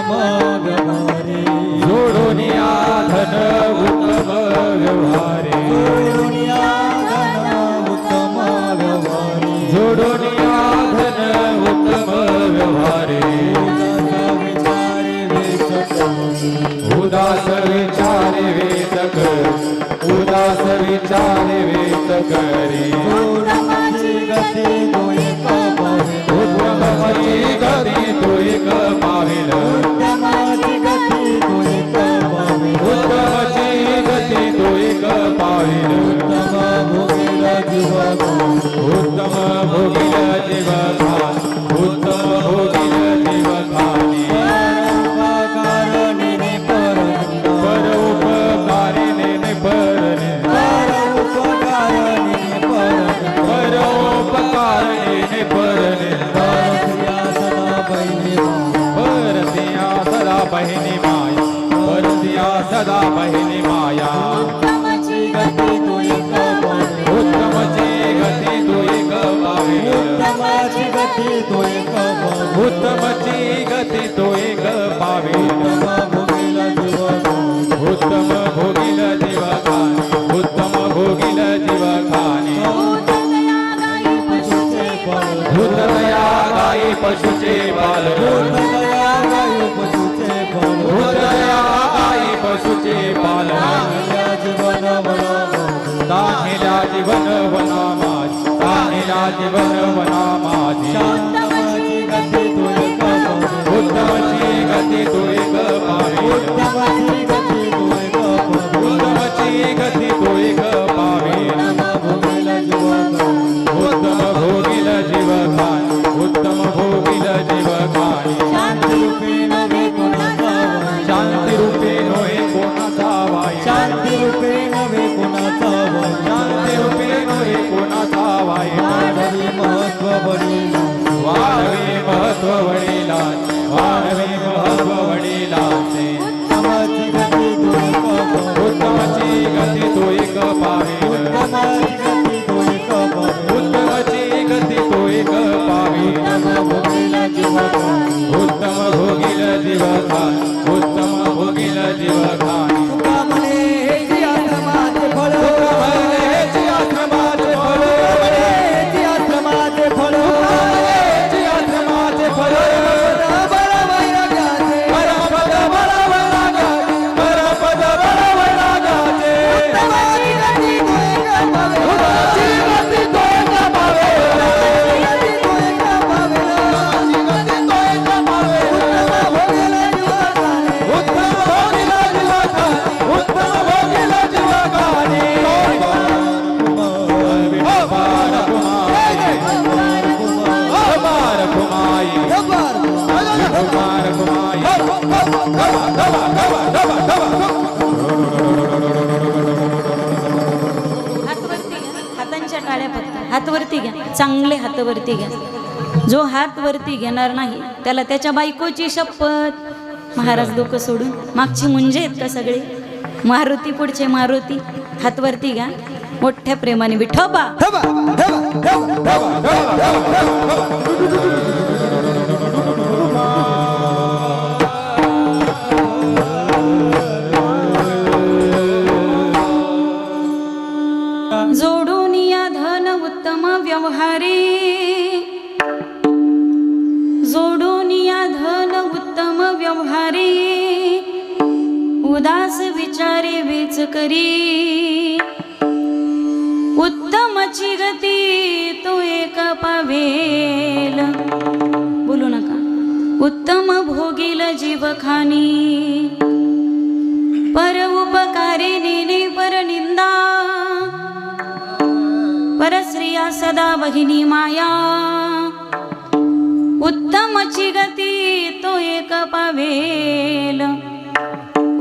उत्तम व्यवहारे जोडून या धन उत्तम व्यवहारे जोडून या धन उत्तम व्यवहारे जोडून या धन उत्तम व्यवहारे उदास विचारे वेच करी उदास विचारे वेच करी उत्तमाची गती तो एक पावेल उत्तमाची गती तो एक पावेल उत्तमाची गती तो एक पावेल उत्तमाची गती तो एक पावेल उत्तम भोगील जीवन उत्तम भोगील जीवखान उत्तम भोगील जीवखानी परोपकारिणी परनिंदा परोपकारिणी परोपकारिणी परनिंदा परसिया सदा बहिणी माया परसिया सदा बहिणी माया उत्तमाची गती तो एक पावेल उत्तमची गती तो एक पावेल उत्तमाची गती तो एक पावेल उत्तमची गती तो एक पावेल उत्तम भोगील जीवन उत्तम भोगील जीवखानी भूतदया गाई पशुचे पालन भूतदया गाई पशुचे पालन भूतदया गाई भूतदया गाई पशुचे पालन पशुचे पालन जीवन ताहिल्या जीवन वना माझी ताहिल्या जीवन वना माझी शांतमाची गती तो एक पावेल उत्तमची गती तो एक पावेल उत्तमाची गती तो एक पावेल उत्तमची गती तो एक पावेल भोगील जीवन उत्तम भोगील जीवखान उत्तम भोगील जीवखानी शांती रूपी नवे कोणाचा वाई शांती रूपे नोहे कोणाचा वाई शांती रूपी नवे कोणाचा वाई शांती रूपे नोहे कोणाचा वाई वाढवी महत्व बळीला वाढवे महत्व वडिला वाढवे महत्व वडिलाचे उत्तमाची गती तो एक पावेल उत्तमची गती तो एक पावेल उत्तमाची गती तो एक पावेल उत्तमची गती तो एक पावेल भोगील जीवन उत्तम भोगील जीवखान उत्तम भोगील जीवखान तुका म्हणे हे जी आश्रमाचे फळ हेची आश्रमाचे फळ हेची आश्रमाचे फळ हेची आश्रमाचे फळ बळ वैराग्याचे परमपद बळ वैराग्याचे परमपद बळ वैराग्याचे उत्तमाची गती तो एक पावेल उत्तमाची गती तो एक पावेल गती तो एक पावेल उत्तमाची गती तो एक पावेल उत्तम भोगील जीवन उत्तम भोगील जीवखानी अपार कुमारी अपार कुमारी अपार कुमारी हात वरती घ्या, हातांच्या टाळ्या फक्त हात वरती घ्या, चांगले हात वरती घ्या. जो हात वरती घेणार नाही त्याला त्याच्या बायकोची शपथ. महाराज डोकं सोडून मागची मुंजे आहेत का सगळे? मारुती पुढचे मारुती हात वरती घ्या, मोठ्या प्रेमाने विठोबा. जोडून या धन उत्तम व्यवहारे जोडून या धन उत्तम व्यवहारे उदास विचारे वेच करी उत्तमची गती तो एक पावेल. बोलू नका. उत्तम भोगील जीवखानी पर उपकारिणी परनिंदा परस्त्रिया सदा बहिणी माया उत्तमची गती तो एक पावेल.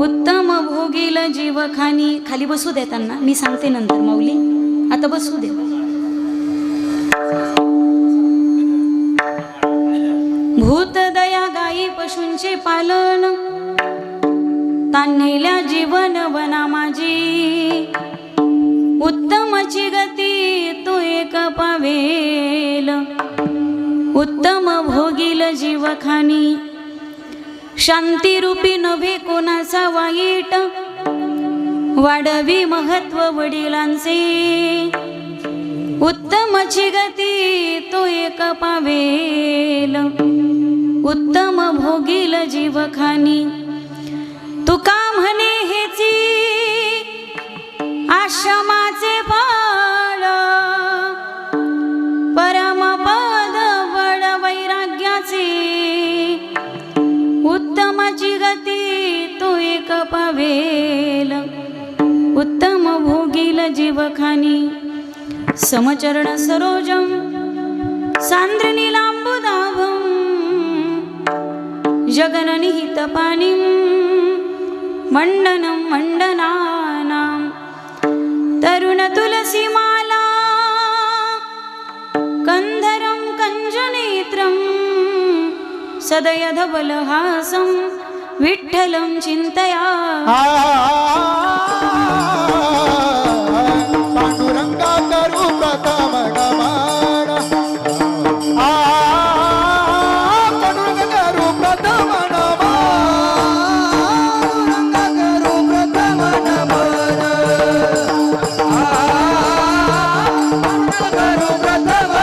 उत्तम भोगील जीवखानी. खाली बसू दे त्यांना, मी सांगते नंतर माऊली, आता बसू दे. भूतदया गाई पशूंचे पालन तान्हेल्या जीवन वना माझी उत्तमची गती तो एक पावेल. उत्तम भोगील जीवखानी शांतिरूपी नव्हे कोणाचा वाईट, वाढवी महत्व वडिलांचे, उत्तमची गती तो एक पावेल, उत्तम भोगील जीवखानी, तुका म्हणे हेची आश्रमाचे बाळ, परमपद वड वैराग्याचे, उत्तमची गती तो एक पावेल, उत्तम भोगील जीवखानी, समचरण सरोजम सांद्रनीलांबुदाभं, जगननिहित पाणिं मंडनं मंडनानां, तरुण तुलसीमाला कंधरं कंजनेत्रं, सदयधवलहासं विठ्ठलं चिंतया। पांडुरंगा करू प्रथम नमन, पांडुरंगा करू प्रथम नमन, पांडुरंगा करू प्रथम नमन, दुसरे चरण सळताची,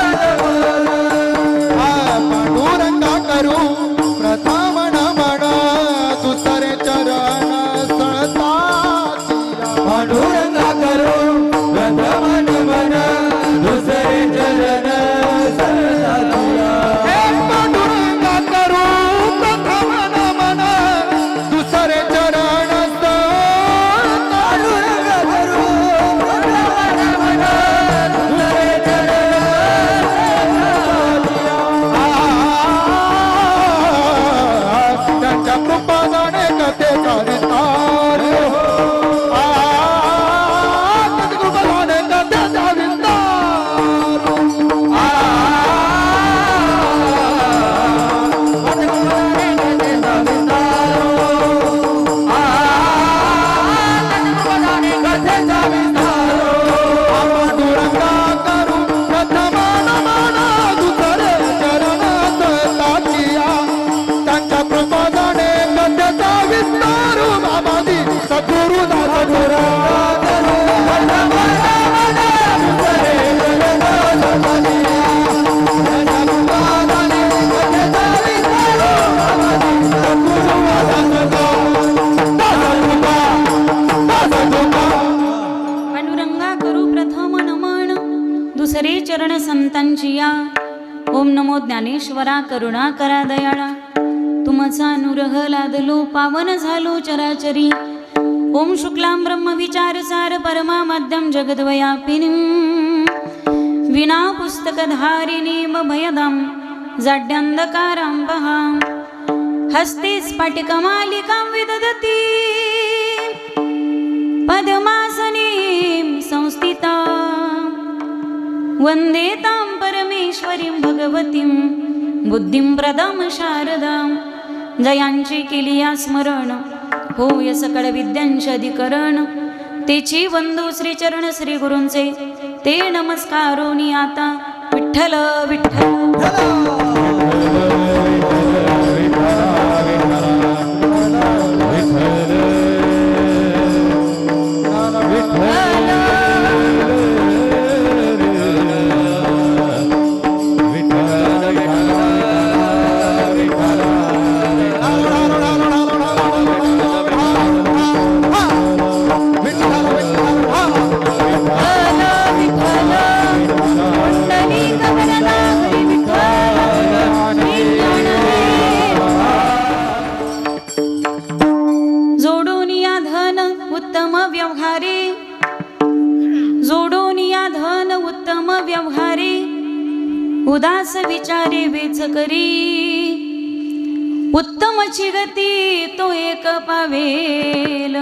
पांडुरंगा करू प्रथम नमन, दुसरे चरण सरसातिया। पांडुरंगा करू प्रथम नमन, दुसरे चरण पांडुरंगा करू प्रथम नमन, दुसरे चरण सरसातिया। त्यांच्या कृपाने कथे चारितार, कृपाने कथे चारितार, पांडुरंगा करू प्रथम नमन, दुसरे चरण सळताचिया, त्यांच्या कृपाने कथेचा विस्तार, बाबाजी सद्गुरुदास गुरुंगा करू प्रथम नमन, दुसरे चरण सळताचिया, त्यांच्या कृपाने कथेचा विस्तार, बाबाजी सद्गुरुदास गुरुंगा। पांडुरंगा करू प्रथम नमन, दुसरे चरण संतांची या। ओम नमो ज्ञानेश्वरा, करुणा करा दयाळा, तुमचा अनुग्रह लादलो पावन झालो चराचरी। ओम शुक्लां ब्रह्म विचारसार परमा मध्यम जगद्व्यापिनीं, विना पुस्तकधारिणीं भयदां जाड्यांधकारां पहां, हस्ते स्फटिकमालिकां विदधती, पद्मासनीं संस्थिता, वन्दे तां परमेश्वरीं भगवतीं, बुद्धिं प्रदां शारदां, जयांची केली या स्मरण, होय सकळ विद्यांचे अधिकरण, तेची वंदू श्रीचरण श्री गुरूंचे, ते नमस्कारोनी आता विठ्ठल विठ्ठल। जोडून या धन उत्तम व्यवहारे, जोडून या धन उत्तम व्यवहारे, उदास विचारे वेच करी, उत्तमची गती तो एक पावेल,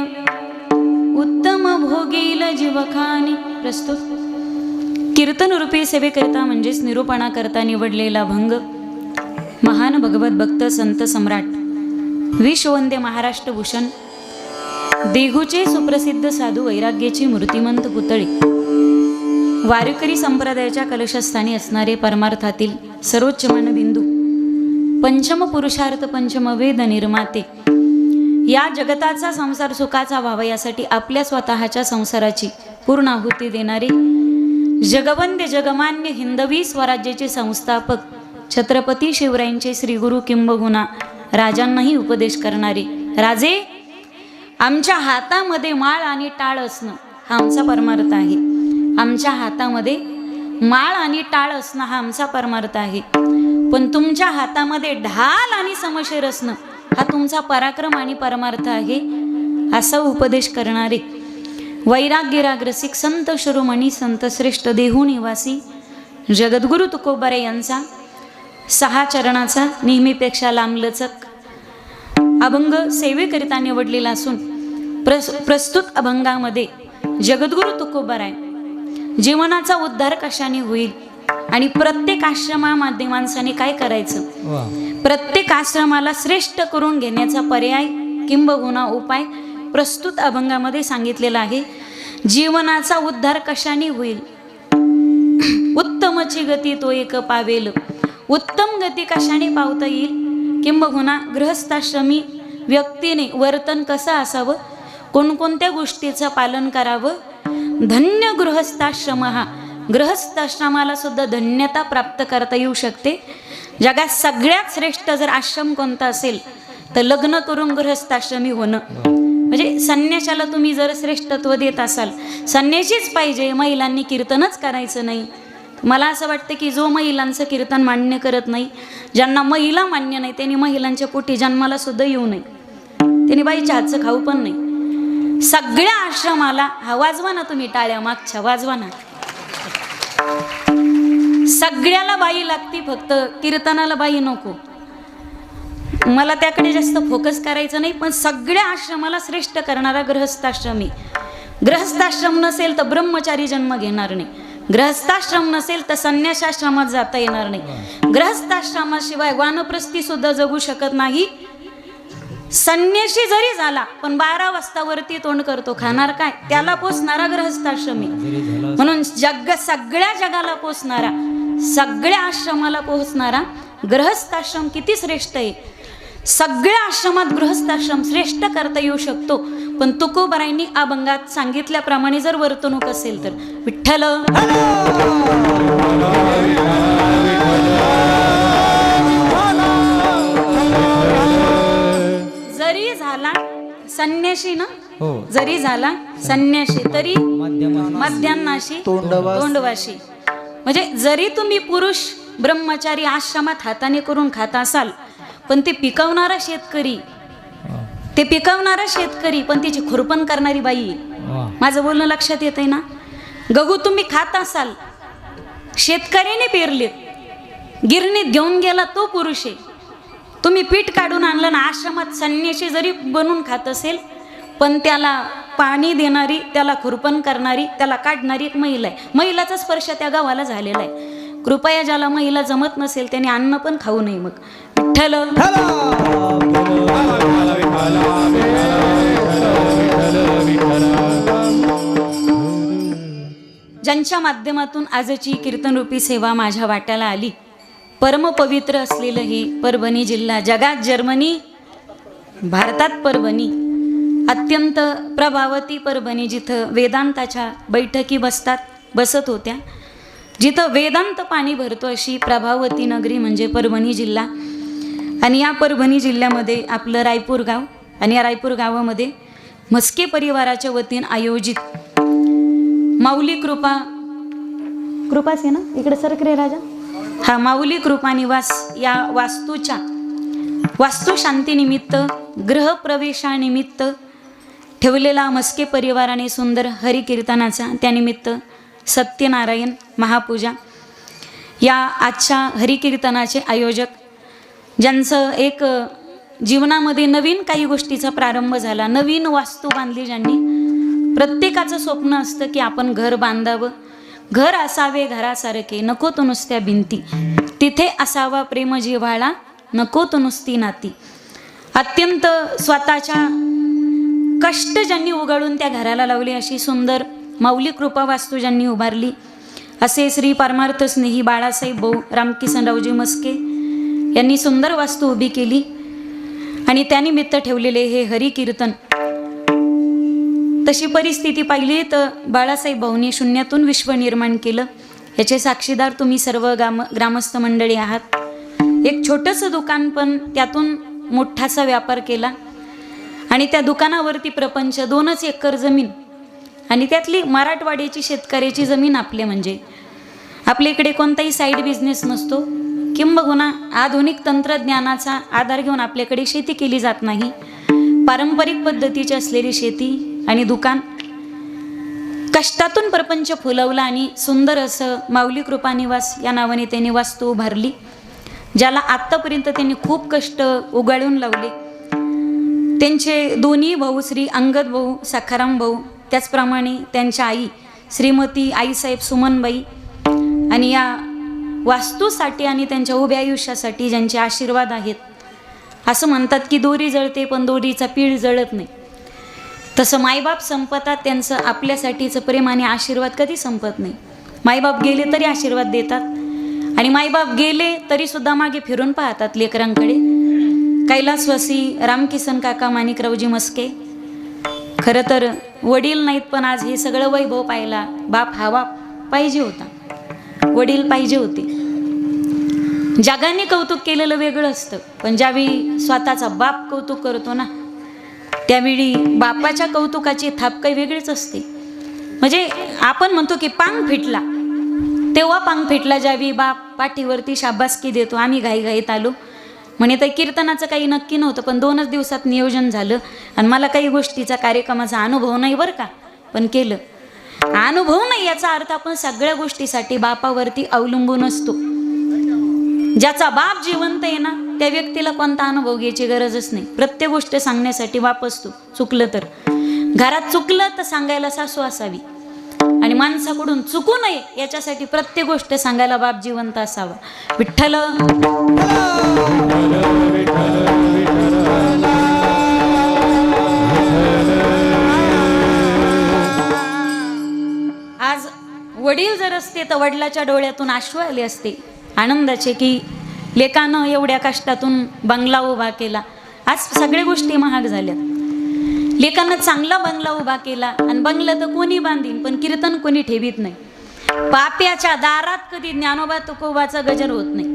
उत्तम भोगील जीवखानी। प्रस्तुत कीर्तन रूपी सेवेकरिता म्हणजेच निरूपणा करता निवडलेला भंग, महान भगवत भक्त संत सम्राट विश्ववंदे महाराष्ट्र भूषण देहूचे सुप्रसिद्ध साधू वैराग्याची मूर्तिमंत पुतळे, वारकरी संप्रदायाच्या कलशस्थानी असणारे परमार्थातील सर्वोच्च मानबिंदू पंचम पुरुषार्थ पंचम वेद निर्माते. या जगताचा संसार सुखाचा व्हावा यासाठी आपल्या स्वतःच्या संसाराची पूर्ण आहुती देणारे जगवंद्य जगमान्य हिंदवी स्वराज्याचे संस्थापक छत्रपती शिवरायांचे श्री गुरु किंबहुना राजांनाही उपदेश करणारे. राजे, आमच्या हातामध्ये माळ आणि टाळ असणं हा आमचा परमार्थ आहे. आमच्या हातामध्ये माळ आणि टाळ असणं हा आमचा परमार्थ आहे. पण तुमच्या हातामध्ये ढाल आणि समशेर असणं हा तुमचा पराक्रम आणि परमार्थ आहे. असा उपदेश करणारे वैराग्यराग्रसिक संत शिरोमणी संत श्रेष्ठ देहू निवासी जगद्गुरु तुकोबाराय यांचा 6 चरणाचा नेहमीपेक्षा लांबलचक अभंग सेवेकरिता निवडलेला असून प्रस्तुत अभंगामध्ये जगद्गुरु तुकोबाराय जीवनाचा उद्धार कशाने होईल आणि प्रत्येक आश्रमामध्ये माणसाने काय करायचं, प्रत्येक आश्रमाला श्रेष्ठ करून घेण्याचा पर्याय किंबहुना उपाय प्रस्तुत अभंगामध्ये सांगितलेला आहे. जीवनाचा उद्धार कशाने होईल, उत्तमची गती तो एक पावेल. उत्तम गती कशाने पावता येईल, किंबहुना गृहस्थाश्रमी व्यक्तीने वर्तन कसं असावं, कोणकोणत्या गोष्टीचं पालन करावं. धन्य गृहस्थाश्रम हा, गृहस्थाश्रमाला सुद्धा धन्यता प्राप्त करता येऊ शकते. जगात सगळ्यात श्रेष्ठ जर आश्रम कोणता असेल तर लग्न करून गृहस्थाश्रमी होणं. म्हणजे संन्यासाला तुम्ही जर श्रेष्ठत्व देत असाल, संन्यासीच पाहिजे, महिलांनी कीर्तनच करायचं नाही. मला असं वाटतं की जो महिलांचं कीर्तन मान्य करत नाही, ज्यांना महिला मान्य नाही, त्यांनी महिलांच्या पोटी जन्माला सुद्धा येऊ नये, त्यांनी बाईच्या हातचं खाऊ पण नाही. सगळ्या आश्रमाला हा वाजवा ना तुम्ही टाळ्या मागच्या, वाजवा ना. सगळ्याला बाई लागती, फक्त कीर्तनाला बाई नको. मला त्याकडे जास्त फोकस करायचं नाही, पण सगळ्या आश्रमाला श्रेष्ठ करणारा गृहस्थाश्रमी. गृहस्थाश्रम नसेल तर ब्रह्मचारी जन्म घेणार नाही, गृहस्थाश्रम नसेल तर संन्यासाश्रमात जाता येणार नाही, गृहस्थाश्रमाशिवाय वानप्रस्थी सुद्धा जगू शकत नाही. संन्यासी जरी झाला पण 12 वाजता वरती तोंड करतो, खाणार काय, त्याला पोसणारा गृहस्थाश्रमी. म्हणून सगळ्या जगाला पोसणारा, सगळ्या आश्रमाला पोहोचणारा गृहस्थाश्रम किती श्रेष्ठ आहे. सगळ्या आश्रमात गृहस्थाश्रम श्रेष्ठ करता येऊ शकतो. पण तुकोबारायांनी अभंगात सांगितल्याप्रमाणे जर वर्तणूक असेल तर विठ्ठल जरी झाला संन्याशी ना, जरी झाला संन्याशी तरी मध्यान्नाशी तोंडवाशी. म्हणजे जरी तुम्ही पुरुष ब्रह्मचारी आश्रमात हाताने करून खात असाल, पण ते पिकवणारा शेतकरी, ते पिकवणारा शेतकरी पण त्याची खुरपण करणारी बाई. माझं बोलणं लक्षात येतंय ना. गहू तुम्ही खात असाल, शेतकऱ्याने पेरले, गिरणीत घेऊन गेला तो पुरुष आहे. तुम्ही पीठ काढून आणलं ना, आश्रमात संन्याशी जरी बनून खात असेल, पण त्याला पाणी देणारी, त्याला खुरपण करणारी, त्याला काढणारी एक महिला आहे. महिलाचा स्पर्श त्या गावाला झालेला आहे. कृपया ज्याला महिला जमत नसेल त्याने अन्न पण खाऊ नये. मग विठ्ठल ज्यांच्या माध्यमातून आजची कीर्तनरूपी सेवा माझ्या वाट्याला आली, परमपवित्र असलेलं हे परभणी जिल्हा, जगात जर्मनी, भारतात परभणी, अत्यंत प्रभावती परभणी, जिथं वेदांताच्या बैठकी बसत होत्या, जिथं वेदांत पाणी भरतो अशी प्रभावती नगरी म्हणजे परभणी जिल्हा. आणि या परभणी जिल्ह्यामध्ये आपलं रायपूर गाव, आणि या रायपूर गावामध्ये म्हस्के परिवाराच्या वतीने आयोजित माऊली कृपाच आहे ना, इकडे सरकरे राजा, हा माऊली कृपा निवास या वास्तुशांतीनिमित्त, गृहप्रवेशानिमित्त ठेवलेला म्हस्के परिवाराने सुंदर हरिकीर्तनाचा, त्यानिमित्त सत्यनारायण महापूजा या आजच्या हरिकीर्तनाचे आयोजक, ज्यांचं एक जीवनामध्ये नवीन काही गोष्टीचा प्रारंभ झाला, नवीन वास्तू बांधली ज्यांनी. प्रत्येकाचं स्वप्न असतं की आपण घर बांधावं, घर असावे घरासारखे, नको तो नुसत्या भिंती, तिथे असावा प्रेम जिव्हाळा, नको तो नुसती नाती. अत्यंत स्वतःच्या कष्ट ज्यांनी उगाळून त्या घराला लावले, अशी सुंदर माऊली कृपा वास्तू ज्यांनी उभारली, असे श्री परमार्थ स्नेही बाळासाहेब भाऊ रामकिसनरावजी म्हस्के, यांनी सुंदर वास्तू उभी केली आणि त्यानिमित्त ठेवलेले हे हरिकीर्तन. तशी परिस्थिती पाहिली तर बाळासाहेब भाऊंनी शून्यातून विश्व निर्माण केलं. याचे साक्षीदार तुम्ही सर्व ग्रामस्थ मंडळी आहात. एक छोटंसं दुकान पण त्यातून मोठासा व्यापार केला आणि त्या दुकानावरती प्रपंच. 2 एकर जमीन आणि त्यातली मराठवाड्याची शेतकऱ्याची जमीन आपले. म्हणजे आपल्या इकडे कोणताही साईड बिझनेस नसतो, किंबहुना आधुनिक तंत्रज्ञानाचा आधार घेऊन आपल्याकडे शेती केली जात नाही. पारंपरिक पद्धतीची असलेली शेती आणि दुकान. कष्टातून प्रपंच फुलवला आणि सुंदर असं माऊली कृपा निवास या नावाने त्यांनी वास्तू उभारली, ज्याला आत्तापर्यंत त्यांनी खूप कष्ट उगाळून लावले. त्यांचे दोन्ही भाऊ श्री अंगद भाऊ, सखाराम भाऊ, त्याचप्रमाणे त्यांच्या आई श्रीमती आईसाहेब सुमनबाई, आणि या वास्तूसाठी आणि त्यांच्या उभ्या आयुष्यासाठी ज्यांचे आशीर्वाद आहेत. असं म्हणतात की दोरी जळते पण दोरीचा पीळ जळत नाही. तसं मायबाप संपतात, त्यांचं आपल्यासाठीचं प्रेम आणि आशीर्वाद कधी संपत नाही. मायबाप गेले तरी आशीर्वाद देतात आणि मायबाप गेले तरी सुद्धा मागे फिरून पाहतात लेकरांकडे. कैलासवासी रामकिसन काका माणिकरावजी मस्के, खरं तर वडील नाहीत पण आज हे सगळं वैभव पाहिला. बाप हवा पाहिजे होता, वडील पाहिजे होते. जगाने कौतुक केलेलं वेगळं असतं, पण ज्यावेळी स्वतःचा बाप कौतुक करतो ना, त्यावेळी बापाच्या कौतुकाची थाप काही वेगळीच असते. म्हणजे आपण म्हणतो की पांग फिटला, तेव्हा पांग फिटला ज्यावेळी बाप पाठीवरती शाबासकी देतो. आम्ही घाईघाईत आलो म्हणे तर कीर्तनाचं काही नक्की नव्हतं, पण 2च दिवसात नियोजन झालं आणि मला काही गोष्टीचा कार्यक्रमाचा अनुभव नाही बरं का, पण केलं. अनुभव नाही याचा अर्थ आपण सगळ्या गोष्टीसाठी बापावरती अवलंबून असतो. ज्याचा बाप जिवंत आहे ना, त्या व्यक्तीला कोणता अनुभव घ्यायची गरजच नाही. प्रत्येक गोष्ट सांगण्यासाठी बाप असतो. चुकलं तर घरात चुकलं तर सांगायला सासू असावी आणि माणसाकडून चुकू नये याच्यासाठी प्रत्येक गोष्ट सांगायला बाप जिवंत असावा. विठ्ठल आज वडील जर असते तर वडिलाच्या डोळ्यातून अश्रू आले असते आनंदाचे की लेकानं एवढ्या कष्टातून बंगला उभा केला. आज सगळ्या गोष्टी महाग झाल्या. लेकानं चांगला बंगला उभा केला आणि बंगला तर कोणी बांधीन पण कीर्तन कोणी ठेवीत नाही. पाप्याच्या दारात कधी ज्ञानोबा तुकोबाचा गजर होत नाही.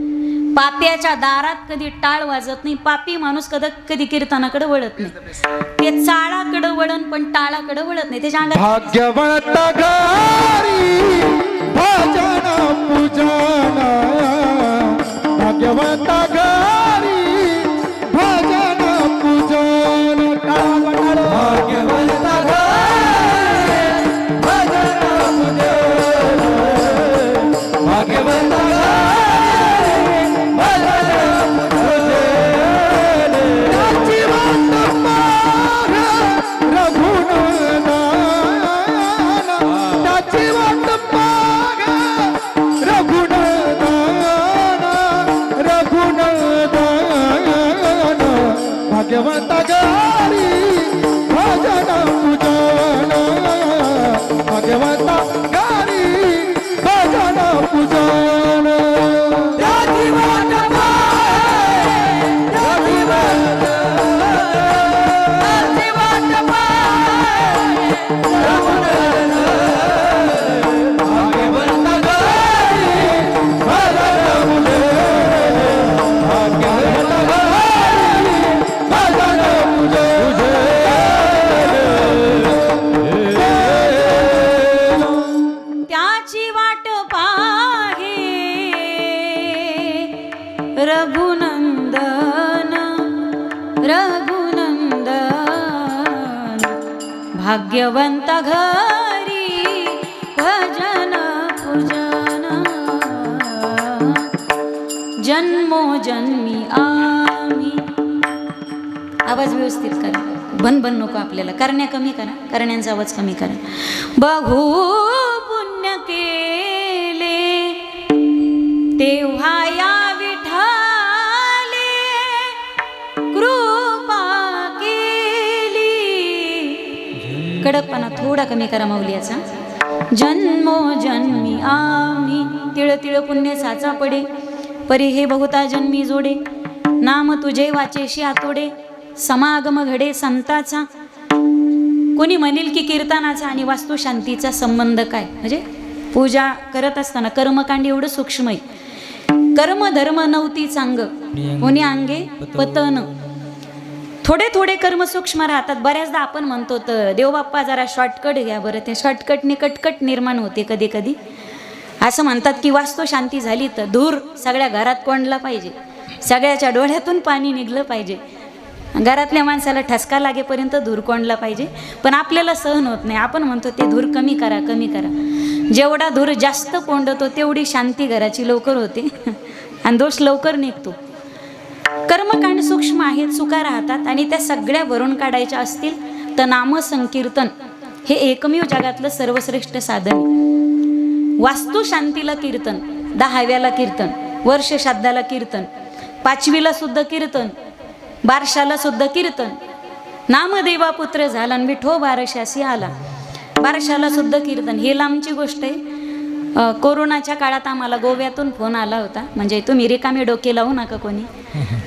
पाप्याच्या दारात कधी टाळ वाजत नाही. पापी माणूस कधी कीर्तनाकडे वळत नाही. ते चाळाकडे वळण पण टाळाकडे वळत नाही. त्याच्या अंगात भाग्यवंत घरी भजन पूजन, भाग्यवंत घरी भजन पूजन, भाग्यवंत घरी भजन पूजन, भाग्यवंत भाग्यवंत घरी भजन पूजन, भाग्यवंत घरी भजन पूजन. त्याची वाट पाहे, त्याची वाट पाहे, भाग्यवंत घरी भजन पूजन, भाग्यवंत रघुनंदन रघुनंदन, भाग्यवंत घरी भजन पूजन, जन्मोजन्मी आम्ही. आवाज व्यवस्थित करा, भन नको आपल्याला. करण्या कमी करा, करण्यांचा आवाज कमी करा. बघू पुण्य केले तेव्हा या विठाले कृपा केली. कडकपणा थोडा कमी करा माऊलीचा. जन्मोजन्मी आम्ही तिळ तिळ पुण्य साचा पडे. परी हे बहुता जन्मी जोडे, नाम तुझे वाचेशी आतोडे, समागम घडे संताचा. कोणी म्हणेल की कीर्तनाचा आणि वास्तुशांतीचा संबंध काय? म्हणजे पूजा करत असताना कर्मकांड एवढं सूक्ष्म आहे. कर्म धर्म नव्हती चांग, कोणी अंगे पतन. थोडे थोडे कर्म सूक्ष्म राहतात. बऱ्याचदा आपण म्हणतो तर देवबाप्पा जरा शॉर्टकट घ्या बरं, ते शॉर्टकटने कटकट निर्माण होते कधी कधी. असं म्हणतात की वास्तुशांती झाली तर धूर सगळ्या घरात कोंडला पाहिजे, सगळ्याच्या डोळ्यातून पाणी निघलं पाहिजे, घरातल्या माणसाला ठसका लागेपर्यंत धूर कोंडला पाहिजे. पण आपल्याला सहन होत नाही. आपण म्हणतो ते धूर कमी करा कमी करा. जेवढा धूर जास्त कोंडतो तेवढी शांती घराची लवकर होते आणि दोष लवकर निघतो. कर्मकांड सूक्ष्म आहेत, चुका राहतात आणि त्या सगळ्या भरून काढायच्या असतील तर नामसंकीर्तन हे एकमेव जगातलं सर्वश्रेष्ठ साधन आहे. वास्तुशांतीला कीर्तन, 10व्याला कीर्तन, वर्ष श्राद्धाला कीर्तन, 5वीला सुद्धा कीर्तन, बारशाला सुद्धा कीर्तन. नामदेवा पुत्र झाला आणि विठो बारशासी आला, बारशाला सुद्धा कीर्तन. हे लांबची गोष्ट आहे. कोरोनाच्या काळात आम्हाला गोव्यातून फोन आला होता. म्हणजे तुम्ही रिकामे डोके लावू नका कोणी.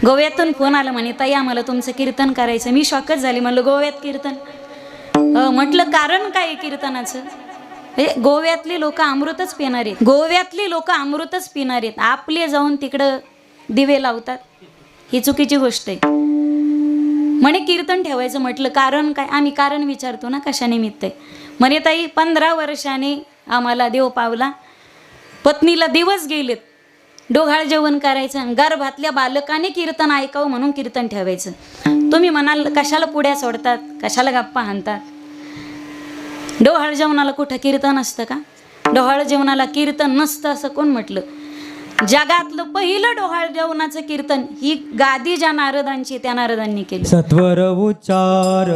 गोव्यातून फोन आला म्हणे ताई आम्हाला तुमचं कीर्तन करायचं. मी शॉकच झाली. म्हणलं गोव्यात कीर्तन? म्हटलं कारण काय कीर्तनाचं? म्हणजे गोव्यातले लोक अमृतच पिणार आहेत, गोव्यातले लोक अमृतच पिणार आहेत. आपले जाऊन तिकडं दिवे लावतात, ही चुकीची गोष्ट आहे. म्हणे कीर्तन ठेवायचं. म्हटलं कारण काय? आम्ही कारण विचारतो ना कशा निमित्त आहे. म्हणे ताई 15 वर्षाने आम्हाला देव पावला, पत्नीला दिवस गेलेत, डोहाळ जेवण करायचं, गर्भातल्या बालकाने कीर्तन ऐकावं म्हणून कीर्तन ठेवायचं. तुम्ही म्हणाल कशाला पुड्या सोडतात, कशाला गप्पा हाणतात? डोहाळ जेवणाला कुठं कीर्तन असतं का? डोहाळ जेवणाला कीर्तन नसतं असं कोण म्हटलं? जगातलं पहिलं डोहाळ जेवणाचं कीर्तन ही गादी ज्या नारदांची त्या नारदांनी केली. सत्वर उच्चार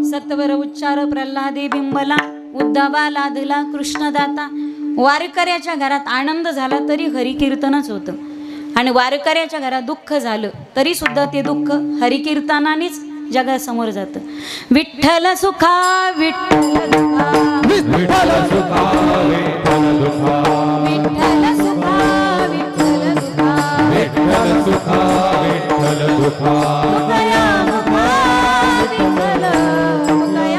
सत्वर उच्चार प्रल्हादे बिंबला, उद्धवा लादला कृष्णदाता. वारकऱ्याच्या घरात आनंद झाला तरी हरिकीर्तनच होतं, आणि वारकऱ्याच्या घरात दुःख झालं तरी सुद्धा ते दुःख हरिकीर्तनानेच जगासमोर जातं. विठ्ठल सुखा विठ्ठल दुखा, विठ्ठल सुखा विठ्ठल दुखा, विठ्ठल सुखा विठ्ठल दुखा, विठ्ठल सुखा विठ्ठल दुखा. मुखया मुखा विठ्ठल, मुखया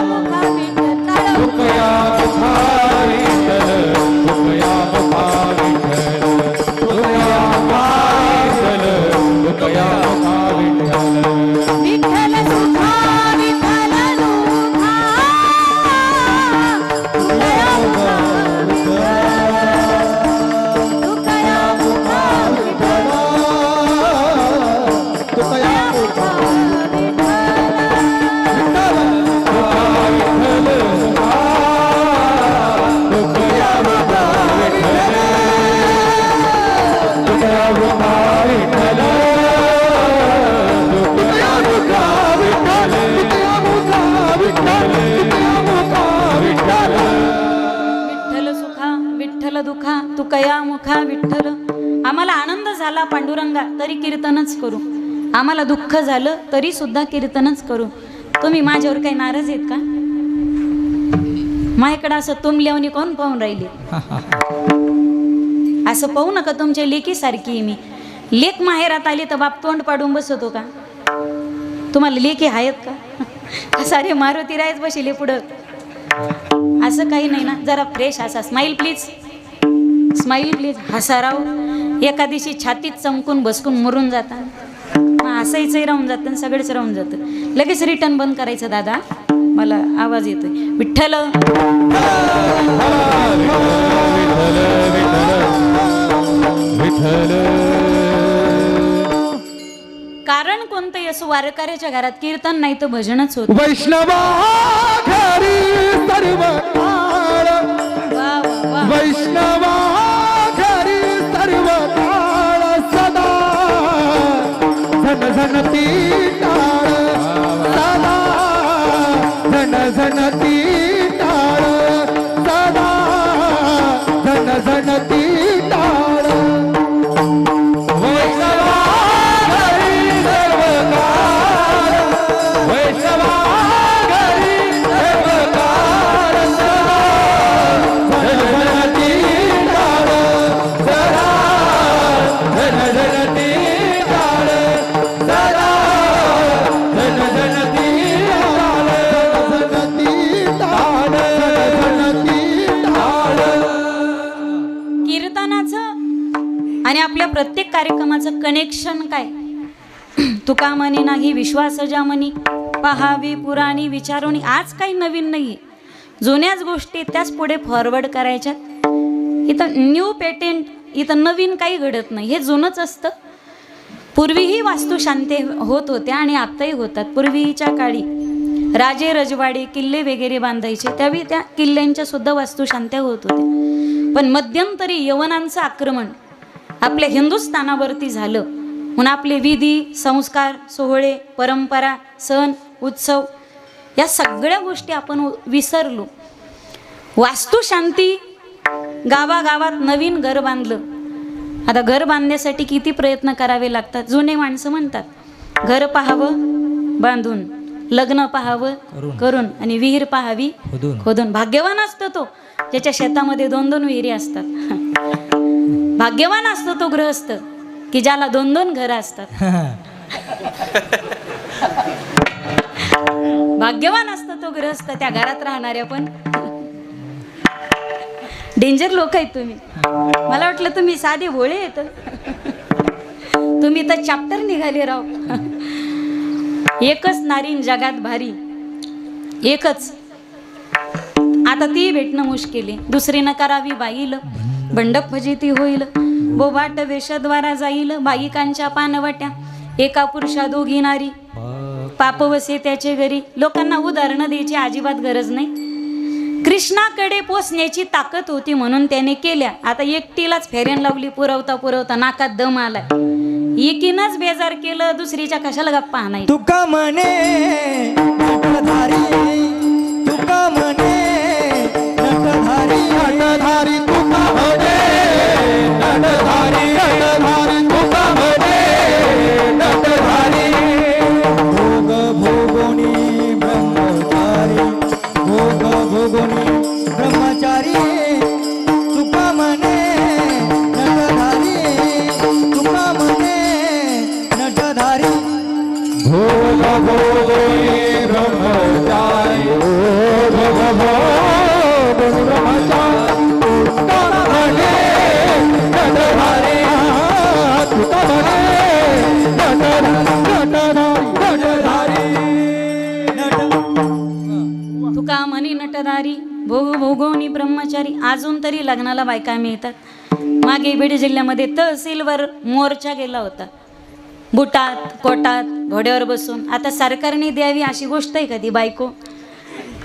मुखा विठ्ठल, मुखया मुखा विठ्ठल, मुखया मुखा विठ्ठल, मुखया मुखा विठ्ठल, मुखया मुखा विठ्ठल. विठ्ठल सुखा विठ्ठल दुखा, मुखया मुखा विठ्ठल, मुखया मुखा विठ्ठल, मुखया मुखा विठ्ठल. विठ्ठल सुखा विठ्ठल दुखा तुकया मुखा विठ्ठल. आम्हाला आनंद झाला पांडुरंगा तरी कीर्तनच करू, आम्हाला दुःख झालं तरी सुद्धा कीर्तनच करू. तुम्ही माझ्यावर काही नाराज आहेत का? माझ्याकडे असं तुमल्यावनी कोण पाहून राहिले? असं पाहू नका. तुमच्या लेकीसारखी आहे मी. लेक माहेरात आली तर बाप तोंड पाडून बसवतो का? तुम्हाला लेकी आहेत का? सारे मारुती रायच बसले पुढं. असं काही नाही ना. जरा फ्रेश हसा. Smile please, smile please. हसा राव. एका दिवशी छातीत चमकून बसकून मरून जातात, मग हसायचंही राहून जातं, सगळंच राहून जातं. लगेच रिटर्न बंद करायचं. दादा मला आवाज येतोय. विठ्ठल कारण कोणतंही असो, वारकऱ्याच्या घरात कीर्तन नाही तर भजनच होत. वैष्णवा घरी सर्व काळ, वा वा वा. वैष्णवा घरी सर्व काळ सदा झणझणती टाळ, सदा झणझणती टाळ, सदा झणझणती टाळ. वैष्णवा घरी सर्व काळ, वैष्णवा घरी सर्व काळ सदा झणझणती टाळ, सदा झणझणती टाळ, सदा झणझणती टाळ, झणझणती टाळ, झणझणती टाळ. कीर्तनाचं आणि आपल्या प्रत्येक कार्यक्रमाचं कनेक्शन काय? तुका म्हणे नाही विश्वास जामनी, पहावी पुराणी विचारोनी. आज काही नवीन नाही, जुन्याच गोष्टी त्याच पुढे फॉरवर्ड करायच्यात. इथं न्यू पेटेंट, इथं नवीन काही घडत नाही, हे जुनंच असतं. पूर्वीही वास्तुशांती होत होत्या आणि आत्ताही होतात. पूर्वीच्या काळी राजे रजवाडे किल्ले वगैरे बांधायचे, त्यावेळी त्या किल्ल्यांच्या सुद्धा वास्तुशांत्या होत होत्या. पण मध्यंतरी यवनांचं आक्रमण आपल्या हिंदुस्थानावरती झालं म्हणून आपले विधी संस्कार सोहळे परंपरा सण उत्सव या सगळ्या गोष्टी आपण विसरलो. वास्तुशांती, गावागावात नवीन घर बांधलं. आता घर बांधण्यासाठी किती प्रयत्न करावे लागतात. जुने माणसं म्हणतात घर पाहावं बांधून, लग्न पाहावं करून आणि विहीर पाहावी खोदून. भाग्यवान असतो तो ज्याच्या शेतामध्ये 2-2 विहिरी असतात. भाग्यवान असतो तो गृहस्थ की ज्याला 2-2 घरं असतात. भाग्यवान असतो तो गृहस्थ त्या घरात राहणाऱ्या. पण डेंजर लोक आहेत तुम्ही. मला वाटलं तुम्ही साधे भोळे येत, तुम्ही तर चॅप्टर निघाले राव. एकच नारीन जगात भारी, एकच. आता ती भेटणं मुश्किल आहे. दुसरीनं करावी बाईल, बंडप फजिती होईल, बोबाट वेषद्वारा जाईल. बाईकांच्या पानवट्या, एका पुरुषा 2 नारी, पाप वसे त्याचे घरी. लोकांना उदाहरणं द्यायची अजिबात गरज नाही. कृष्णाकडे पोचण्याची ताकद होती म्हणून त्याने केल्या. आता एकटीलाच फेऱ्यान लावली, पुरवता पुरवता नाकात दम आला. एकीनच बेजार केलं, दुसरीच्या कशाला गप्पा आणायची. तुका म्हणे नटधारी, तुका म्हणे नटधारी, नटधारी तुका म्हणे नटधारी, नटधारी तुका म्हणे नटधारी. भोग भोगोनी ब्रह्मचारी, भोग भोगोनी ब्रह्मचारी. तुका म्हणे नटधारी, तुका म्हणे नटधारी. भोग भोगोनी ब्रह्मचारी, भोग भोगोनी ब्रह्मचारी. तुका म्हणे नटधारी, तुका म्हणे नटधारी. तुका म्हणी नटधारी, भोग भोगोनी ब्रह्मचारी. अजून तरी लग्नाला बायका मिळतात. मागे बीड जिल्ह्यामध्ये तहसीलवर मोर्चा गेला होता, बुटात कोटात घोड्यावर बसून. आता सरकारने द्यावी अशी गोष्ट आहे का ती बायको?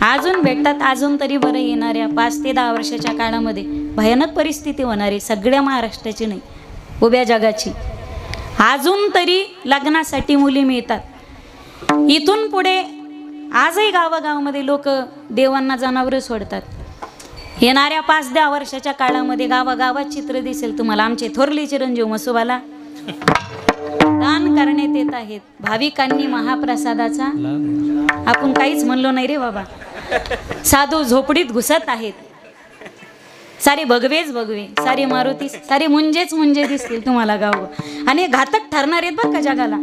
अजून भेटतात. अजून तरी बरं, येणाऱ्या 5 ते 10 वर्षाच्या काळामध्ये भयानक परिस्थिती होणार आहे. सगळ्या महाराष्ट्राची नाही, उभ्या जगाची. अजून तरी लग्नासाठी मुली मिळतात. इथून पुढे आजही गावागावामध्ये लोक देवांना जनावरं सोडतात. येणाऱ्या 5-10 वर्षाच्या काळामध्ये गावागावात चित्र दिसेल तुम्हाला. आमचे थोरले चिरंजीव मसोबाला दान करण्यात येत आहेत. भाविकांनी महाप्रसादाचा, आपण काहीच म्हणलो नाही रे बाबा. साधू झोपडीत घुसत आहेत. सारे भगवेच भगवे, सारे मारुती, सारे मुंजेच मुंजे दिसतील तुम्हाला गाव. आणि घातक ठरणार आहेत बरं का जगाला.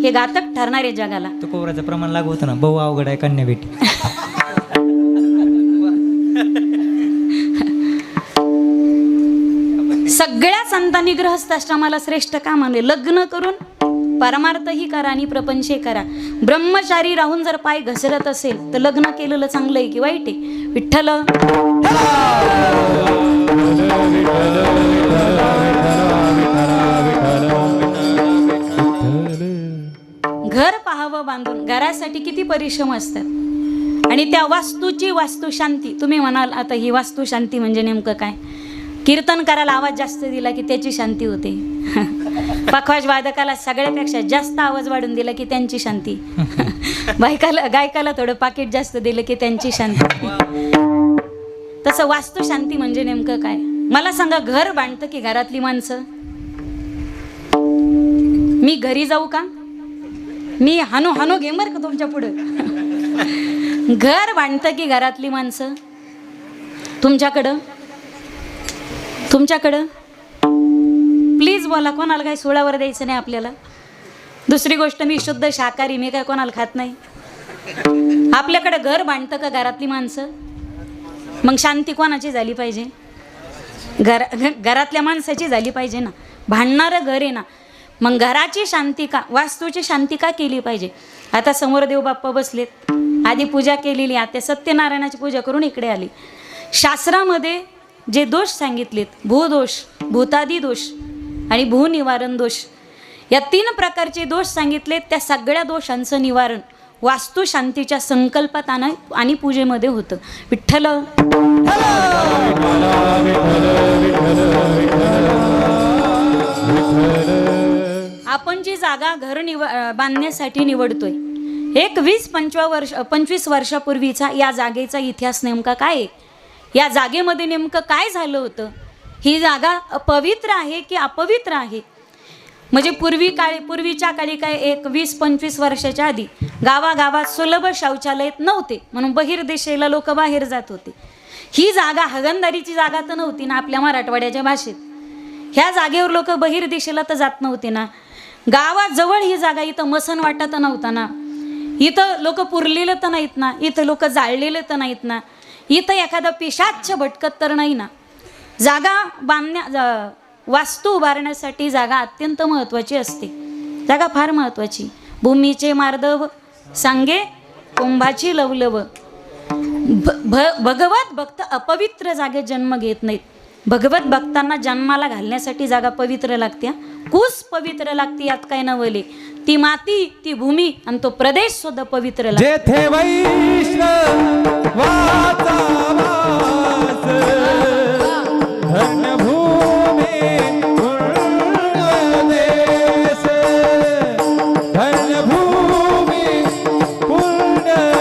हे घातक ठरणार आहे जगाला. तो कोबराचं प्रमाण लागू होतं ना. बहु अवघड आहे कन्या बेटी. सगळ्या संतांनी गृहस्थाश्रमाला श्रेष्ठ का मानले? लग्न करून परमार्थही करा आणि प्रपंचही करा. ब्रह्मचारी राहून जर पाय घसरत असेल तर लग्न केलेलं चांगलं आहे की वाईट आहे? विठ्ठल घर पाहावं बांधून, घरासाठी किती परिश्रम असतात. आणि त्या वास्तूची वास्तुशांती. तुम्ही म्हणाल आता ही वास्तुशांती म्हणजे नेमकं काय? कीर्तन करायला आवाज जास्त दिला की त्याची शांती होते. पखवाज वादकाला सगळ्यापेक्षा जास्त आवाज वाढून दिला की त्यांची शांती. गायकाला थोडं पाकिट जास्त दिलं की त्यांची शांती. तसं वास्तुशांती म्हणजे नेमकं काय? मला सांगा, घर बांधतं की घरातली माणसं? मी घरी जाऊ का? मी हानो घेईन बरं का तुमच्या पुढं. घर बांधतं की घरातली माणसं? तुमच्याकडं प्लीज बोला. कोणाला काही सोळावर द्यायचं नाही आपल्याला. दुसरी गोष्ट, मी शुद्ध शाकाहारी, मी काय कोणाला खात नाही. आपल्याकडे घर बांधतं का घरातली माणसं? मग शांती कोणाची झाली पाहिजे? घरातल्या माणसाची झाली पाहिजे ना. भांडणारं घर आहे ना. मग घराची शांती का, वास्तूची शांती का केली पाहिजे? आता समोर देव बाप्पा बसलेत, आधी पूजा केलेली, आता सत्यनारायणाची पूजा करून इकडे आली. शास्त्रामध्ये जे दोष सांगितलेत, भूदोष, भूतादी दोष आणि भूनिवारण दोष, या 3 प्रकारचे दोष सांगितलेत. त्या सगळ्या दोषांचं निवारण वास्तुशांतीच्या संकल्पात आणि पूजेमध्ये होतं. विठ्ठल आपण जी जागा घर बांधण्यासाठी निवडतोय, एक 20-25 वर्षापूर्वीचा या जागेचा इतिहास नेमका काय आहे? या जागेमध्ये नेमकं काय झालं होतं? ही जागा पवित्र आहे की अपवित्र आहे? म्हणजे पूर्वीच्या काळी काय, एक 20-25 वर्षाच्या आधी गावागावात सुलभ शौचालय नव्हते, म्हणून बहिर्देशाला लोक बाहेर जात होते. ही जागा हगणदारीची जागा तर नव्हती ना आपल्या मराठवाड्याच्या भाषेत. ह्या जागेवर लोक बहिर्देशाला तर जात नव्हते ना. गावाजवळ ही जागा, इथं मसन वाटत नव्हता ना, इथं लोक पुरलेलं तर नाहीत ना, इथं लोक जाळलेलं तर नाहीत ना, इथं एखादा पिशाच्च भटकत तर नाही ना. जागा वास्तू उभारण्यासाठी जागा अत्यंत महत्त्वाची असते. जागा फार महत्त्वाची. भूमीचे मार्दव सांगे कुंभाची लवलव. भगवत भक्त अपवित्र जागेत जन्म घेत नाहीत. भगवत भक्तांना जन्माला घालण्यासाठी जागा पवित्र लागते. कुस पवित्र लागते, यात काय नवले. ती माती, ती भूमी आणि तो प्रदेश सुद्धा पवित्र लागते. जेथे वैष्णवाचा वास, धन्यभूमी पुण्यदेश, धन्यभूमी पुण्यदेश,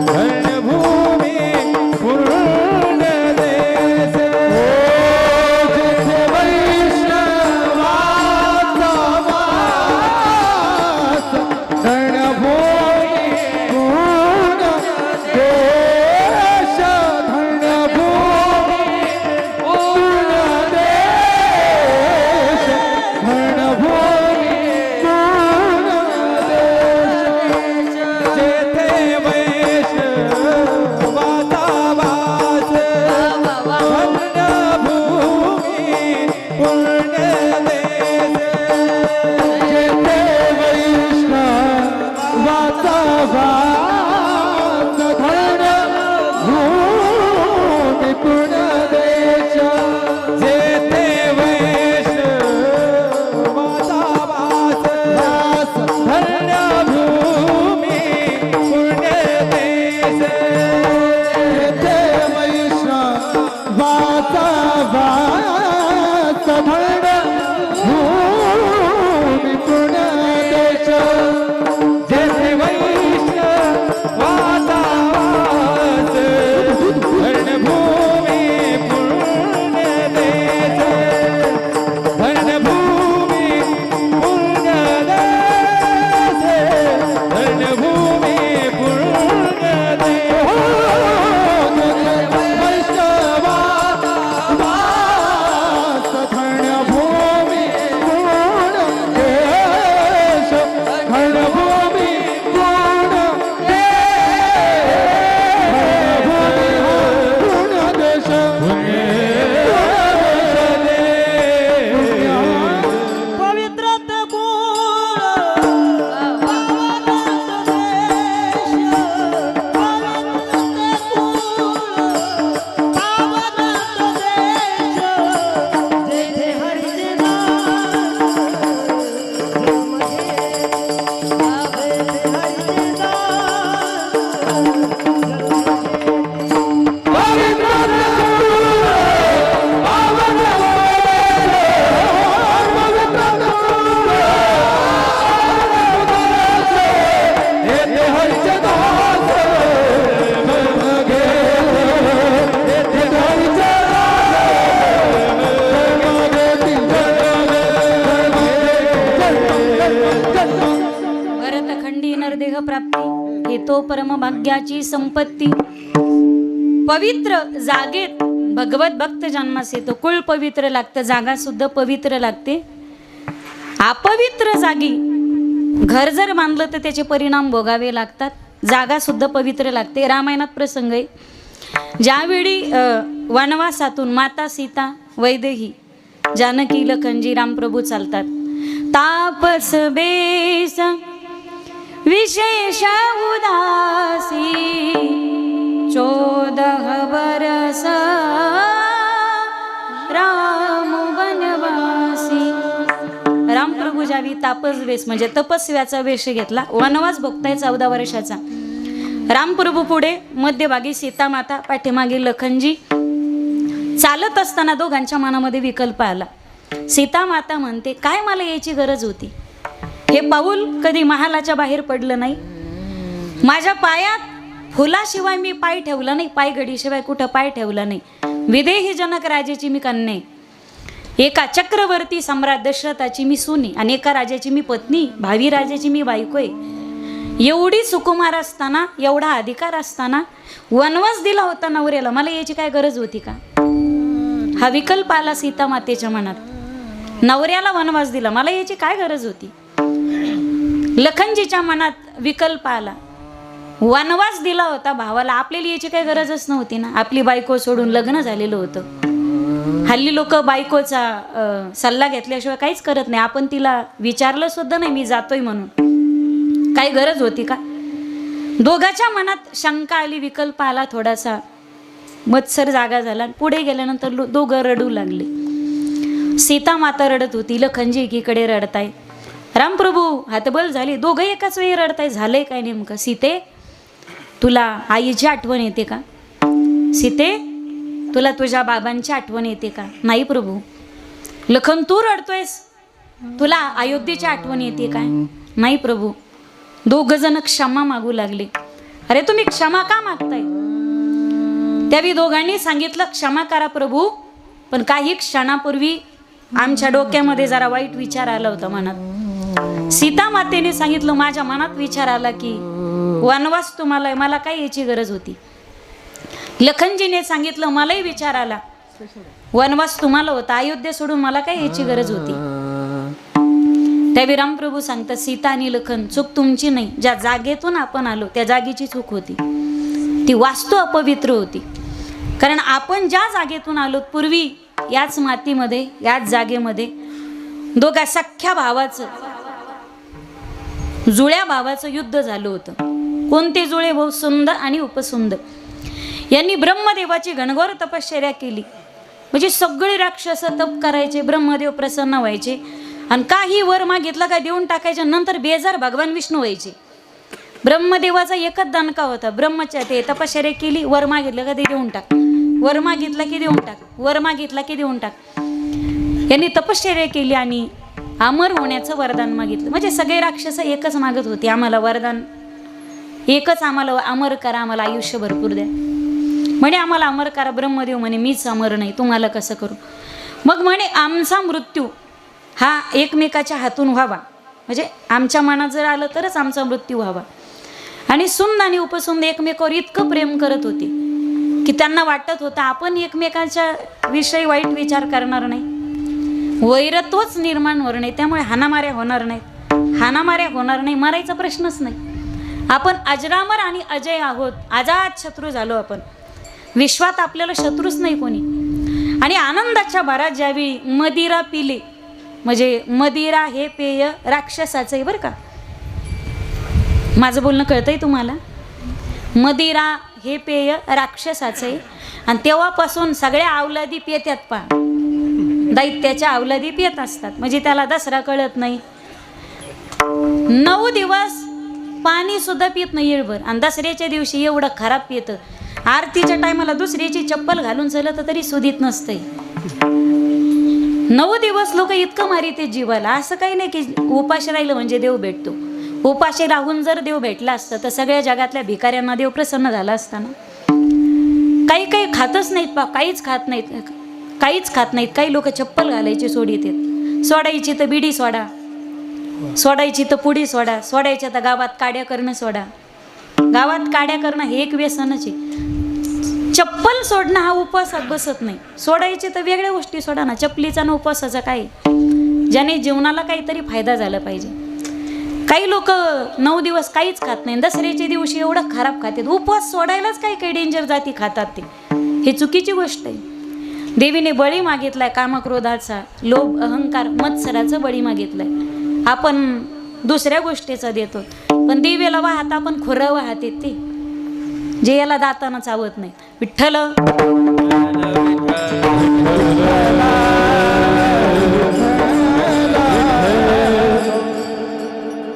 धन्यभूमी पुण्यदेश. जेथे वैष्णवाचा वास, धन्यभूमी पुण्यदेश. भरतखंडी नरदेह प्राप्ती हे तो परमभाग्याची संपत्ती. पवित्र जागेत भगवत भक्त जन्मास येतो. कुळ पवित्र लागतं, जागा सुद्धा पवित्र लागते. अपवित्र जागी घर जर बांधलं तर त्याचे परिणाम भोगावे लागतात. जागा सुद्धा पवित्र लागते. रामायणात प्रसंग आहे, ज्यावेळी वनवासातून माता सीता, वैदेही, जानकी, लखनजी, रामप्रभू चालतात. तापस बेस विशेष उदासी 14 बरस राम वनवासी. रामप्रभू ज्यावेळी तापस वेश म्हणजे तपस्व्याचा वेश घेतला, वनवास भोगताय 14 वर्षाचा. रामप्रभू पुढे, मध्यभागी सीता माता, पाठीमागे लखनजी. चालत असताना दोघांच्या मनामध्ये विकल्प आला. सीता माता म्हणते, काय मला याची गरज होती? हे पाऊल कधी महालाच्या बाहेर पडलं नाही. माझ्या पायात फुलाशिवाय मी पाय ठेवला नाही, पायघडीशिवाय कुठं पाय ठेवला नाही. विदेही जनक राजाची मी कन्या आहे, एका चक्रवर्ती सम्राट दशरथाची मी सुनी आणि एका राजाची मी पत्नी, भावी राजाची मी बायको आहे. एवढी सुकुमार असताना, एवढा अधिकार असताना वनवास दिला होता नवऱ्याला, मला याची काय गरज होती का? हा विकल्प आला सीता मातेच्या मनात. नवऱ्याला वनवास दिला, मला याची काय गरज होती? लखनजीच्या मनात विकल्प आला, वनवास दिला होता भावाला, आपल्याला याची काही गरजच नव्हती ना. आपली बायको सोडून लग्न झालेलं होतं. हल्ली लोक बायकोचा सल्ला घेतल्याशिवाय काहीच करत नाही. आपण तिला विचारलं सुद्धा नाही मी जातोय म्हणून. काही गरज होती का? दोघांच्या मनात शंका आली, विकल्प आला थोडासा. मत्सर जागा झाला. पुढे गेल्यानंतर दोघं रडू लागले. सीता माता रडत होती, लखनजी एकीकडे रडताय. रामप्रभू हातबल झाले, दोघं एकाच वेळी रडताय. झालंय काय नेमकं? सीते, तुला आईची आठवण येते का? सीते, तुला तुझ्या बाबांची आठवण येते का? नाही प्रभू. लखन, तू रडतोयस, तुला अयोध्येची आठवण येते काय? नाही प्रभू. दोघ जण क्षमा मागू लागले. अरे तुम्ही क्षमा का मागताय? त्यावेळी दोघांनी सांगितलं, क्षमा करा प्रभू, पण काही क्षणापूर्वी आमच्या डोक्यामध्ये जरा वाईट विचार आला होता मनात. सीता मातेने सांगितलं, माझ्या मनात विचार आला की वनवास तुम्हाला, मला काय याची गरज होती? लखनजीने सांगितलं, मलाही विचार आला, वनवास तुम्हाला होता, अयोध्या सोडून मला काय याची गरज होती? त्यावेळी रामप्रभू सांगतात, सीता आणि लखन, चूक तुमची नाही. ज्या जागेतून आपण आलो त्या जागेची चूक होती. ती वास्तू अपवित्र होती. कारण आपण ज्या जागेतून आलो पूर्वी, याच मातीमध्ये, याच जागेमध्ये दोघा सख्या भावाचं, जुळ्या भावाचं युद्ध झालं होतं. कोणते जुळे भाऊ? सुंद आणि उपसुंद. यांनी ब्रह्मदेवाची घनघोर तपश्चर्या केली. म्हणजे सगळे राक्षस तप करायचे, ब्रह्मदेव प्रसन्न व्हायचे आणि काही वर मागितला का देऊन टाकायचे. नंतर बेजार भगवान विष्णू व्हायचे. ब्रह्मदेवाचा एकच दणका होता, ब्रह्मच्या ते तपश्चर्या केली, वर मागितलं का ते देऊन टाक, वर मागितला की देऊन टाक, वर मागितला की देऊन टाक. यांनी तपश्चर्या केली आणि अमर होण्याचं वरदान मागितलं. म्हणजे सगळे राक्षस एकच मागत होते, आम्हाला वरदान एकच, आम्हाला अमर करा, आम्हाला आयुष्य भरपूर द्या. म्हणे आम्हाला अमर करा. ब्रह्मदेव म्हणे मीच अमर नाही, तुम्हाला कसं करू? मग म्हणे आमचा मृत्यू हा एकमेकाच्या हातून व्हावा, म्हणजे आमच्या मनात जर आलं तरच आमचा मृत्यू व्हावा. आणि सुंद आणि उपसुंद एकमेकावर इतकं प्रेम करत होते की त्यांना वाटत होतं आपण एकमेकांच्या विषयी वाईट विचार करणार नाही, वैरत्वच निर्माण होणार नाही, त्यामुळे हाणामाऱ्या होणार नाहीत. हाणामाऱ्या होणार नाही, मरायचा प्रश्नच नाही. आपण अजरामर आणि अजय आहोत, अजात शत्रू झालो आपण. विश्वात आपल्याला शत्रूच नाही कोणी. आणि आनंदाच्या भरात ज्यावेळी मदिरा पिले, म्हणजे मदिरा हे पेय राक्षसाचं आहे बरं का, माझं बोलणं कळतंय तुम्हाला? मदिरा हे पेय राक्षसाचं आहे. आणि तेव्हापासून सगळ्या अवलादी पितात पा, दैत्याच्या अवलादी पित असतात. म्हणजे त्याला दसरा कळत नाही. 9 दिवस पाणी सुद्धा पित नाही येळभर, आणि दसऱ्याच्या दिवशी एवढं खराब पितं. आरतीच्या टायमाला दुसऱ्याची चप्पल घालून चालत तरी सुधीत नसतंय. 9 दिवस लोक इतकं मारिते जीवाला. असं काही नाही की उपाश राहिलं म्हणजे देव भेटतो. उपाशी राहून जर देव भेटला असता तर सगळ्या जगातल्या भिकाऱ्यांना देव प्रसन्न झाला असता ना. काही खातच नाहीत बा, काहीच खात नाहीत. काही लोक चप्पल घालायची सोडीत आहेत. सोडायची तर बिडी सोडा, सोडायची तर पुडी सोडा, सोडायच्या तर गावात काड्या करणं सोडा. गावात काड्या करणं हे एक व्यसनच आहे. चप्पल सोडणं हा उपवासात बसत नाही. सोडायची तर वेगळ्या गोष्टी सोडा ना. चपलीचा ना उपवासाचा काय, ज्याने जीवनाला काहीतरी फायदा झाला पाहिजे. काही लोक 9 दिवस काहीच खात नाही, दसऱ्याच्या दिवशी एवढं खराब खातात. उपवास सोडायलाच काही डेंजर जाती खातात ते, हे चुकीची गोष्ट आहे. देवीने बळी मागितलाय कामक्रोधाचा, लोभ अहंकार मत्सराचा बळी मागितलाय. आपण दुसऱ्या गोष्टीचा देतो, पण देवीला वाहत आपण खुरं वाहते ते, जे याला दातानं चावत नाही. विठ्ठल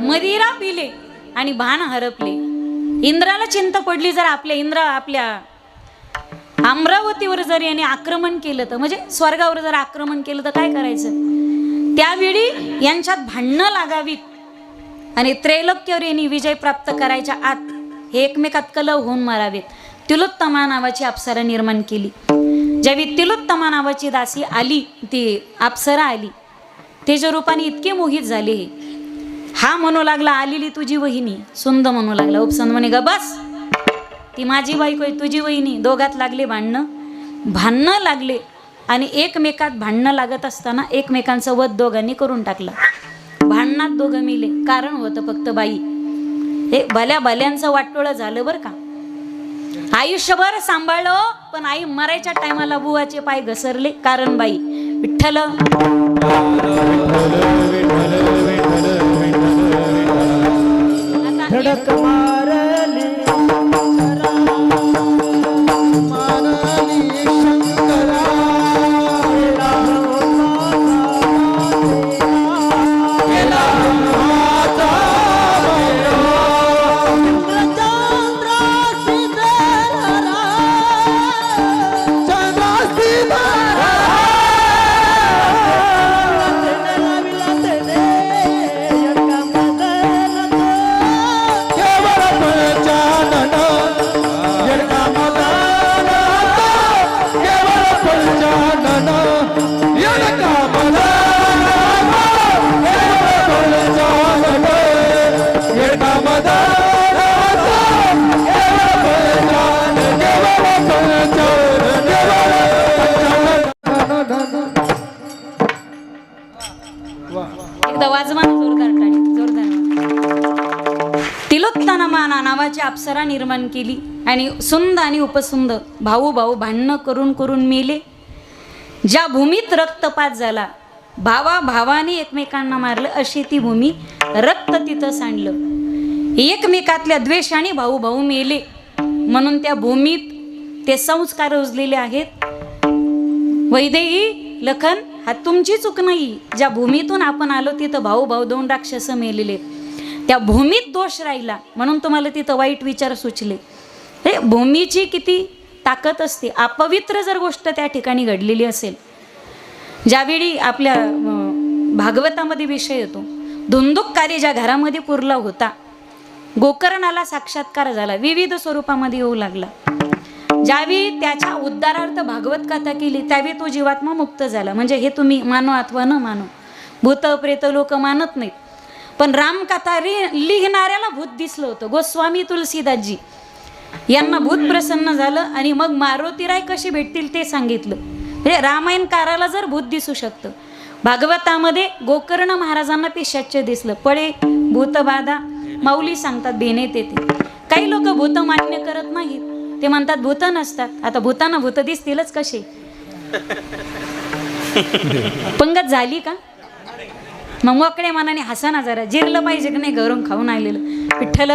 मदिरा पिले आणि भान हरपले. इंद्राला चिंता पडली, जर आपल्या अमरावतीवर जर याने आक्रमण केलं तर, म्हणजे स्वर्गावर जर आक्रमण केलं तर काय करायचं. त्यावेळी यांच्यात भांडणं लागावीत आणि त्रैलोक्यावर यांनी विजय प्राप्त करायच्या आत हे एकमेकात कलह होऊन मारावेत. तिलोत्तमा नावाची अप्सरा निर्माण केली. ज्यावेळी तिलोत्तमा नावाची दासी आली, ती अप्सरा आली, त्याच्या रूपाने इतके मोहित झाले. हा म्हणू लागला आलेली तुझी वहिनी, सुंद म्हणू लागला. उपसंद म्हणे ग बस, ती माझी बायको आहे, तुझी वहिनी. दोघात लागले भांडणं लागले आणि एकमेकात भांडणं लागत असताना एकमेकांचा वध दोघांनी करून टाकला. भांडणात दोघं मिले, कारण होतं फक्त बाई. हे भल्यांचं वाटोळं झालं बरं का. आयुष्यभर सांभाळलं, पण आई मरायच्या टायमाला बुवाचे पाय घसरले, कारण बाई. विठ्ठल धडक मारली मारली शंकरा नावाची अप्सरा निर्माण केली आणि सुंद आणि उपसुंद भाऊ भांडणं करून मेले. ज्या भूमीत रक्तपात झाला, भावाने एकमेकांना मारलं, अशी ती भूमी रक्त तिथं सांडलं. एकमेकातल्या द्वेषाने भाऊ मेले, म्हणून त्या भूमीत ते संस्कार रुजलेले आहेत. वैदेही लखन, हा तुमची चूक नाही. ज्या भूमीतून आपण आलो तिथं भाऊ 2 राक्षस मेलेले, त्या भूमीत दोष राहिला म्हणून तुम्हाला तिथं वाईट विचार सुचले. हे भूमीची किती ताकद असते. अपवित्र जर गोष्ट त्या ठिकाणी घडलेली असेल, ज्यावेळी आपल्या भागवतामध्ये विषय येतो, धुंदुककारी ज्या घरामध्ये पुरला होता, गोकर्णाला साक्षात्कार झाला, विविध स्वरूपामध्ये येऊ लागला. ज्यावेळी त्याच्या उद्धारार्थ भागवत कथा केली, त्यावेळी तो जीवात्मा मुक्त झाला. म्हणजे हे तुम्ही मानो अथवा न मानो, भूत प्रेत लोक मानत नाहीत, पण रामकथा लिहिणाऱ्याला भूत दिसलं होतं. गोस्वामी तुलसीदासजी यांना भूत प्रसन्न झालं आणि मग मारुतीराय कसे भेटतील ते सांगितलं. म्हणजे रामायणकाराला जर भूत दिसू शकतं, भागवतामध्ये गोकर्ण महाराजांना पिशाच्य दिसलं. पळे भूतबाधा माऊली सांगतात बेनेत येते. काही लोक भूत मान्य करत नाहीत, ते म्हणतात भूत नसतात. आता भूतांना भूत दिसतीलच कसे? पंगत झाली का? मग मोकळ्या मनाने हसा ना जरा. जिरलं पाहिजे की नाही घरून खाऊन आलेलं. विठ्ठल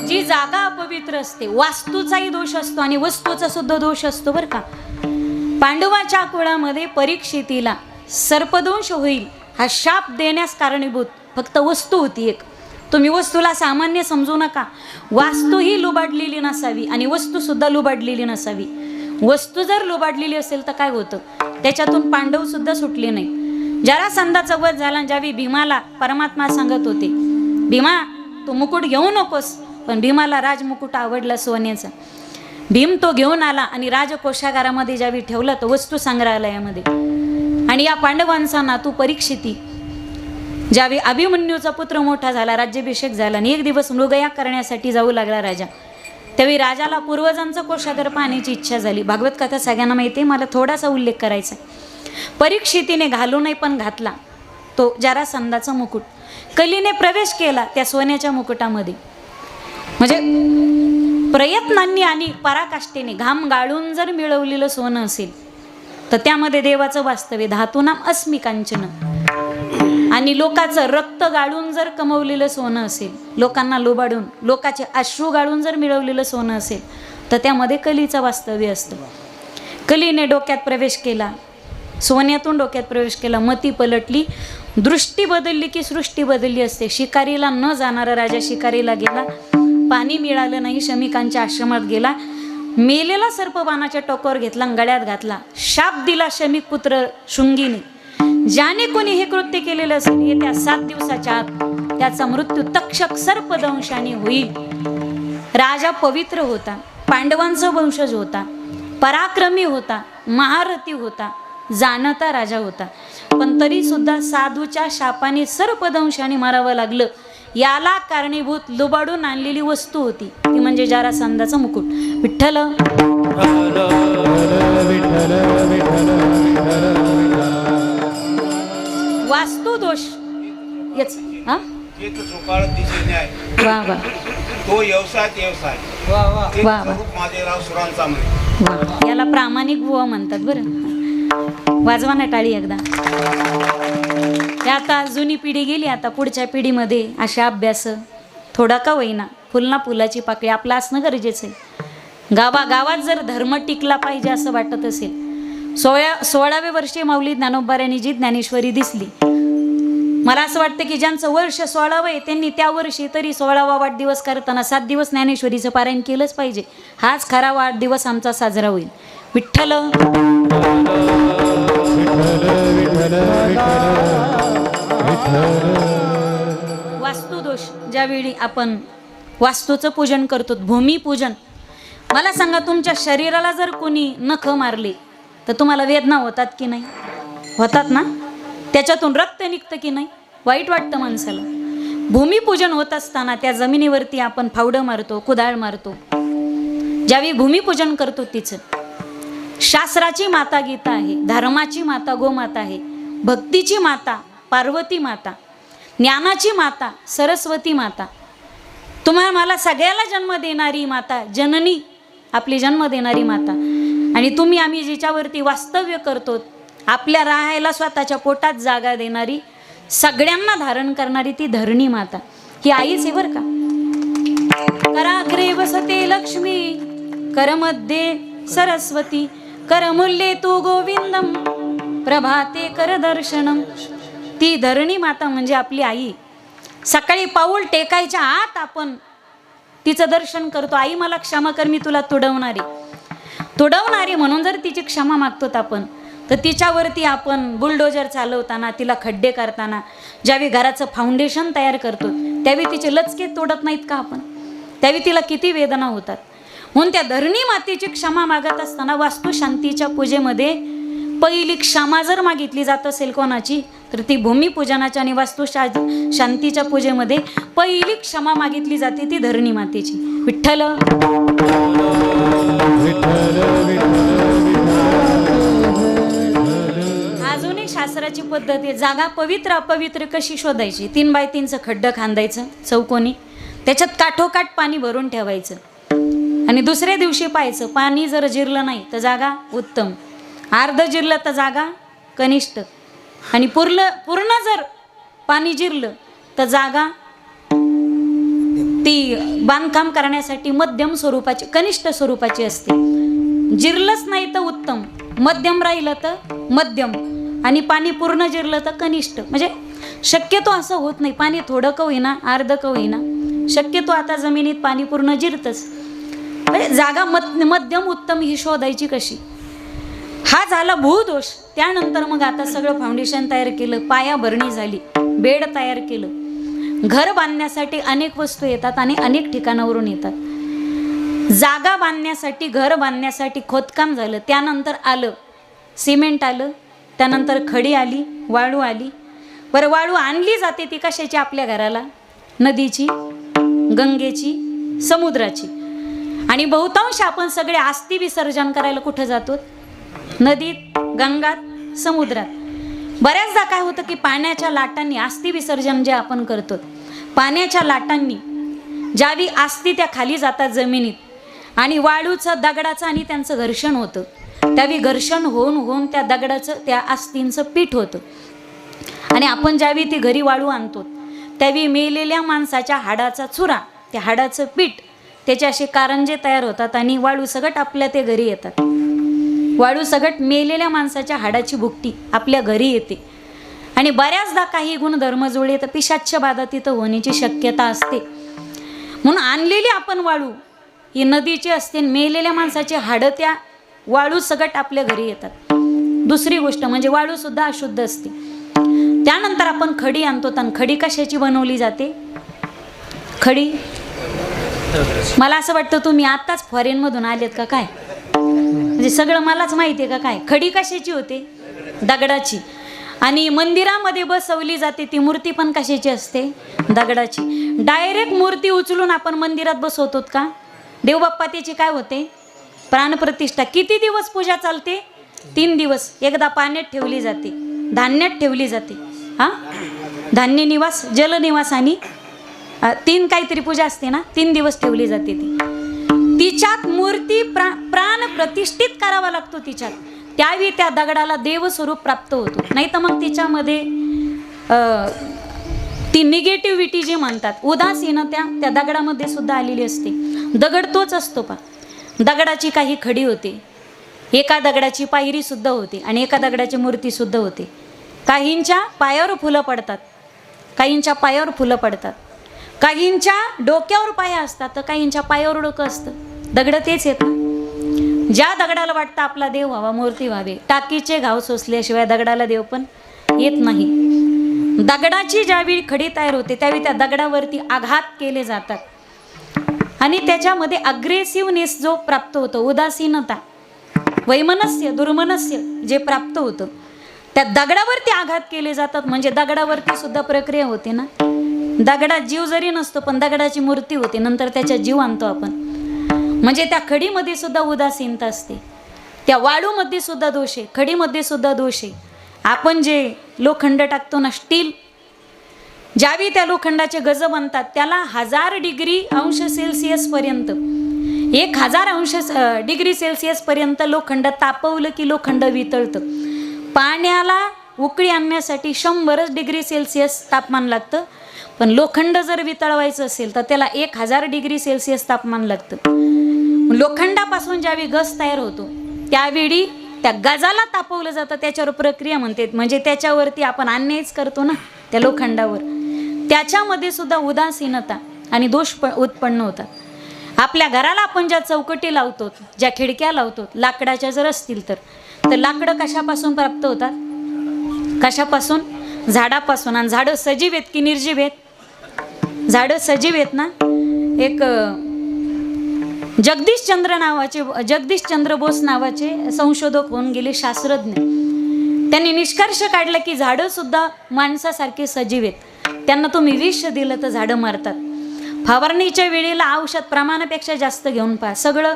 जी जागा अपवित्र असते, वास्तूचाही दोष असतो आणि वस्तूचा सुद्धा दोष असतो बरं का. पांडवाच्या कुळामध्ये परीक्षितीला सर्पदंश होईल हा शाप देण्यास कारणीभूत फक्त वस्तू होती एक. तुम्ही वस्तूला सामान्य समजू नका. वास्तू ही लुबाडलेली नसावी आणि वस्तू सुद्धा लुबाडलेली नसावी. वस्तू जर लुबाडलेली असेल तर काय होतं, त्याच्यातून पांडव सुद्धा सुटले नाही. जरासंधाचा वध झाला. ज्यावेळी भीमाला परमात्मा सांगत होते, भीमा तू मुकुट घेऊ नकोस, पण भीमाला राजमुकुट आवडला सोन्याचा. भीम तो घेऊन आला आणि राजकोषागारामध्ये ज्यावेळी ठेवला तो वस्तू संग्रहालयामध्ये. आणि या पांडवांचा नातू परीक्षिती ज्यावेळी अभिमन्यूचा पुत्र मोठा झाला, राज्याभिषेक झाला आणि एक दिवस मृगया करण्यासाठी जाऊ लागला राजा, त्यावेळी राजाला पूर्वजांचं कोषागार पाहण्याची इच्छा झाली. भागवत कथा सगळ्यांना माहिती आहे, मला थोडासा उल्लेख करायचा. परीक्षितीने घालू नये पण घातला तो जरासंधाचा मुकुट. कलीने प्रवेश केला त्या सोन्याच्या मुकुटामध्ये. म्हणजे प्रयत्नांनी आणि पराकाष्ठेने घाम गाळून जर मिळवलेलं सोनं असेल तर त्यामध्ये देवाचं वास्तव्य. धातूनाम अस्मि कांचन. आणि लोकांचं रक्त गाळून जर कमवलेलं सोनं असेल, लोकांना लुबाडून लोकाचे अश्रू गाळून जर मिळवलेलं सोनं असेल तर त्यामध्ये कलीचं वास्तव्य असतं. कलीने डोक्यात प्रवेश केला, सोन्यातून डोक्यात प्रवेश केला. मती पलटली, दृष्टी बदलली की सृष्टी बदलली असते. शिकारीला न जाणारा राजा शिकारीला गेला, पाणी मिळालं नाही, शमिकांच्या आश्रमात गेला, मेलेला सर्पबाणाच्या टोकावर घेतला, गळ्यात घातला. शाप दिला शमिक पुत्र शृंगीने, ज्याने कोणी हे कृत्य केलेलं असेल येत्या 7 दिवसाच्या आत त्याचा मृत्यू तक्षक सर्पदंशाने होईल. राजा पवित्र होता, पांडवांचा वंशज होता, पराक्रमी होता, महारथी होता, जाणता राजा होता, पण तरी सुद्धा साधूच्या शापाने सर्पदंशाने मारावं लागलं. याला कारणीभूत लुबाडून आणलेली वस्तू होती, ती म्हणजे जरासंधाचा मुकुट. विठ्ठल वास्तू दोष याच हा वा वा तो व्यवसाय वा वा महादेवराव सुरांचा वा. याला प्रामाणिक बुवा म्हणतात. बरं वाजवा ना टाळी एकदा. आता जुनी पिढी गेली, आता पुढच्या पिढीमध्ये अशा अभ्यास थोडा का होईना, फुलना फुलाची पाकळी आपलं असणं गरजेचं आहे. गावागावात जर धर्म टिकला पाहिजे असं वाटत असेल. 16व्या वर्षी माऊली ज्ञानोबाऱ्यांनी जी ज्ञानेश्वरी दिसली, मला असं वाटतं की ज्यांचं वर्ष 16वं आहे त्यांनी त्या वर्षी तरी 16वा वाढदिवस करताना 7 दिवस ज्ञानेश्वरीचं पारायण केलंच पाहिजे. हाच खरा वाढदिवस आमचा साजरा होईल. विठ्ठल वास्तुदोष. ज्यावेळी आपण वास्तूचं पूजन करतो, भूमिपूजन, मला सांगा तुमच्या शरीराला जर कोणी नख मारले तर तुम्हाला वेदना होतात की नाही? होतात ना. त्याच्यातून रक्त निघतं की नाही? वाईट वाटतं माणसाला. भूमिपूजन होत असताना त्या जमिनीवरती आपण फावडं मारतो, कुदाळ मारतो. ज्यावेळी भूमिपूजन करतो तिचं शास्त्राची माता गीता आहे, धर्माची माता गोमाता आहे, भक्तीची माता पार्वती माता, ज्ञानाची माता सरस्वती माता, तुम्हाला मला सगळ्याला जन्म देणारी माता, जननी आपली जन्म देणारी माता. आणि तुम्ही आम्ही जिच्यावरती वास्तव्य करतो, आपल्या राहायला स्वतःच्या पोटात जागा देणारी, सगळ्यांना धारण करणारी ती धरणी माता, ही आईच आहे बरं का. कराग्रे वसते लक्ष्मी, करमध्ये सरस्वती, करमूल्ये तू गोविंदम, प्रभाते कर दर्शनम. ती धरणी माता म्हणजे आपली आई. सकाळी पाऊल टेकायच्या आत आपण तिचं दर्शन करतो. आई मला क्षमा कर, मी तुला तुडवणारी म्हणून जर तिची क्षमा मागतो आपण, तर तिच्यावरती आपण बुलडोजर चालवताना, तिला खड्डे करताना, ज्यावेळी घराचं फाउंडेशन तयार करतो त्यावेळी तिचे लचके तोडत नाहीत का आपण? त्यावेळी तिला किती वेदना होतात. म्हणून त्या धरणी मातेची क्षमा मागत असताना वास्तुशांतीच्या पूजेमध्ये पहिली क्षमा जर मागितली जात असेल कोणाची, तर ती भूमिपूजनाच्या आणि वास्तुशांतीच्या पूजेमध्ये पहिली क्षमा मागितली जाते ती धरणी मातेची. विठ्ठल अजूनही शास्त्राची पद्धत आहे. जागा पवित्र अपवित्र कशी शोधायची? 3 बाय 3चं खड्डं खांदायचं चौकोनी, त्याच्यात काठोकाठ पाणी भरून ठेवायचं आणि दुसऱ्या दिवशी पाहायचं. पाणी जर जिरलं नाही तर जागा उत्तम, अर्ध जिरलं तर जागा कनिष्ठ, आणि पूर्ण जर पाणी जिरलं तर जागा ती बांधकाम करण्यासाठी मध्यम स्वरूपाची, कनिष्ठ स्वरूपाची असते. जिरलंच नाही तर उत्तम, मध्यम राहिलं तर मध्यम, आणि पाणी पूर्ण जिरलं तर कनिष्ठ. म्हणजे शक्यतो असं होत नाही, पाणी थोडं का होईना, अर्ध का होईना, शक्यतो आता जमिनीत पाणी पूर्ण जिरतंच. म्हणजे जागा मध्यम उत्तम ही शोधायची कशी. हा झाला भूदोष. त्यानंतर मग आता सगळं फाउंडेशन तयार केलं, पायाभरणी झाली, बेड तयार केलं. घर बांधण्यासाठी अनेक वस्तू येतात आणि अनेक ठिकाणावरून येतात. जागा बांधण्यासाठी, घर बांधण्यासाठी खोदकाम झालं. त्यानंतर आलं सिमेंट आलं, त्यानंतर खडी आली, वाळू आली. बरं, वाळू आणली जाते ती कशाची आपल्या घराला? नदीची, गंगेची, समुद्राची. आणि बहुतांश आपण सगळे अस्थि विसर्जन करायला कुठं जातो? नदीत, गंगात, समुद्रात. बऱ्याचदा काय होतं की पाण्याच्या लाटांनी अस्थि विसर्जन जे आपण करतो, पाण्याच्या लाटांनी ज्यावेळी अस्थि त्या खाली जातात जमिनीत आणि वाळूचं, दगडाचं आणि त्यांचं घर्षण होतं, त्यावेळी घर्षण होऊन त्या दगडाचं, त्या अस्थिंचं पीठ होतं. आणि आपण ज्यावेळी ती घरी वाळू आणतो त्यावेळी मेलेल्या माणसाच्या हाडाचा चुरा, त्या हाडाचं पीठ, त्याचे असे कारंजे तयार होतात आणि वाळू सगट आपल्या ते घरी येतात. वाळू सगट मेलेल्या माणसाच्या हाडाची भुकटी आपल्या घरी येते. आणि बऱ्याचदा काही गुणधर्म जुळले तर पिशाच्य बाधा तिथं होण्याची शक्यता असते. म्हणून आणलेली आपण वाळू ही नदीची असते, मेलेल्या माणसाची हाडं त्या वाळू सगट आपल्या घरी येतात. दुसरी गोष्ट म्हणजे वाळू सुद्धा अशुद्ध असते. त्यानंतर आपण खडी आणतो. आणि खडी कशाची बनवली जाते? खडी, मला असं वाटतं तुम्ही आत्ताच फॉरेनमधून आलेत का काय? म्हणजे सगळं मलाच माहिती आहे का काय? खडी कशाची होते? दगडाची. आणि मंदिरामध्ये बसवली जाते ती मूर्ती पण कशाची असते? दगडाची. डायरेक्ट मूर्ती उचलून आपण मंदिरात बसवतो का? देवबाप्पा त्याची काय होते? प्राणप्रतिष्ठा. किती दिवस पूजा चालते? 3 दिवस. एकदा पाण्यात ठेवली जाते, धान्यात ठेवली जाते, हा, धान्य निवास, जलनिवास आणि 3 काहीतरी पूजा असते ना, 3 दिवस ठेवली जाते ती. तिच्यात मूर्ती प्राण प्रतिष्ठित करावा लागतो तिच्यात. त्यावेळी त्या दगडाला देवस्वरूप प्राप्त होतो. नाही तर मग तिच्यामध्ये ती निगेटिव्हिटी जी म्हणतात, उदासीनता त्या दगडामध्ये सुद्धा आलेली असते. दगड तोच असतो पा. दगडाची काही खडी होते, एका दगडाची पायरी सुद्धा होते आणि एका दगडाची मूर्ती सुद्धा होते. काहींच्या पायावर फुलं पडतात, काहींच्या पायावर फुलं पडतात, काहींच्या डोक्यावर पाया असतात तर काहींच्या पायावर डोकं असतं. दगड तेच येत ना. ज्या दगडाला वाटतं आपला देव व्हावा, मूर्ती व्हावे, टाकीचे घाव सोसल्याशिवाय दगडाला देव पण येत नाही. दगडाची ज्यावेळी खडी तयार होते त्यावेळी त्या दगडावरती आघात केले जातात आणि त्याच्यामध्ये अग्रेसिव्हनेस जो प्राप्त होतो, उदासीनता, वैमनस्य, दुर्मनस्य जे प्राप्त होतं, त्या दगडावरती आघात केले जातात. म्हणजे दगडावरती सुद्धा प्रक्रिया होते ना. दगडात जीव जरी नसतो पण दगडाची मूर्ती होते, नंतर त्याच्यात जीव आणतो आपण. म्हणजे त्या खडीमध्ये सुद्धा उदासीनता असते, त्या वाळूमध्ये सुद्धा दोष आहे, खडीमध्ये सुद्धा दोष आहे. आपण जे लोखंड टाकतो ना, स्टील, ज्यावेळी त्या लोखंडाचे गज बनतात त्याला 1000 डिग्री अंश सेल्सिअस पर्यंत, 1000 डिग्री सेल्सिअस पर्यंत लोखंड तापवलं की लोखंड वितळतं. पाण्याला उकळी आणण्यासाठी 100 डिग्री सेल्सिअस तापमान लागतं, पण लोखंड जर वितळवायचं असेल तर त्याला 1000 डिग्री सेल्सिअस तापमान लागतं. लोखंडापासून ज्यावेळी गज तयार होतो त्यावेळी त्या गजाला तापवलं जातं, त्याच्यावर प्रक्रिया म्हणते. म्हणजे त्याच्यावरती आपण अन्यायच करतो ना त्या लोखंडावर, त्याच्यामध्ये सुद्धा उदासीनता आणि दोष उत्पन्न होतात. आपल्या घराला आपण ज्या चौकटी लावतो, ज्या खिडक्या लावतो, लाकडाच्या जर असतील तर लाकडं कशापासून प्राप्त होतात? कशापासून? झाडापासून. आणि झाडं सजीव आहेत की निर्जीव आहेत? झाडं सजीव आहेत ना. एक जगदीश चंद्र बोस नावाचे संशोधक होऊन गेले, शास्त्रज्ञ. त्यांनी निष्कर्ष काढला की झाडं सुद्धा माणसासारखे सजीव आहेत. त्यांना तुम्ही विष दिलं तर झाडं मारतात. फवारणीच्या वेळेला औषध प्रमाणापेक्षा जास्त घेऊन पहा, सगळं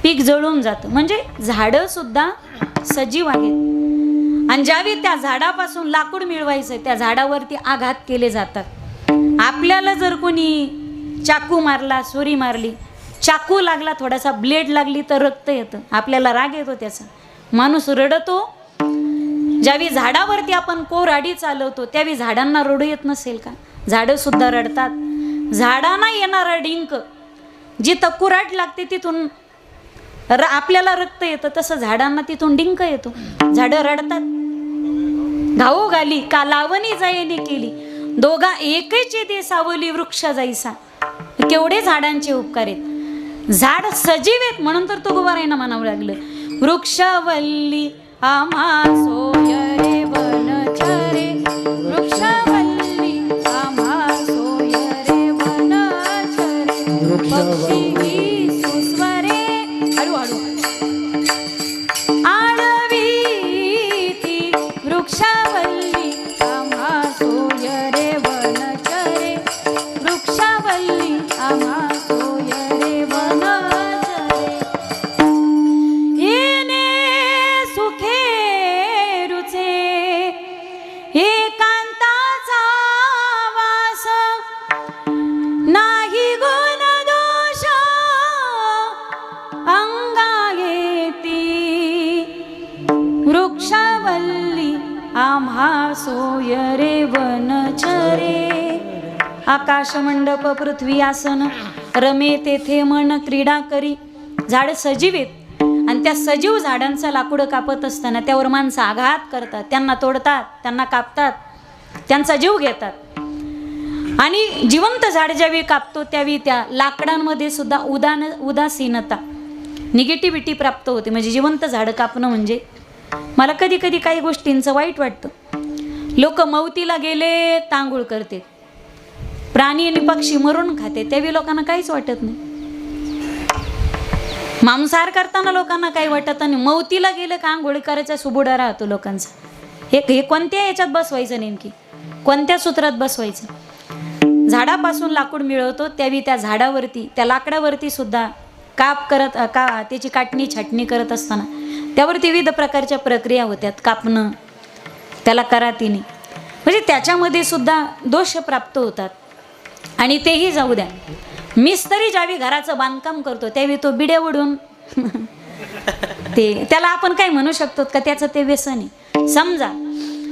पीक जळून जातं. म्हणजे झाडं सुद्धा सजीव आहेत. आणि ज्यावेळी त्या झाडापासून लाकूड मिळवायचं, त्या झाडावरती आघात केले जातात. आपल्याला जर कोणी चाकू मारला, सुरी मारली, चाकू लागला, थोडासा ब्लेड लागली तर रक्त येतं, आपल्याला राग येतो, त्याचा माणूस रडतो. ज्यावेळी झाडावरती आपण कोराडी चालवतो त्यावेळी झाडांना रडू येत नसेल का? झाडं सुद्धा रडतात. झाडांना येणारा डिंक, जिथं कुऱ्हाड लागते तिथून आपल्याला रक्त येतं, तसं झाडांना तिथून डिंक येतो, झाडं रडतात. घाऊ घाली का लावणी जायने केली, दोघा एकचे ते सावली वृक्ष जाईसा. केवढे झाडांचे उपकार आहेत. झाड सजीवेत म्हणून तर तुकोबारायांना म्हणावं लागलं, वृक्षवल्ली आम्हा सोय रे वनचरे, वृक्षवल्ली आम्हा सोय रे वनचरे, पक्षी सुस्वरे हळूहळू आळवीती, वृक्षवल्ली आम्हा सोय रे वनचरे, वृक्षवल्ली आम्हा सोय रे वनचरे, येणे सुखे रुचे एकांताचा वास, नाही गुण दोष अंगा येती, वृक्षवल्ली आम्हा सोय रे वनचरे, आकाश मंडप पृथ्वी आसन रमे तेथे मन क्रीडा करी. झाड सजीवेत आणि त्या सजीव झाडांचा लाकूड कापत असताना त्यावर माणसं आघात करतात, त्यांना तोडतात, त्यांना कापतात, त्यांचा जीव घेतात. आणि जिवंत झाड ज्यावेळी कापतो त्यावेळी त्या लाकडांमध्ये सुद्धा उदासीनता, निगेटिव्हिटी प्राप्त होते. म्हणजे जिवंत झाड कापणं म्हणजे मला कधी कधी काही गोष्टींचं वाईट वाटतं. लोक मौतीला गेले तांगुळ करते, प्राणी आणि पक्षी मरून खाते, त्यावेळी लोकांना काहीच वाटत नाही. मांसाहार करताना लोकांना काही वाटत नाही, मौतीला गेलं का आंघोळी करायचा सुबुडा राहतो लोकांचा. हे कोणत्या याच्यात बसवायचं, नेमकी कोणत्या सूत्रात बसवायचं. झाडापासून लाकूड मिळवतो त्यावेळी त्या झाडावरती, त्या लाकडावरती सुद्धा काप करत त्याची काटणी छाटणी करत असताना त्यावरती विविध प्रकारच्या प्रक्रिया होत्यात, कापणं, त्याला करातीने, म्हणजे त्याच्यामध्ये सुद्धा दोष प्राप्त होतात. आणि तेही जाऊ द्या, मिस्त्री ज्यावेळी घराचं बांधकाम करतो त्यावेळी तो बिड्या उडून त्याला आपण काय म्हणू शकतो का, त्याचं ते व्यसन आहे. समजा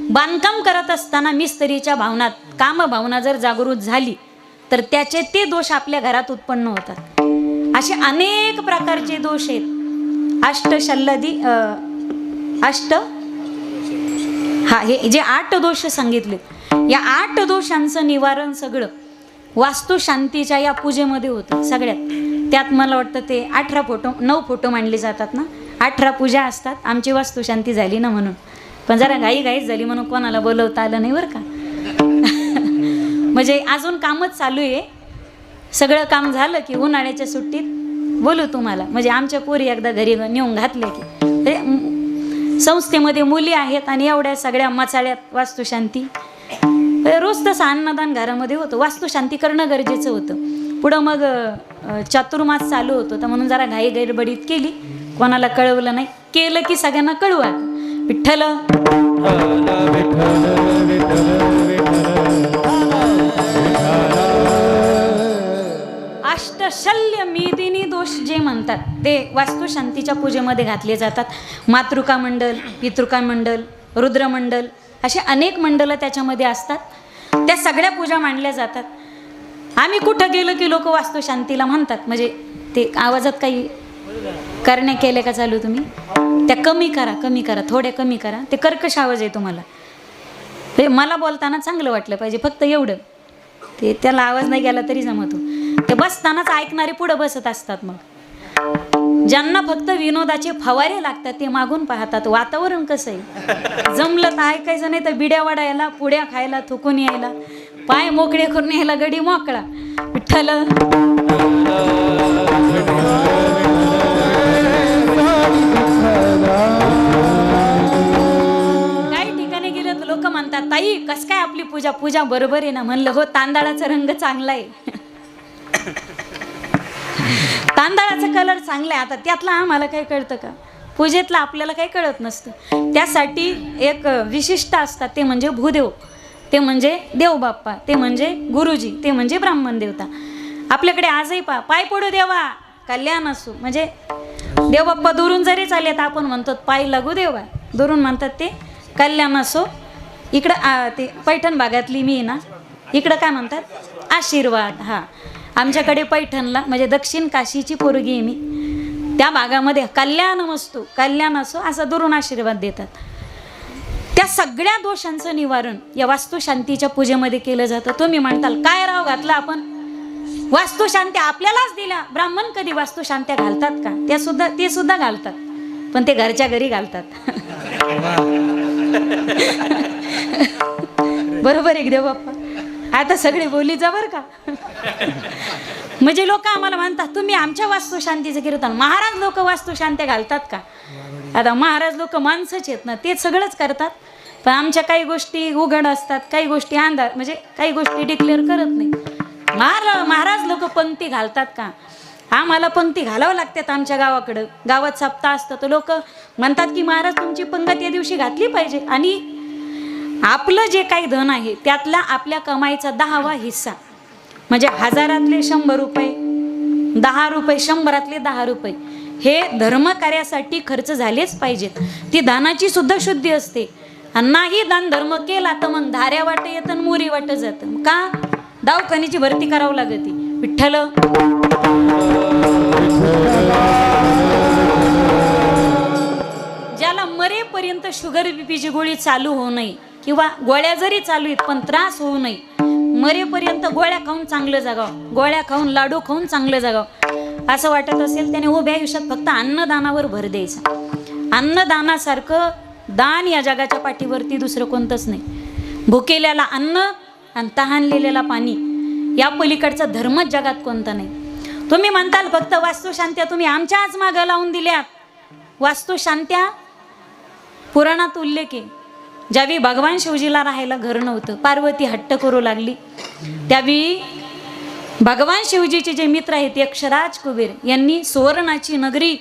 बांधकाम करत असताना मिस्त्रीच्या भावनात कामभावना जर जागृत झाली तर त्याचे ते दोष आपल्या घरात उत्पन्न होतात. असे अनेक प्रकारचे दोष आहेत. हे जे 8 दोष सांगितले, या 8 दोषांचं निवारण सगळं वास्तुशांतीच्या या पूजेमध्ये होतं सगळ्यात. त्यात मला वाटतं ते 9 फोटो मांडले जातात ना, 18 पूजा असतात. आमची वास्तुशांती झाली ना म्हणून, पण जरा घाईच झाली म्हणून कोणाला बोलवता आलं नाही बरं का. म्हणजे अजून कामच चालू आहे. सगळं काम झालं की उन्हाळ्याच्या सुट्टीत बोलू तुम्हाला. म्हणजे आमच्या पोरी एकदा घरी नेऊन घातले की संस्थेमध्ये मुली आहेत आणि एवढ्या सगळ्या मचाळ्यात वास्तुशांती. रोज तसं अन्नदान घरामध्ये होतं, वास्तुशांती करणं गरजेचं होतं. पुढं मग चातुर्मास चालू होतो तर म्हणून जरा घाई गैरबडीत केली, कोणाला कळवलं नाही. केलं की सगळ्यांना कळवा, विठ्ठल अष्टशल्य मेदिनी दोष जे म्हणतात ते वास्तुशांतीच्या पूजेमध्ये घातले जातात. मातृका मंडल, पितृका मंडल, रुद्रमंडल असे अनेक मंडलं त्याच्यामध्ये असतात. त्या सगळ्या पूजा मांडल्या जातात. आम्ही कुठं गेलो की लोक वास्तुशांतीला म्हणतात. म्हणजे ते आवाजात काही करण्या केल्या का चालू तुम्ही, त्या कमी करा, थोड्या कमी करा. ते कर्कश आवाज आहे तुम्हाला. ते मला बोलताना चांगलं वाटलं पाहिजे, फक्त एवढं. ते त्याला आवाज नाही गेला तरी जमतो. ते बसतानाच ऐकणारे पुढं बसत असतात. मग ज्यांना फक्त विनोदाचे फवारे लागतात ते मागून पाहतात वातावरण कसं आहे. जमलं तर ऐकायचं, नाही तर बिड्या वाढायला, पुड्या खायला, थुकून यायला, पाय मोकळे करून यायला, गडी मोकळा. विठ्ठल काही ठिकाणी गेलं तर लोक म्हणतात, ताई कस काय आपली पूजा बरोबर आहे ना. म्हणलं हो, तांदळाचा रंग चांगला आहे, तांदळाचा कलर चांगला आहे. आता त्यातला आम्हाला काही कळतं का, पूजेतला आपल्याला काही कळत नसतं. त्यासाठी एक विशिष्ट असतात, ते म्हणजे भूदेव, ते म्हणजे देवबाप्पा, ते म्हणजे गुरुजी, ते म्हणजे ब्राह्मण देवता. आपल्याकडे आजही पाय पडू देवा कल्याण असो. म्हणजे देवबाप्पा दुरून जरी चालले तर आपण म्हणतो पाय लागू देवा, दुरून म्हणतात ते कल्याण असो. इकडं ते पैठण भागातली मी ना, इकडं काय म्हणतात आशीर्वाद. हा, आमच्याकडे पैठणला म्हणजे दक्षिण काशीची पोरगी आहे मी, त्या भागामध्ये कल्याणमस्तु, कल्याण असो असं दुरून आशीर्वाद देतात. त्या सगळ्या दोषांचं निवारण या वास्तुशांतीच्या पूजेमध्ये केलं जातं. तुम्ही म्हणताल काय राव घातलं आपण, वास्तुशांत्या आपल्यालाच दिल्या. ब्राह्मण कधी वास्तुशांत्या घालतात का? ते सुद्धा घालतात, पण ते घरच्या घरी घालतात. बरोबर आहे देव बाप्पा. आता सगळे बोली जा बर का. म्हणजे लोक आम्हाला म्हणतात तुम्ही आमच्या वास्तुशांतीचं कीर्तन. महाराज लोक वास्तुशांत्या घालतात का? आता महाराज लोक माणसंच आहेत ना, ते सगळंच करतात, पण आमच्या काही गोष्टी उघड असतात, काही गोष्टी अंधार, म्हणजे काही गोष्टी डिक्लेअर करत नाही. महाराज लोक पंक्ती घालतात का? आम्हाला पंक्ती घालावं लागतात. आमच्या गावाकडं गावात सप्ताह असतं तर लोक म्हणतात की महाराज तुमची पंगत या दिवशी घातली पाहिजे. आणि आपलं जे काही धन आहे त्यातला आपल्या कमाईचा 10वा हिस्सा, म्हणजे 1000तले 100 रुपये, 10 रुपये, 100तले 10 रुपये हे धर्मकार्यासाठी खर्च झालेच पाहिजेत. ती दानाची सुद्धा शुद्धी असते. आणि नाही दान धर्म केला तर मग धाऱ्या वाट येतं आणि मोरी वाट जातं. का? दवाखान्याची भरती करावं लागते. विठ्ठल ज्याला मरेपर्यंत शुगर बीपीची गोळी चालू होऊ नये, किंवा गोळ्या जरी चालू आहेत पण त्रास होऊ नये, मरेपर्यंत गोळ्या खाऊन चांगलं जगावं, गोळ्या खाऊन लाडू खाऊन चांगलं जगावं असं वाटत असेल त्याने उभ्या आयुष्यात फक्त अन्नदानावर भर द्यायचा. अन्नदानासारखं दान या जगाच्या पाठीवरती दुसरं कोणतंच नाही. भुकेल्याला अन्न आणि तहानलेल्याला पाणी, या पलीकडचा धर्मच जगात कोणता नाही. तुम्ही म्हणताल फक्त वास्तुशांत्या तुम्ही आमच्याच मागं लावून दिल्यात. वास्तुशांत्या पुराणात उल्लेख आहे. ज्यावेळी भगवान शिवजीला राहायला घर नव्हतं, पार्वती हट्ट करू लागली, त्यावेळी भगवान शिवजीचे जे मित्र आहेत यक्षराज कुबेर यांनी सुवर्णाची नगरी,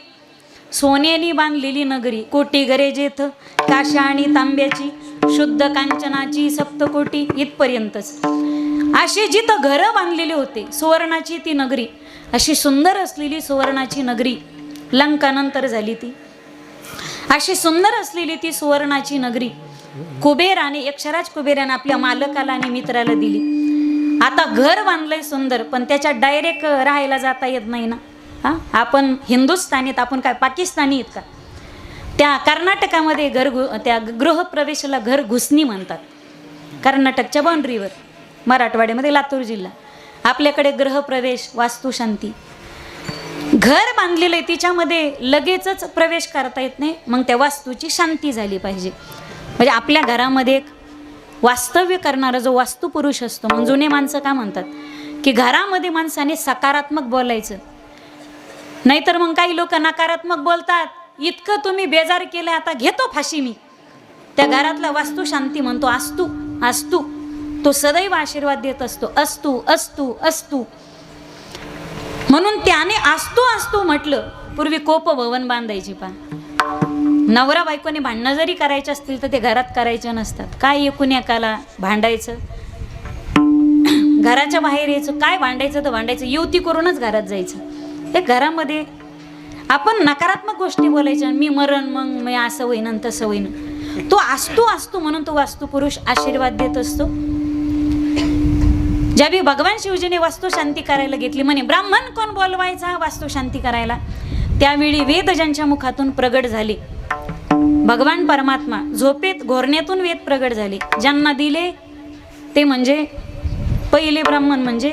सोन्यानी बांधलेली नगरी, कोटी घरे जेथ काशा आणि तांब्याची, शुद्ध कांचनाची सप्तकोटी इथपर्यंतच अशी जिथं घरं बांधलेली होते, सुवर्णाची ती नगरी, अशी सुंदर असलेली सुवर्णाची नगरी, लंकानंतर झाली ती, अशी सुंदर असलेली ती सुवर्णाची नगरी कुबेराने, यक्षराज कुबेराने आपल्या मालकाला आणि मित्राला दिली. आता घर बांधलंय सुंदर, पण त्याच्यात डायरेक्ट राहायला जाता येत नाही ना. हां, आपण हिंदुस्थानीत, आपण काय पाकिस्तानी आहेत का? त्या कर्नाटकामध्ये त्या गृहप्रवेशाला घर घुसणी म्हणतात. कर्नाटकच्या बाउंड्रीवर, मराठवाड्यामध्ये लातूर जिल्हा. आपल्याकडे गृहप्रवेश, वास्तुशांती. घर बांधलेलं आहे तिच्यामध्ये लगेचच प्रवेश करता येत नाही, मग त्या वास्तूची शांती झाली पाहिजे. म्हणजे आपल्या घरामध्ये एक वास्तव्य करणारा जो वास्तुपुरुष असतो, मग जुने माणसं काय म्हणतात की घरामध्ये माणसाने सकारात्मक बोलायचं, नाहीतर मग काही लोक नकारात्मक बोलतात. इतकं तुम्ही बेजार केलं, आता घेतो फाशी मी. त्या घरातला वास्तू शांती म्हणतो अस्तु अस्तु, तो सदैव आशीर्वाद देत असतो, अस्तु अस्तु अस्तु. म्हणून त्याने अस्तु अस्तु म्हटलं. पूर्वी कोप भवन बांधायची पा, नवरा बायकोने भांडणं जरी करायचे असतील तर ते घरात करायचे नसतात. काय एकूण एकाला भांडायचं, घराच्या बाहेर यायचं, काय भांडायचं तर भांडायचं, युती करूनच घरात जायचं. हे घरामध्ये आपण नकारात्मक गोष्टी बोलायच्या, मी मरण, मग मी असं होईन तसं होईन. तो असतो असतो म्हणून तो वास्तुपुरुष आशीर्वाद देत असतो. ज्यावेळी भगवान शिवजीने वास्तुशांती करायला घेतली, म्हणे ब्राह्मण कोण बोलवायचा वास्तुशांती करायला, त्यावेळी वेद ज्यांच्या मुखातून प्रगट झाले, भगवान परमात्मा झोपेत घोरण्यातून वेद प्रगट झाले. ज्यांना दिले ते म्हणजे पहिले ब्राह्मण, म्हणजे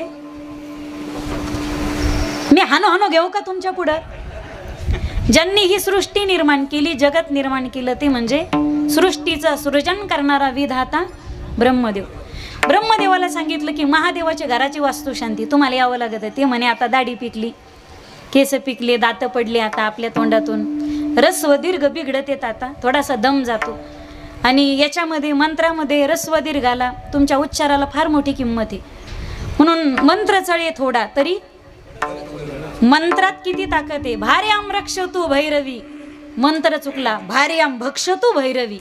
मी हानो घेऊ का तुमच्या पुढं? ज्यांनी ही सृष्टी निर्माण केली, जगत निर्माण केलं, ते म्हणजे सृष्टीचं सृजन करणारा विधाता ब्रह्मदेव. ब्रह्मदेवाला सांगितलं की महादेवाच्या घराची वास्तुशांती तुम्हाला यावं लागत आहे. ते म्हणे आता दाढी पिकली, केस पिकले, दात पडले, आता आपल्या तोंडातून रस्व दीर्घ बिघडत येत, आता थोडासा दम जातो, आणि याच्यामध्ये मंत्रामध्ये रस्व दीर्घाला तुमच्या उच्चाराला फार मोठी किंमत आहे, म्हणून मंत्र चळे थोडा तरी मंत्रात किती ताकद आहे. भार्याम रक्षतु भैरवी, मंत्र चुकला, भार्याम भक्षतु भैरवी.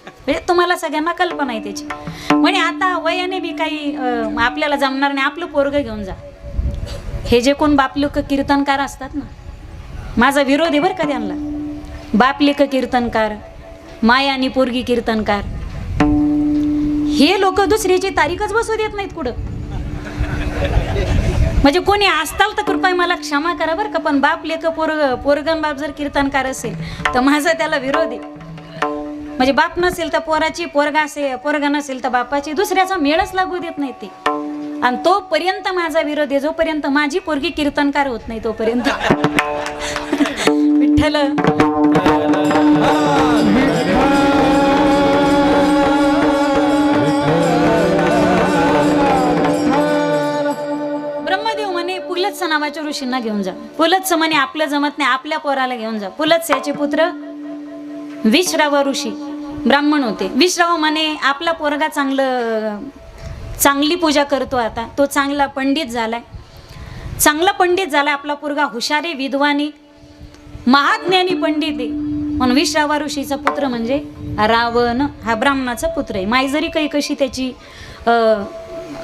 म्हणजे तुम्हाला सगळ्यांना कल्पना आहे त्याची. म्हणे आता वयाने बी काही आपल्याला जमणार नाही, आपलं पोरगं घेऊन जा. हे जे कोण बापलेख कीर्तनकार असतात ना, माझा विरोध आहे बरं का त्यांना. बापलेख कीर्तनकार, माया आणि पोरगी कीर्तनकार, हे लोक दुसऱ्याची तारीखच बसू देत नाहीत कुठं. म्हणजे कोणी असताल तर कृपया मला क्षमा करा बरं का, पण बाप लेख पोरगन बाप जर कीर्तनकार असेल तर माझा त्याला विरोध आहे. म्हणजे बाप नसेल तर पोराची, पोरगा नसेल तर बापाची, दुसऱ्याचा मेळच लागू देत नाही ते. आणि तोपर्यंत माझा विरोध आहे, जोपर्यंत माझी पोरगी कीर्तनकार होत नाही तोपर्यंत. विठ्ठल ब्रह्मदेव म्हणे पुलत्स नावाच्या ऋषींना घेऊन जा. पुलत्स म्हणे आपलं जमत नाही, आपल्या पोराला घेऊन जा. पुलत्स याचे पुत्र विश्राव ऋषी ब्राह्मण होते. विश्राव म्हणे आपला पोरगा चांगली पूजा करतो, आता तो चांगला पंडित झालाय, चांगला पंडित झालाय आपला पोरगा, हुशारी विद्वानी महाज्ञानी पंडित आहे. म्हणून विश्राव ऋषीचा पुत्र म्हणजे रावण हा ब्राह्मणाचा पुत्र आहे. मायजरी काही कशी त्याची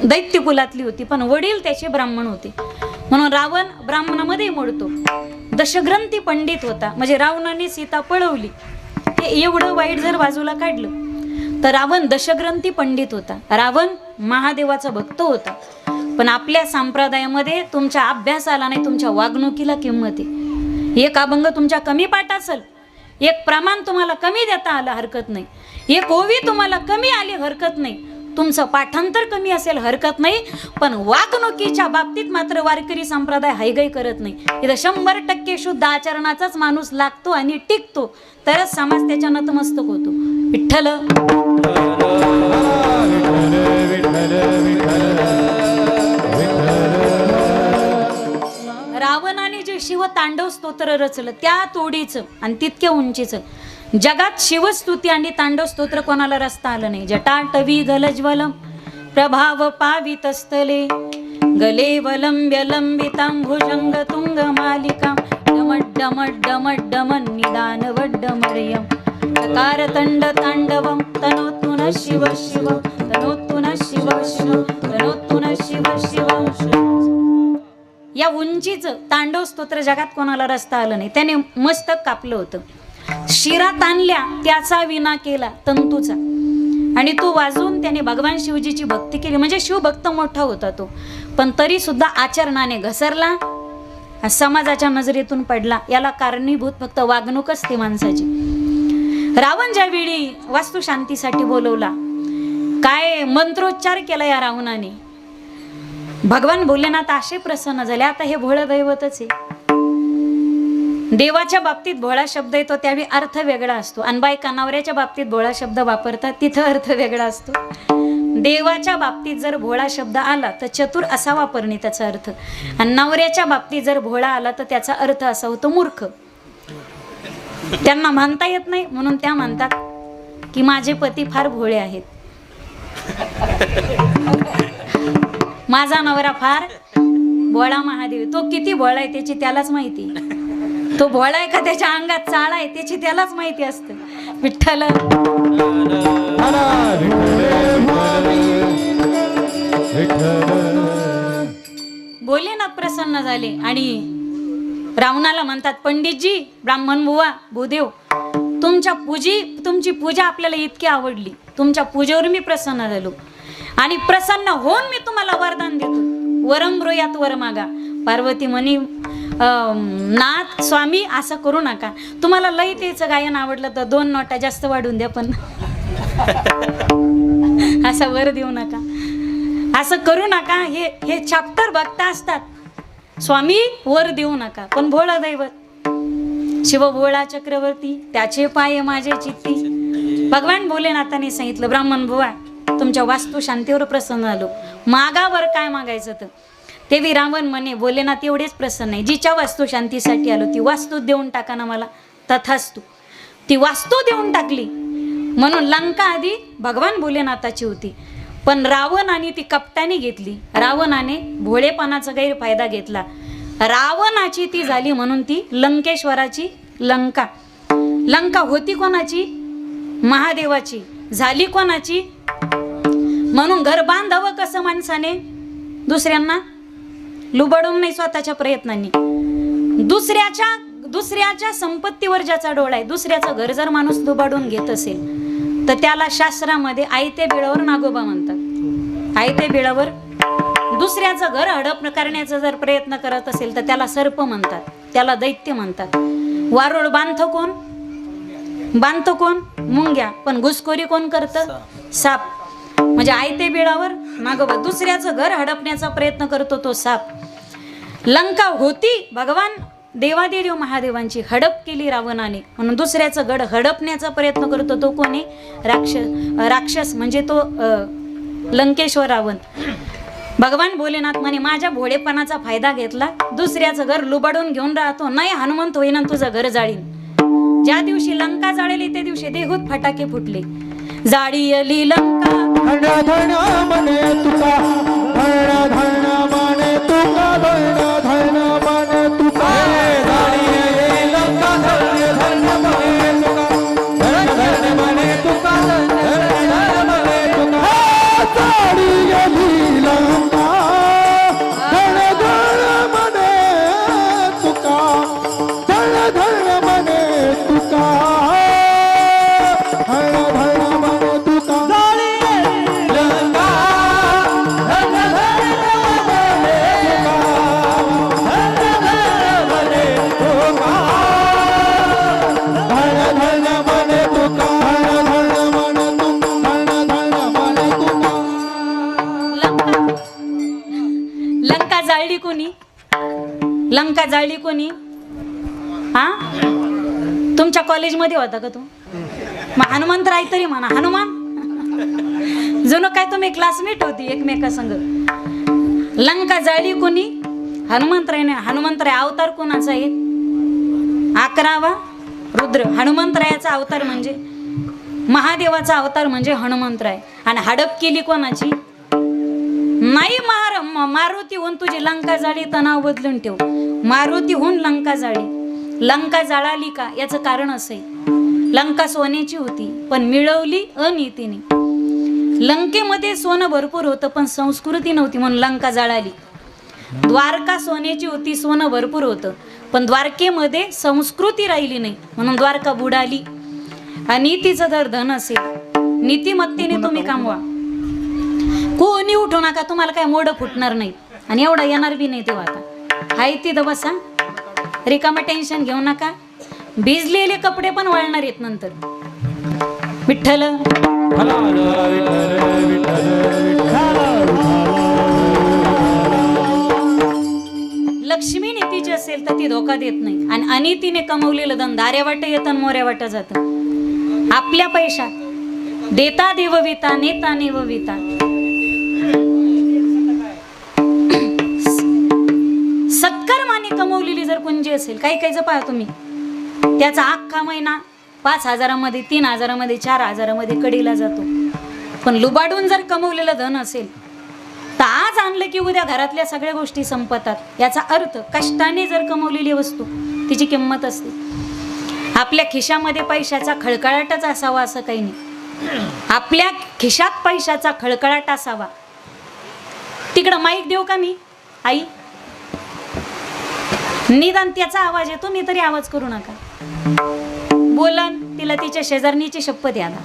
दैत्य कुलातली होती, पण वडील त्याचे ब्राह्मण होते, म्हणून रावण ब्राह्मणामध्ये मोडतो. दशग्रंथी पंडित होता, म्हणजे रावणाने सीता पळवली. हे एवढं वाईट जर बाजूला काढलं तर रावण दशग्रंथी पंडित होता. रावण महादेवाचा भक्त होता. पण आपल्या संप्रदायामध्ये तुमच्या अभ्यासाला नाही, तुमच्या वागणुकीला किंमत आहे. एक अभंग तुमच्या कमी पाठ असेल, एक प्रमाण तुम्हाला कमी देता आलं हरकत नाही, एक ओवी तुम्हाला कमी आली हरकत नाही, तुमचं पाठांतर कमी असेल हरकत नाही, पण वागणुकीच्या बाबतीत मात्र वारकरी संप्रदाय हायगाई करत नाही. इथं 100% शुद्ध आचरणाचाच माणूस लागतो आणि टिकतो, तरच समाज त्याच्या नतमस्तक होतो. विठ्ठल रावणाने जे शिव तांडव स्तोत्र रचलं त्या तोडीचं आणि तितक्या उंचीचं जगात शिवस्तुती आणि तांडव स्तोत्र कोणाला रचता आलं नाही. जटाटवी गलज्वलम प्रभाव पावितस्थले गले वलंब्य लंबितां भुजंग तुंग मालिका डमड डमड डमड डमन निदान वड्डमर्यम कारतंड तांडवम तनोतुन शिव शिव तनोतुन शिव शिव तनोतुन शिव शिव. या उंचीचं तांडव स्तोत्र जगात कोणाला रचता आलं नाही. त्याने मस्तक कापलं होतं, शिरा ताणल्या त्याचा विना केला तंतूचा, आणि तो वाजून त्याने भगवान शिवजीची भक्ती केली. म्हणजे शिवभक्त मोठा होता तो, पण तरी सुद्धा आचरणाने घसरला, समाजाच्या नजरेतून पडला. याला कारणीभूत फक्त वागणूक असते माणसाची. रावण ज्यावेळी वास्तुशांतीसाठी बोलवला, काय मंत्रोच्चार केला या रावणाने, भगवान भोलेनाथ असे प्रसन्न झाले. आता हे भोळं दैवतच आहे. देवाच्या बाबतीत भोळा शब्द येतो त्यावेळी अर्थ वेगळा असतो, आणि बायका नवऱ्याच्या बाबतीत भोळा शब्द वापरतात तिथं अर्थ वेगळा असतो. देवाच्या बाबतीत जर भोळा शब्द आला तर चतुर असा वापरणे त्याचा अर्थ, आणि नवऱ्याच्या बाबतीत जर भोळा आला तर त्याचा अर्थ असा होतो मूर्ख. त्यांना म्हणता येत नाही म्हणून त्या म्हणतात की माझे पती फार भोळे आहेत, माझा नवरा फार भोळा महादेव. तो किती भोळा आहे त्याची त्यालाच माहिती, तो भोळा आहे का त्याच्या अंगात चाळ आहे त्याची त्यालाच माहिती असतं. विठ्ठल भोलेनाथ प्रसन्न झाले आणि रावणाला म्हणतात, पंडितजी, ब्राह्मण बुवा, भूदेव, तुमची पूजा आपल्याला इतकी आवडली, तुमच्या पूजेवर मी प्रसन्न झालो, आणि प्रसन्न होऊन मी तुम्हाला वरदान देतो. वरम ब्रूयात वर मागा. पार्वती म्हणी, नाथ स्वामी असं करू नका, तुम्हाला लयतेचं गायन आवडलं तर 2 नोटा जास्त वाढून द्या, पण असा वर देऊ नका, असं करू नका. हे चॅप्टर बघता असतात, स्वामी वर देऊ नका. पण भोळा दैवत शिव भोळा चक्रवर्ती, त्याचे पाय माझे चित्ती. भगवान भोलेनाथाने सांगितलं, ब्राह्मण बुवा, तुमच्या वास्तू शांतीवर प्रसन्न झालो, मागावर काय मागायचं तर. तेवी रावण म्हणे, भोलेनाथ एवढेच प्रसन्न आहे, जिच्या वास्तू शांतीसाठी आलो ती वास्तू देऊन टाका ना मला. तथास्तु. ती वास्तू देऊन टाकली. म्हणून लंका आधी भगवान भोलेनाथाची होती, पण रावणाने ती कपटाने घेतली. रावणाने भोळेपणाचा गैरफायदा घेतला. रावणाची ती झाली म्हणून ती लंकेश्वराची लंका. लंका होती कोणाची? महादेवाची. झाली कोणाची? म्हणून घर बांधावं कसं माणसाने? दुसऱ्यांना लुबाडून नाही, स्वतःच्या प्रयत्नांनी. दुसऱ्याच्या संपत्तीवर ज्याचा डोळा आहे, दुसऱ्याचं घर जर माणूस लुबाडून घेत असेल तर त्याला शास्त्रामध्ये आयते बिळावर नागोबा म्हणतात. आयते बिळावर दुसऱ्याचं घर हडप करण्याचा जर प्रयत्न करत असेल तर त्याला सर्प म्हणतात, त्याला दैत्य म्हणतात. वारुळ बांधतो कोण? मुंग्या. पण घुसखोरी कोण करतं? साप. म्हणजे आयते बिळावर नागोबा दुसऱ्याचं घर हडपण्याचा प्रयत्न करतो तो साप. लंका होती भगवान देवादेव महादेवांची, हडप केली रावणाने, म्हणून दुसऱ्याचं गड हडपण्याचा प्रयत्न करतो तो कोणी? राक्षस म्हणजे तो लंकेश्वर रावण. भगवान भोलेनाथ म्हणे माझ्या भोळेपणाचा फायदा घेतला, दुसऱ्याचं घर लुबाडून घेऊन राहतो, नाही हनुमंत होईना तुझं घर जाळीन. ज्या दिवशी लंका जाळली त्या दिवशी देहूत फटाके फुटले. जाळीयली लंका धन धन मने तुका, धन धन मने तुका, धन धन मने तुका. जाळीये लंका धन धन मने तुका, धन धन मने तुका, धन धन मने तुका. जाळीयली लंका, धन धन मने तुका, धन धन मने तुका, धन धन मने तुका. लंका धन धन मने तुका, धन धन मने तुका. धन धन मने तुका, धन धन मने तुका, धन धन मने तुका. लंका जाळली कोणी? लंका जाळली कोणी? हा, तुमच्या कॉलेजमध्ये होता का तू? मग हनुमंतराय तरी म्हणा. हनुमान जणू काय तुम्ही क्लासमेट होती एकमेकासंग. लंका जाळली कोणी? हनुमंतरायने. हनुमंतराय अवतार कोणाचा आहे? 11वा रुद्र. हनुमंतरायाचा अवतार म्हणजे महादेवाचा अवतार म्हणजे हनुमंतराय. आणि हडप केली कोणाची? नाही मारुतीहून तुझी लंका जाळी, तणाव बदलून ठेव. मारुतीहून लंका जाळी. लंका जाळाली का? याचं कारण असं आहे, लंका सोन्याची होती पण मिळवली अनितीने. लंकेमध्ये सोनं भरपूर होतं पण संस्कृती नव्हती म्हणून लंका जाळाली. द्वारका सोन्याची होती, सोनं भरपूर होतं पण द्वारकेमध्ये संस्कृती राहिली नाही म्हणून द्वारका बुडाली. अनितीचं जर धन असेल, नीतिमत्तेने तुम्ही कमवा. कोणी उठू नका, तुम्हाला काय मोड फुटणार नाही आणि एवढा येणार बी नाही. तेव्हा आता हाय तिथं बसा, रिकामा टेन्शन घेऊ नका. भिजलेले कपडे पण वळणार आहेत नंतर. विठ्ठल लक्ष्मी नीतीची असेल तर ती धोका देत नाही आणि अनितीने कमवलेलं धन दाऱ्या वाट येतं मोऱ्या वाट जातं. आपल्या पैशात देता देवविता नेता नेवविता. सत्कर्माने कमवलेली जर कुंजी असेल, काही काहीच पहा तुम्ही, त्याचा अख्खा महिना 5,000मध्ये 3,000मध्ये 4,000मध्ये कडीला जातो. पण लुबाडून जर खिशामध्ये धन असेल तर आज आणलं की उद्या घरातल्या सगळ्या गोष्टी संपतात. याचा अर्थ कष्टाने जर कमवलेली वस्तू तिची किंमत असते. आपल्या खिशामध्ये पैशाचा खळखळाटच असावा असं काही नाही. आपल्या खिशात पैशाचा खळखळाट असावा. तिकडं माईक देऊ का मी? आई निदान त्याचा आवाज येतो, मी तरी आवाज करू नका. बोलन तिला तिच्या शेजारणीची शपथ याला.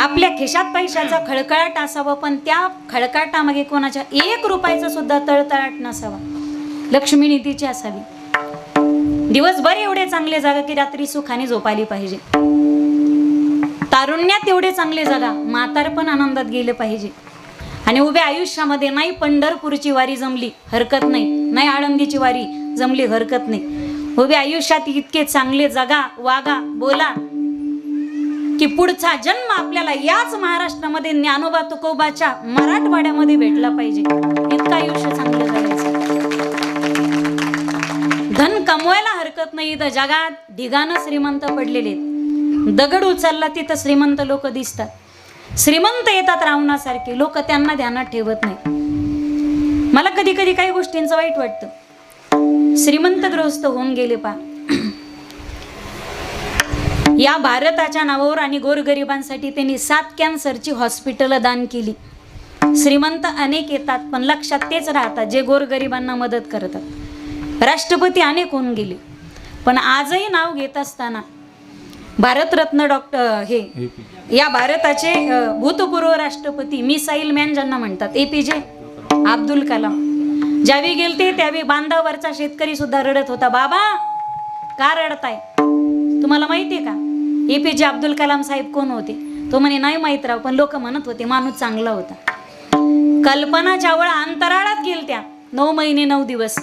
आपल्या खिशात पैशाचा खळखळाट असावा पण त्या खळखळाटामागे कोणाच्या 1 रुपयाचा सुद्धा तळतळाट नसावा. लक्ष्मी नीतीची असावी. दिवसभर एवढे चांगले जागा की रात्री सुखाने झोपाली पाहिजे. तारुण्यात एवढे चांगले जागा म्हातारपण आनंदात गेले पाहिजे. आणि उभ्या आयुष्यामध्ये नाही पंढरपूरची वारी जमली हरकत नाही, नाही आळंदीची वारी जमली हरकत नाही. उभ्या आयुष्यात इतके चांगले जगा, वागा, बोला की पुढचा जन्म आपल्याला याच महाराष्ट्रामध्ये ज्ञानोबा तुकोबाच्या मराठवाड्यामध्ये भेटला पाहिजे. इतकं आयुष्य चांगलं जगायचं. धन कमवायला हरकत नाही. तर जगात ढिगानं श्रीमंत पडलेले, दगड उचलला तिथं श्रीमंत लोक दिसतात. श्रीमंत येतात रावणासारखे, लोक त्यांना ध्यानात ठेवत नाही. मला कधी कधी काही गोष्टींचं वाईट वाटतं. श्रीमंत गृहस्थ होऊन गेले पा या भारताच्या नावावर आणि गोरगरिबांसाठी त्यांनी 7 कॅन्सरची हॉस्पिटल दान केली. श्रीमंत अनेक येतात पण लक्षात तेच राहतात जे गोरगरिबांना मदत करतात. राष्ट्रपती अनेक होऊन गेले पण आजही नाव घेत असताना भारतरत्न डॉक्टर हे या भारताचे भूतपूर्व राष्ट्रपती मिसाईल मॅन ज्यांना म्हणतात APJ अब्दुल कलाम ज्यावेळी गेलते त्यावेळी बांधावरचा शेतकरी सुद्धा रडत होता. बाबा का रडताय? तुम्हाला माहितीये का APJ अब्दुल कलाम साहेब कोण होते? तो म्हणे नाही माहीत राव, पण लोक म्हणत होते माणूस चांगला होता. कल्पना चावला अंतराळात गेल त्या 9 महिने 9 दिवस.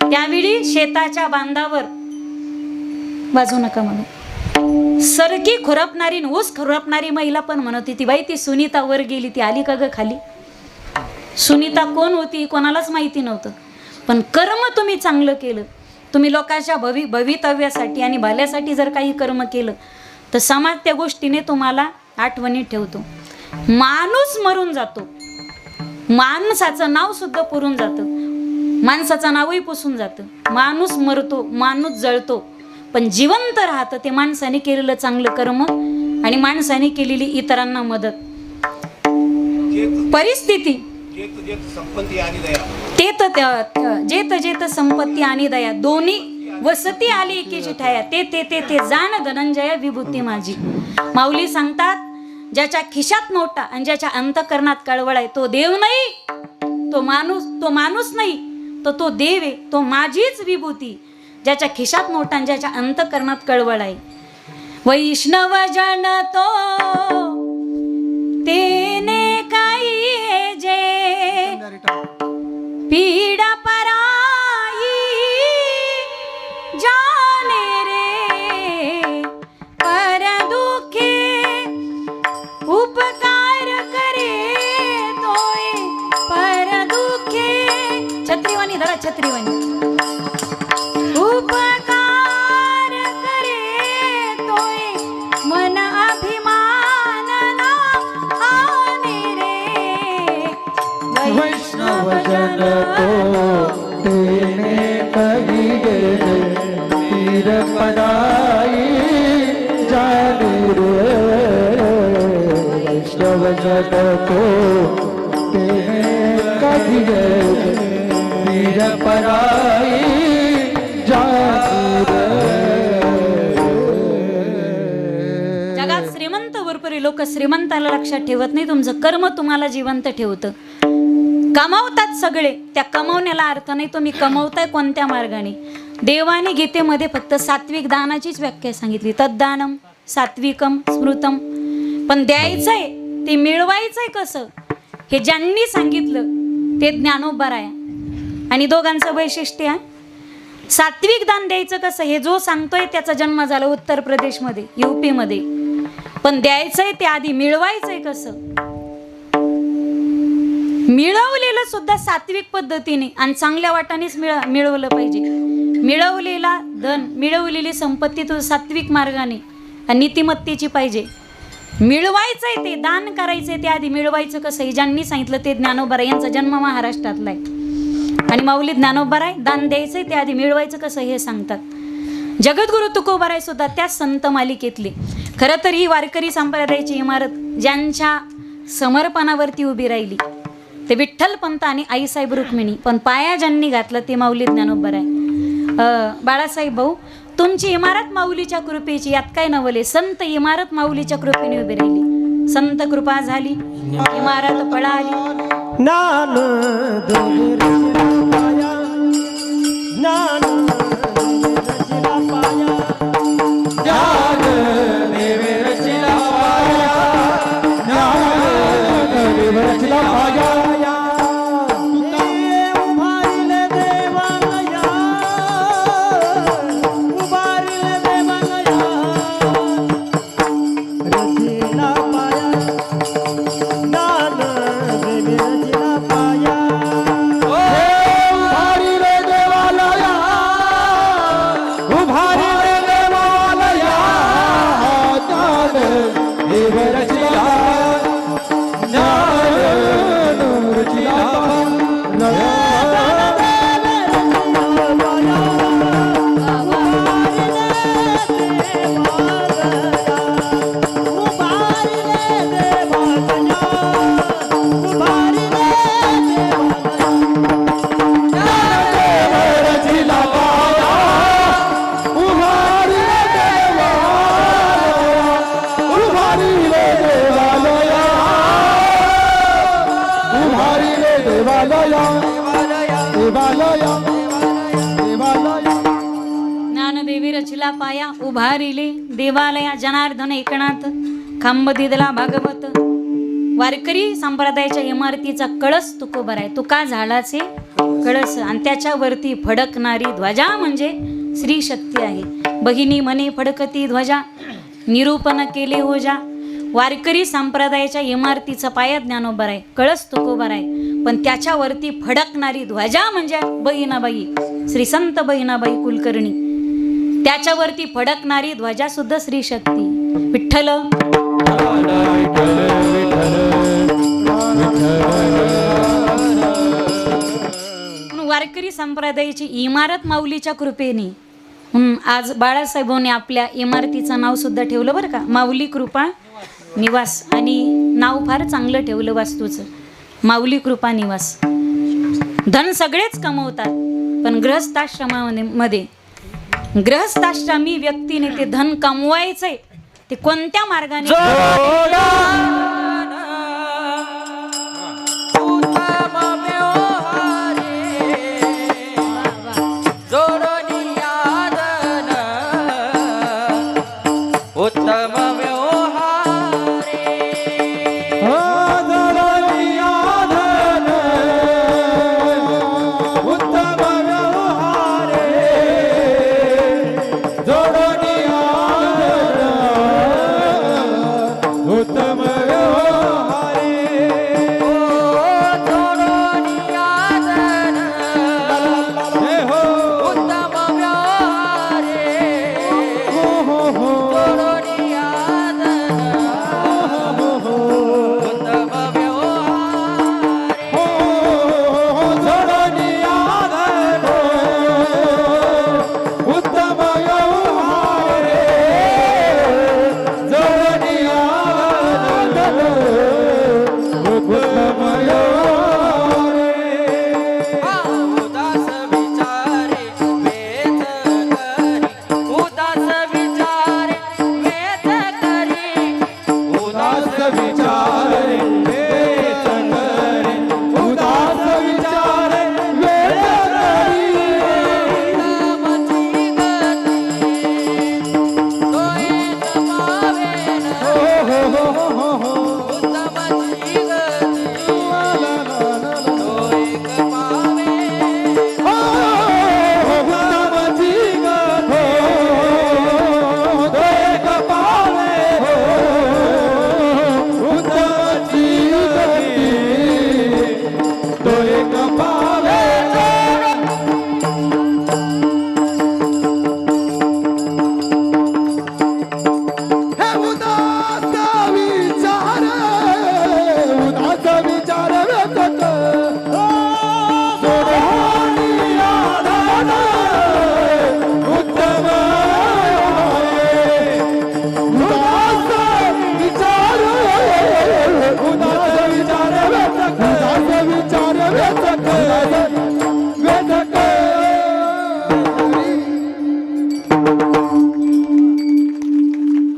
त्यावेळी शेताच्या बांधावर, बाजू नका म्हणू, सरकी खुरपणारी ऊस खुरपणारी महिला पण म्हणत होती, बाई ती सुनीता वर गेली, ती आली का ग खाली? सुनीता कोण होती कोणालाच माहिती नव्हतं. पण कर्म तुम्ही चांगलं केलं, तुम्ही लोकांच्या भवितव्यासाठी आणि भल्यासाठी जर काही कर्म केलं तर समाज त्या गोष्टीने तुम्हाला आठवणीत ठेवतो. माणूस मरून जातो, माणसाचं नाव सुद्धा पुरून जातं, माणसाचं नावही पुसून जातं. माणूस मरतो, माणूस जळतो, पण जिवंत राहतं ते माणसाने केलेलं चांगलं कर्म आणि माणसाने केलेली इतरांना मदत. परिस्थिती संपत्ती आणि दया, जेत जेत संपत्ती आणि दया, दोन्ही वसती आली एकेची ठाया, ते ते ते ते जाण धनंजय विभूती माझी. माऊली सांगतात, ज्याच्या खिशात नोटा आणि ज्याच्या अंतकरणात कळवळ आहे तो देव नाही, तो माणूस नाही, तो देव आहे, तो माझीच विभूती. ज्याच्या खिशात नोटा आणि ज्याच्या अंतकरणात कळवळ आहे. वैष्णव जन तो तेने काही जे पीड़ा पराई जाने रे, पर दुखे उपकार करे तोय, पर दुखे छत्रीवाणी धरा, छत्रीवाणी उपकार करे तोय, मन अभिमान ना आने रे. वैष्णव जन तो तेने कहिए पीर पराई जाने रे. वैष्णव जन तो तेने कहिए पीर पराई जाने रे. जगात श्रीमंत भरपूर लोक श्रीमंताला लक्षात ठेवत नाही, तुमचं कर्म तुम्हाला जिवंत ठेवतं. कमावतात सगळे, त्या कमावण्याला अर्थ नाही, तुम्ही कमवताय कोणत्या मार्गाने. देवाने गीतेमध्ये फक्त सात्विक दानाचीच व्याख्या सांगितली, तद्दानम सात्विकम स्मृतम. पण द्यायचंय ते मिळवायचंय कसं हे ज्यांनी सांगितलं ते ज्ञानोबराया. आणि दोघांचं वैशिष्ट्य आहे, सात्विक दान द्यायचं कसं हे जो सांगतोय त्याचा जन्म झाला उत्तर प्रदेशमध्ये, UP मध्ये. पण द्यायचंय ते आधी मिळवायचंय कसं, मिळवलेलं सुद्धा सात्विक पद्धतीने आणि चांगल्या वाटानेच मिळवलं पाहिजे. मिळवलेला धन, मिळवलेली संपत्ती तो सात्विक मार्गाने आणि नीतिमत्तेची पाहिजे. मिळवायचंय ते, दान करायचंय ते आधी मिळवायचं कसं हे ज्यांनी सांगितलं ते ज्ञानोबराय. यांचा जन्म महाराष्ट्रातला आहे आणि माऊली ज्ञानोबराय. दान द्यायचंय ते आधी मिळवायचं कसं हे सांगतात. जगद्गुरु तुकोबाराय सुद्धा त्या संत मालिकेतले. खरं तर ही वारकरी संप्रदायाची इमारत ज्यांच्या समर्पणावरती उभी राहिली ते विठ्ठल पंत आणि आईसाहेब रुक्मिणी, पण पाया ज्यांनी घातलं ते माऊली ज्ञानोबराय. बाळासाहेब भाऊ, तुमची इमारत माऊलीच्या कृपेची, यात काय नवले. संत इमारत माऊलीच्या कृपेने उभी राहिली. संत कृपा झाली, इमारत पळाली. ज्ञान ज्ञानदेवी रचिला पाया, उभारिले देवालया. जनार्दन एकनाथ खांब दिदला भागवत वारकरी संप्रदायाच्या इमारतीचा कळस तुकोबर आहे. तुका झाडाचे कळस आणि त्याच्यावरती फडकणारी ध्वजा म्हणजे श्री शक्ती आहे. बहिणी म्हणे फडकती ध्वजा निरूपण केले होजा. वारकरी संप्रदायाच्या इमारतीचा पाया ज्ञानोबर आहे, कळस तुकोबर आहे, पण त्याच्यावरती फडकणारी ध्वजा म्हणजे बहिणाबाई, श्री संत बहिणाबाई कुलकर्णी. त्याच्यावरती फडकणारी ध्वजा सुद्धा श्री शक्ती. विठ्ठल वारकरी संप्रदायाची इमारत माऊलीच्या कृपेने आज बाळासाहेबांनी आपल्या इमारतीचं नाव सुद्धा ठेवलं बरं का, माऊली कृपा निवास. आणि नाव फार चांगलं ठेवलं वास्तूचं, माऊली कृपा निवास. धन सगळेच कमवतात पण गृहस्थाश्रमामध्ये गृहस्थाश्रमी व्यक्तीने ते धन कमवायचंय ते कोणत्या मार्गाने उत्तम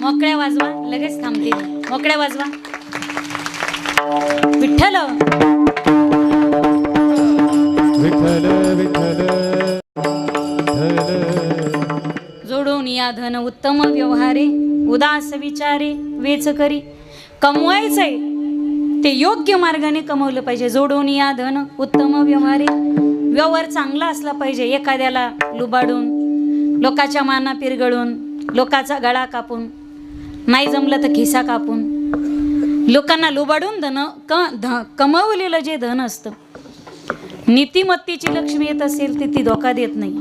मोकळ्या वाजवा, लगेच थांबते. मोकळ्या वाजवा. विठ्ठल विठ्ठल विठ्ठल जोडून या धन उत्तम व्यवहारे उदास विचारे वेच करी. कमवायचंय ते योग्य मार्गाने कमवलं पाहिजे. जोडून या धन उत्तम व्यवहारे, व्यवहार चांगला असला पाहिजे. एखाद्याला लुबाडून, लोकाच्या माना पिरगळून, लोकाचा गळा कापून, नाही जमलं तर खिसा कापून, लोकांना लुबाडून कमवलेलं जे धन असतं, नीतिमत्तेची लक्ष्मी येत असेल तर ती धोका देत नाही.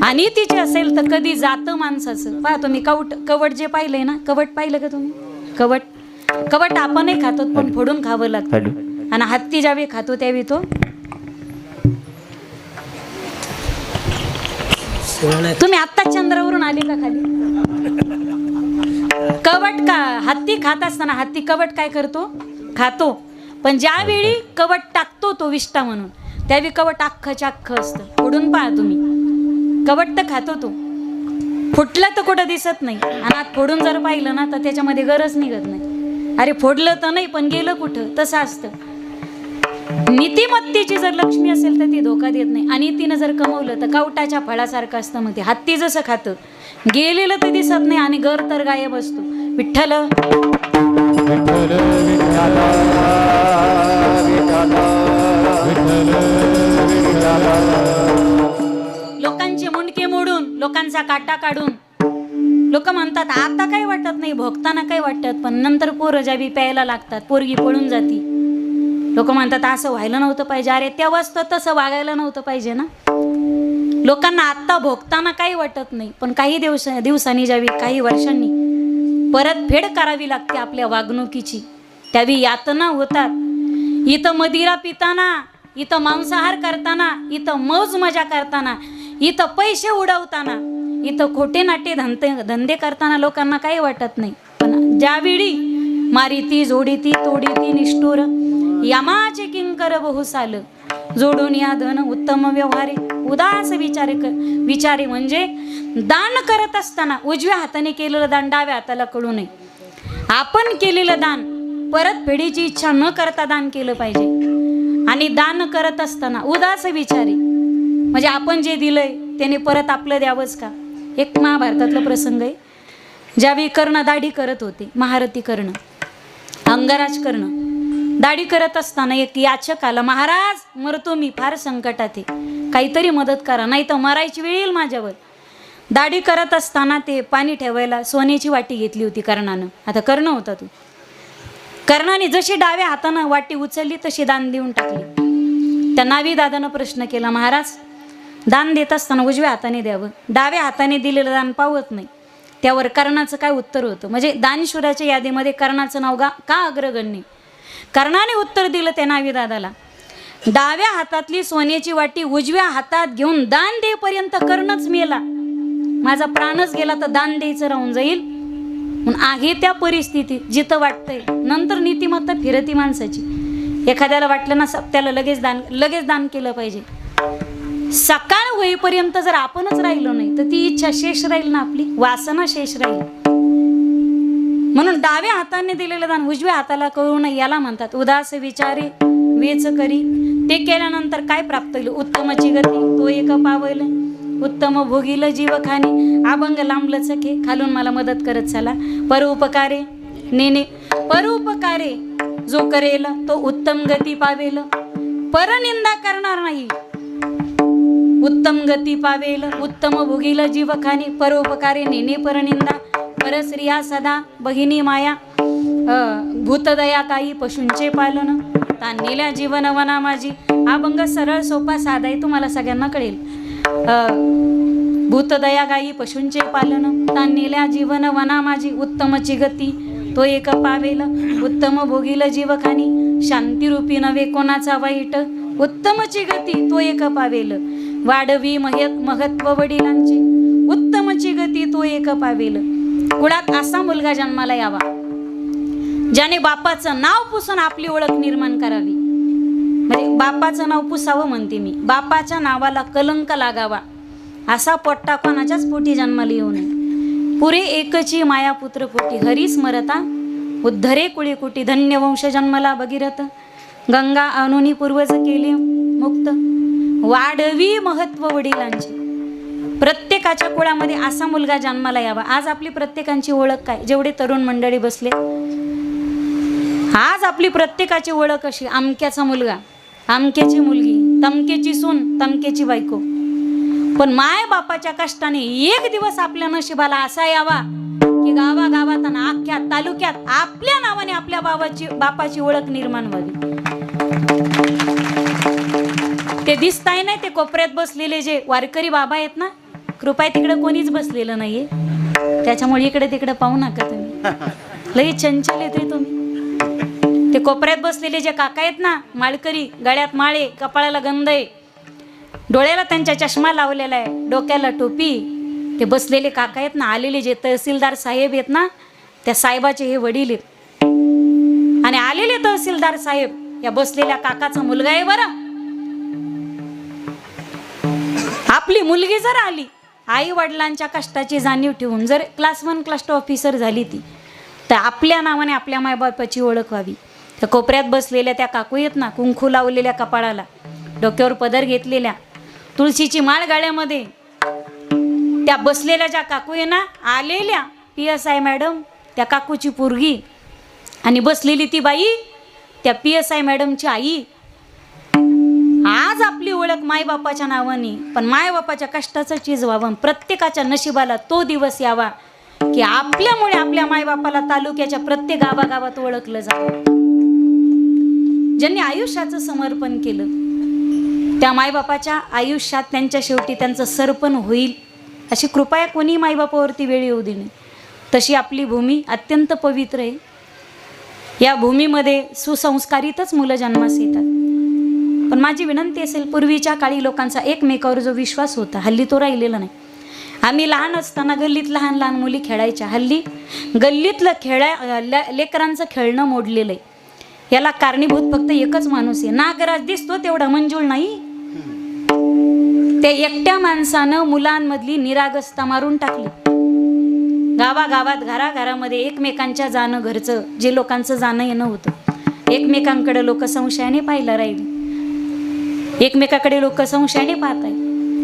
आणि तिचे असेल तर कधी जातं माणसाचं. पहा तुम्ही कवट जे पाहिलंय ना, कवट पाहिलं का तुम्ही? कवट आपणही खातो पण फोडून खावं लागतं. आणि हत्ती ज्यावेळी खातो त्यावेळी तो तुम्ही आत्ता चंद्रावरून आले का खाली? कवट का हत्ती खात असताना हत्ती कवट काय करतो? खातो. पण ज्यावेळी कवट टाकतो तो विष्टा म्हणून, त्यावेळी कवट अख्खच्या अख्खं असतं. फोडून पहा तुम्ही, कवट तर खातो तो, फुटलं तर कुठं दिसत नाही. आणि आत फोडून जर पाहिलं ना तर त्याच्यामध्ये गरज निघत नाही. अरे फोडलं तर नाही पण गेलं कुठं, तसं असतं. नीतिमत्तेची जर लक्ष्मी असेल तर ती धोका देत नाही. आणि तिनं जर कमवलं तर कवटाच्या फळासारखं असतं. मग ते हत्ती जसं खातं, गेलेलं तर दिसत नाही आणि घर तर गायब असतो. विठ्ठल विठ्ठल विठ्ठल विठ्ठल विठ्ठल विठ्ठल. लोकांचे मुंडके मोडून, लोकांचा काटा काढून लोक म्हणतात आता काही वाटत नाही, भोगताना काही वाटत, पण नंतर पोरं ज्यावी प्यायला लागतात, पोरगी पळून जाती. लोक म्हणतात असं व्हायला नव्हतं पाहिजे. अरे तेव्हाच तर तसं वागायला नव्हतं पाहिजे ना. लोकांना आत्ता भोगताना काही वाटत नाही, पण काही दिवसांनी ज्यावी, काही वर्षांनी परतफेड करावी लागते आपल्या वागणुकीची, त्यावेळी यातना होतात. इथं मदिरा पिताना, इथं मांसाहार करताना, इथं मौज मजा करताना, इथं पैसे उडवताना, इथं खोटे नाटे धंदे करताना लोकांना काही वाटत नाही. पण ज्यावेळी मारिती जोडीती तोडीती निष्ठुर यमाचे किंकर बहुसाल, जोडून या धन उत्तम व्यवहारे उदास विचारे म्हणजे दान करत असताना उजव्या हाताने केलेलं दान डाव्या हाताला कळू नये. आपण केलेलं दान परत फेडीची इच्छा न करता दान केलं पाहिजे. आणि दान करत असताना उदास विचारे म्हणजे आपण जे दिलंय त्याने परत आपलं द्यावंच का. एक महाभारतातला प्रसंग आहे. ज्यावेळी कर्ण दाढी करत होते, महारथी कर्ण, अंगराज कर्ण दाढी करत असताना एक याचक आला, महाराज मरतो मी, फार संकटात आहे, काहीतरी मदत करा, नाही तर मरायची वेळ येईल माझ्यावर. दाढी करत असताना ते पाणी ठेवायला सोन्याची वाटी घेतली होती कर्णानं. आता कर्ण होता तो. कर्णाने जशी डाव्या हातानं वाटी उचलली तशी दान देऊन टाकली. त्या नावी दादानं प्रश्न केला, महाराज दान देत असताना उजव्या हाताने द्यावं, डाव्या हाताने दिलेलं दान पावत नाही. त्यावर कर्णाचं काय उत्तर होतं, म्हणजे दानशूराच्या यादीमध्ये कर्णाचं नाव का अग्रगण्य. कर्णाने उत्तर दिलं त्या नावी दादाला, डाव्या हातातली सोन्याची वाटी उजव्या हातात घेऊन दान देईपर्यंत कर्णच मेला, माझा प्राणच गेला तर दान द्यायचं राहून जाईल. म्हणून आहे त्या परिस्थितीत जिथं वाटतंय, नंतर नीतिमत्ता फिरती माणसाची. एखाद्याला वाटलं ना त्याला लगेच दान केलं पाहिजे. सकाळ होईपर्यंत जर आपणच राहिलो नाही तर ती इच्छा शेष राहील ना, आपली वासना शेष राहील. म्हणून डाव्या हाताने दिलेलं दान उजव्या हाताला कळू नये, याला म्हणतात उदास विचारे वेच करी. ते केल्यानंतर काय प्राप्त होईल, उत्तमची गती तो एक पावल, उत्तम भोगील जीवखानी, अभंग लांबलं सखे खालून मला मदत करत चला. परोपकारे नेने परोपकारे जो करेल तो उत्तम गती पावेल, परनिंदा करणार नाही उत्तम गती पावेल. उत्तम भोगील जीवखानी, परोपकारे नेने परनिंदा, परस्त्रिया सदा बहिणी माया, भूतदया काही पशूंचे पालन, ताणलेल्या जीवन वना माझी. अभंग सरळ सोपा साधा आहे, तुम्हाला सगळ्यांना कळेल. भूतदया गायी पशूंचे पालन, ताणलेल्या जीवन वना माझी, उत्तमची गती तो एक पावेल, उत्तम भोगील जीवखानी, शांतिरूपी नव्हे कोणाचा वाईट, उत्तमची गती तो एक पावेल. वाढवी महत्व वडिलांची, उत्तमची गती तो एक पावेल. कुळात असा मुलगा जन्माला यावा ज्याने बापाचं नाव पुसून आपली ओळख निर्माण करावी. म्हणजे बापाचं नाव पुसावं म्हणते मी, बापाच्या नावाला कलंक लागावा असा पोट्टा कोणाच्याच पोटी जन्माला येऊ नये. पुरे एकची माया पुत्र पोटी, हरी स्मरता उद्धरे कुळी कुटी, धन्य वंश जन्मला भगीरथ, गंगा अनुनी पूर्वज केले मुक्त. वाढवी महत्व वडिलांची, प्रत्येकाच्या कुळामध्ये असा मुलगा जन्माला यावा. आज आपली प्रत्येकाची ओळख काय, जेवढे तरुण मंडळी बसले, आज आपली प्रत्येकाची ओळख अशी, अमक्याचा मुलगा, अमक्याची मुलगी, तमकेची सून, तमकेची बायको. पण माय बापाच्या कष्टाने एक दिवस आपल्या नशिबाला असा यावा की गावागावात आणि अख्ख्या तालुक्यात आपल्या नावाने आपल्या बापाची ओळख निर्माण व्हावी. ते दिसताय नाही, ते कोपऱ्यात बसलेले जे वारकरी बाबा आहेत ना, कृपा तिकडे कोणीच बसलेलं नाहीये, त्याच्यामुळे इकडे तिकडे पाहू नका तुम्ही, लई चंचल येते तुम्ही. ते कोपऱ्यात बसलेले जे काका आहेत ना, माळकरी, गळ्यात माळे, कपाळाला गंध आहे, डोळ्याला त्यांच्या चष्मा लावलेला आहे, डोक्याला टोपी, ते बसलेले काका आहेत ना, आलेले जे तहसीलदार साहेब आहेत ना, त्या साहेबाचे हे वडील आहेत. आणि आलेले तहसीलदार साहेब या बसलेल्या काकाचा मुलगा आहे बरं. आपली मुलगी जर आली, आई वडिलांच्या कष्टाची जाणीव ठेवून जर क्लास 1 क्लास 2 ऑफिसर झाली ती, तर आपल्या नावाने आपल्या मायबापाची ओळख व्हावी. त्या कोपऱ्यात बसलेल्या त्या काकू आहेत ना, कुंकू लावलेल्या कपाळाला, डोक्यावर पदर घेतलेल्या, तुळशीची माळ गाळ्यामध्ये, त्या बसलेल्या ज्या काकू आहे ना, आलेल्या PSI मॅडम, त्या काकूची पोरगी आणि बसलेली ती बाई त्या PSI मॅडमची आई. आज आपली ओळख मायबापाच्या नावाने, पण मायबापाच्या कष्टाचं चीज व्हावं, प्रत्येकाच्या नशिबाला तो दिवस यावा की आपल्यामुळे आपल्या मायबापाला तालुक्याच्या प्रत्येक गावागावात ओळखलं जावं. ज्यांनी आयुष्याचं समर्पण केलं त्या मायबापाच्या आयुष्यात त्यांच्या शेवटी त्यांचं सरपण होईल अशी कृपया कोणी मायबापावरती वेळ येऊ दे नाही. तशी आपली भूमी अत्यंत पवित्र आहे. या भूमीमध्ये सुसंस्कारितच मुलं जन्मास येतात. पण माझी विनंती असेल, पूर्वीच्या काळी लोकांचा एकमेकावर जो विश्वास होता हल्ली तो राहिलेला नाही. आम्ही लहान असताना गल्लीत लहान लहान मुली खेळायच्या. हल्ली गल्लीतलं लेकरांचं खेळणं मोडलेलं आहे. याला कारणीभूत फक्त एकच माणूस आहे. नागराज दिसतो तेवढा मंजूळ नाही. त्या एकट्या माणसानं मुलांमधली निरागसता मारून टाकली. गावागावात घराघरामध्ये एकमेकांच्या जाणं घरचं जे लोकांचं जाणं येणं होतं, एकमेकांकडे लोक संशयाने पाहायला राहिले. एकमेकाकडे लोक संशयाने पाहताय.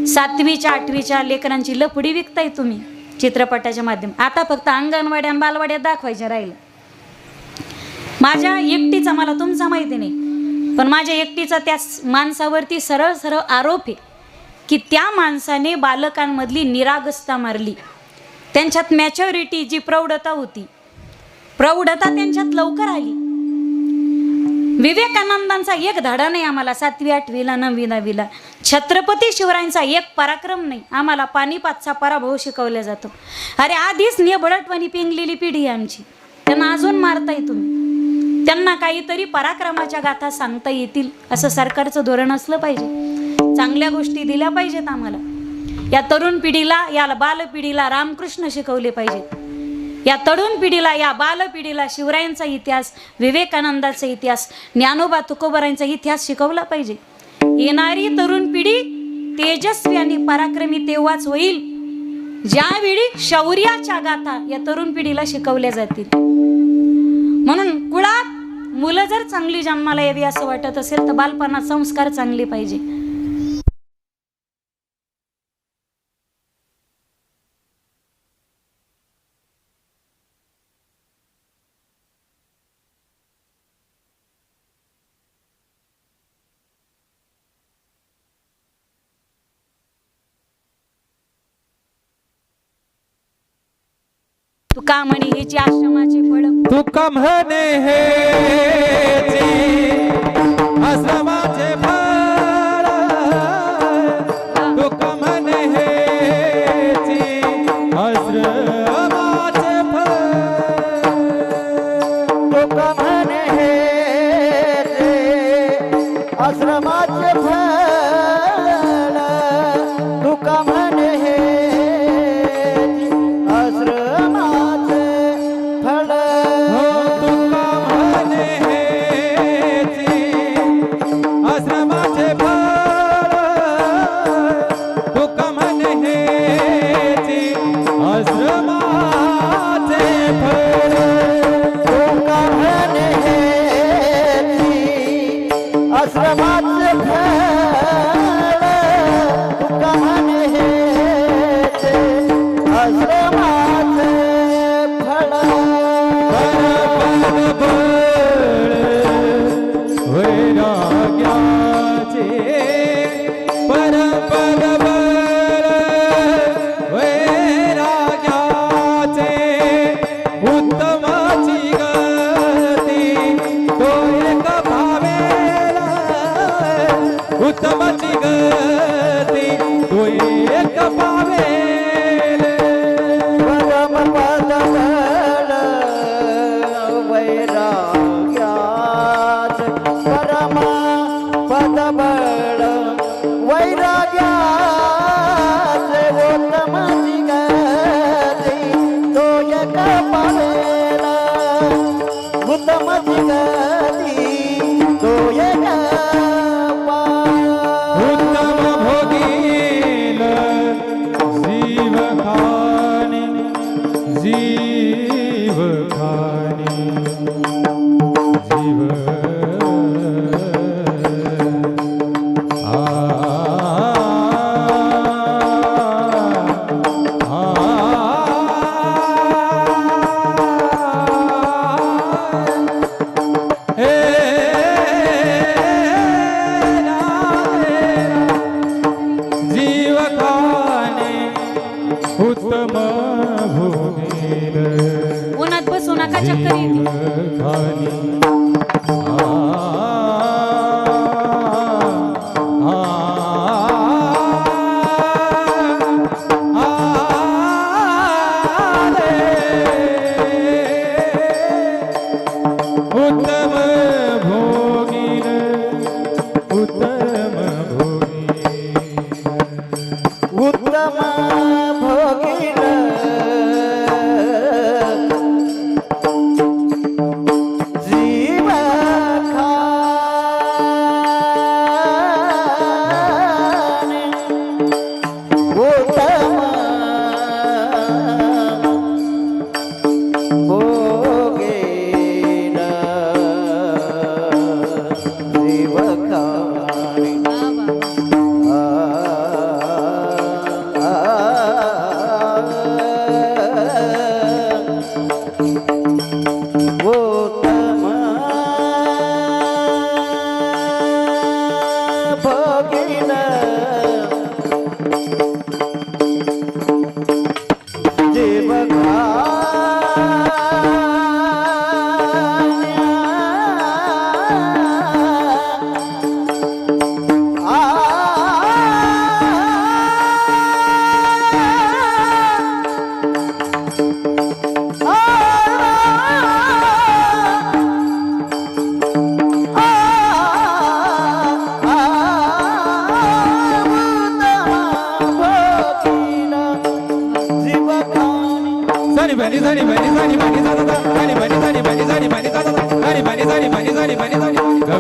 7वीच्या 8वीच्या लेकरांची लफडी विकताय तुम्ही चित्रपटाच्या माध्यमात. आता फक्त अंगणवाड्या आणि बालवाड्यात दाखवायच्या राहिलं. माझ्या एकटीचा, मला तुमचा माहिती नाही, पण माझ्या एकटीचा त्या माणसावरती सरळ सरळ आरोप आहे की त्या माणसाने बालकांमधली निरागसता मारली. त्यांच्यात मॅच्युरिटी जी प्रौढता होती, प्रौढता त्यांच्यात लवकर आली. विवेकानंदांचा एक धडा नाही आम्हाला 7वी 8वीला 9वी 10वीला. छत्रपती शिवरायांचा एक पराक्रम नाही आम्हाला. पानिपतचा पराभव शिकवला जातो. अरे आधीच निबळटवाणी पिंगलेली पिढी आहे आमची. त्यांना अजून मारताय तुम्ही. त्यांना काहीतरी पराक्रमाच्या गाथा सांगता येतील असं सरकारचं धोरण असलं पाहिजे. चांगल्या गोष्टी दिल्या पाहिजेत आम्हाला. या तरुण पिढीला, या बालपिढीला रामकृष्ण शिकवले पाहिजेत. या तरुण पिढीला, या बालपिढीला शिवरायांचा इतिहास, विवेकानंदाचा इतिहास, ज्ञानोबा तुकोबारांचा इतिहास शिकवला पाहिजे. येणारी तरुण पिढी तेजस्वी आणि पराक्रमी तेव्हाच होईल ज्यावेळी शौर्याच्या गाथा या तरुण पिढीला शिकवल्या जातील. म्हणून कुळात मुलं जर चांगली जन्माला यावी असं वाटत असेल तर बालपणात संस्कार चांगले पाहिजे. तुका म्हणे हेची आश्रमाचे फळ, तुका म्हणे हेची आश्रमाचे फळ, तुका म्हणे हेची आश्रमाचे फळ, तुका म्हणे हेचे आश्रमाचे फळ, तुका म्हणे हेची आश्रमाचे फळ. तुका म्हणे हेची आश्रमाचे फळ, तुका म्हणे हेची आश्रमाचे फळ, तुका म्हणे हेची आश्रमाचे फळ, तुका म्हणे हेचे आश्रमाचे फळ. वैराग्याचे परपद बळ, वैराग्याचे उत्तमाची गती, तो एक भावेला उत्तमाची गती, तो एक भावेला. परम पद बळ वैराग्याच, परम पद बळ वैराग्याच, उत्तमाची गती तो एक पावेला, उत्तमाची गती तो एक पावेला.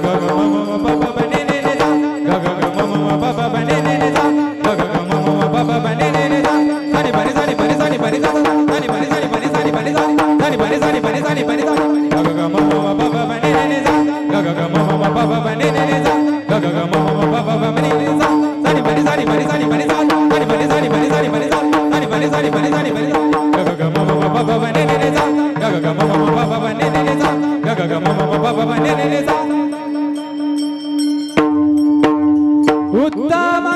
ग ग म म प प प ने ने ने जा ग ग ग म म प प प ने ने ने जा ग ग ग म म प प प ने ने ने जा सानी बनी सानी बनी सानी बनी जा सानी बनी सानी बनी सानी बनी जा सानी बनी सानी बनी सानी बनी जा ग ग ग म म प प प ने ने ने जा ग ग ग म म प प प ने ने ने जा ग ग ग म म प प प ने ने ने जा सानी बनी सानी बनी सानी बनी जा सानी बनी सानी बनी सानी बनी जा सानी बनी सानी बनी सानी बनी जा ग ग ग म म प प प ने ने ने जा ग ग ग म म प प प ने ने ने जा ग ग ग म म प प प ने ने ने जा उत्तम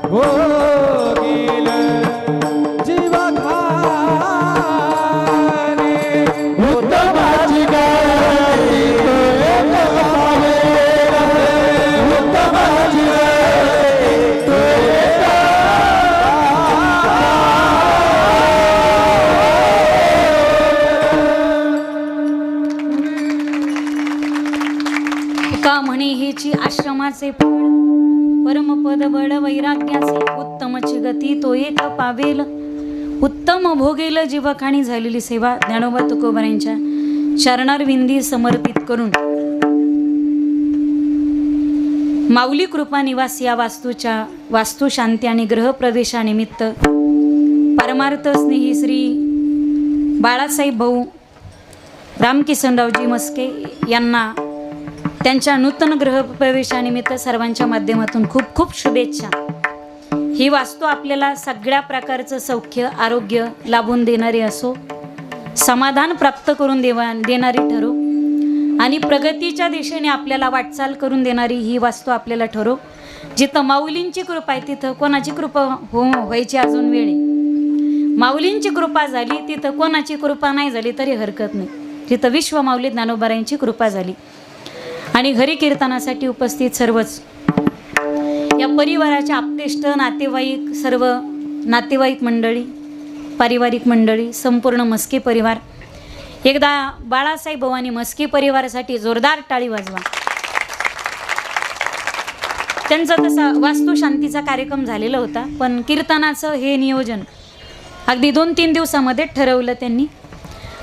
भोगील जीवा खाणे उत्तमाची गाई तो एक पावे उत्तमाची गाई तो एक का म्हणे हेची आश्रमाचे फळ परमपद बळ वैराग्याचे उत्तमची गती तो एक पावेल उत्तम भोगेल जीवखाणी झालेली सेवा ज्ञानोबा तुकोबारांच्या चरणारविंदी समर्पित करून माऊली कृपा निवास या वास्तूच्या वास्तुशांती आणि गृहप्रवेशानिमित्त परमार्थ स्नेही श्री बाळासाहेब भाऊ रामकिसनरावजी मस्के यांना त्यांच्या नूतन गृहप्रवेशानिमित्त सर्वांच्या माध्यमातून खूप खूप शुभेच्छा. ही वास्तू आपल्याला सगळ्या प्रकारचं सौख्य आरोग्य लाभून देणारी असो, समाधान प्राप्त करून देणारी ठरो आणि प्रगतीच्या दिशेने आपल्याला वाटचाल करून देणारी ही वास्तू आपल्याला ठरो. जिथं माऊलींची कृपा आहे तिथं कोणाची कृपा व्हायची अजून वेळ आहे. माऊलींची कृपा झाली तिथं कोणाची कृपा नाही झाली तरी हरकत नाही. जिथं विश्व माऊली ज्ञानोबारांची कृपा झाली. आणि हरी कीर्तनासाठी उपस्थित सर्वच या परिवाराच्या आप्तेष्ट नातेवाईक, सर्व नातेवाईक मंडळी, पारिवारिक मंडळी, संपूर्ण मस्के परिवार, एकदा बाळासाहेब भावानी मस्के परिवारासाठी जोरदार टाळी वाजवा. त्यांचा तसा वास्तुशांतीचा कार्यक्रम झालेला होता, पण कीर्तनाचं हे नियोजन अगदी 2-3 दिवसामध्ये ठरवलं त्यांनी.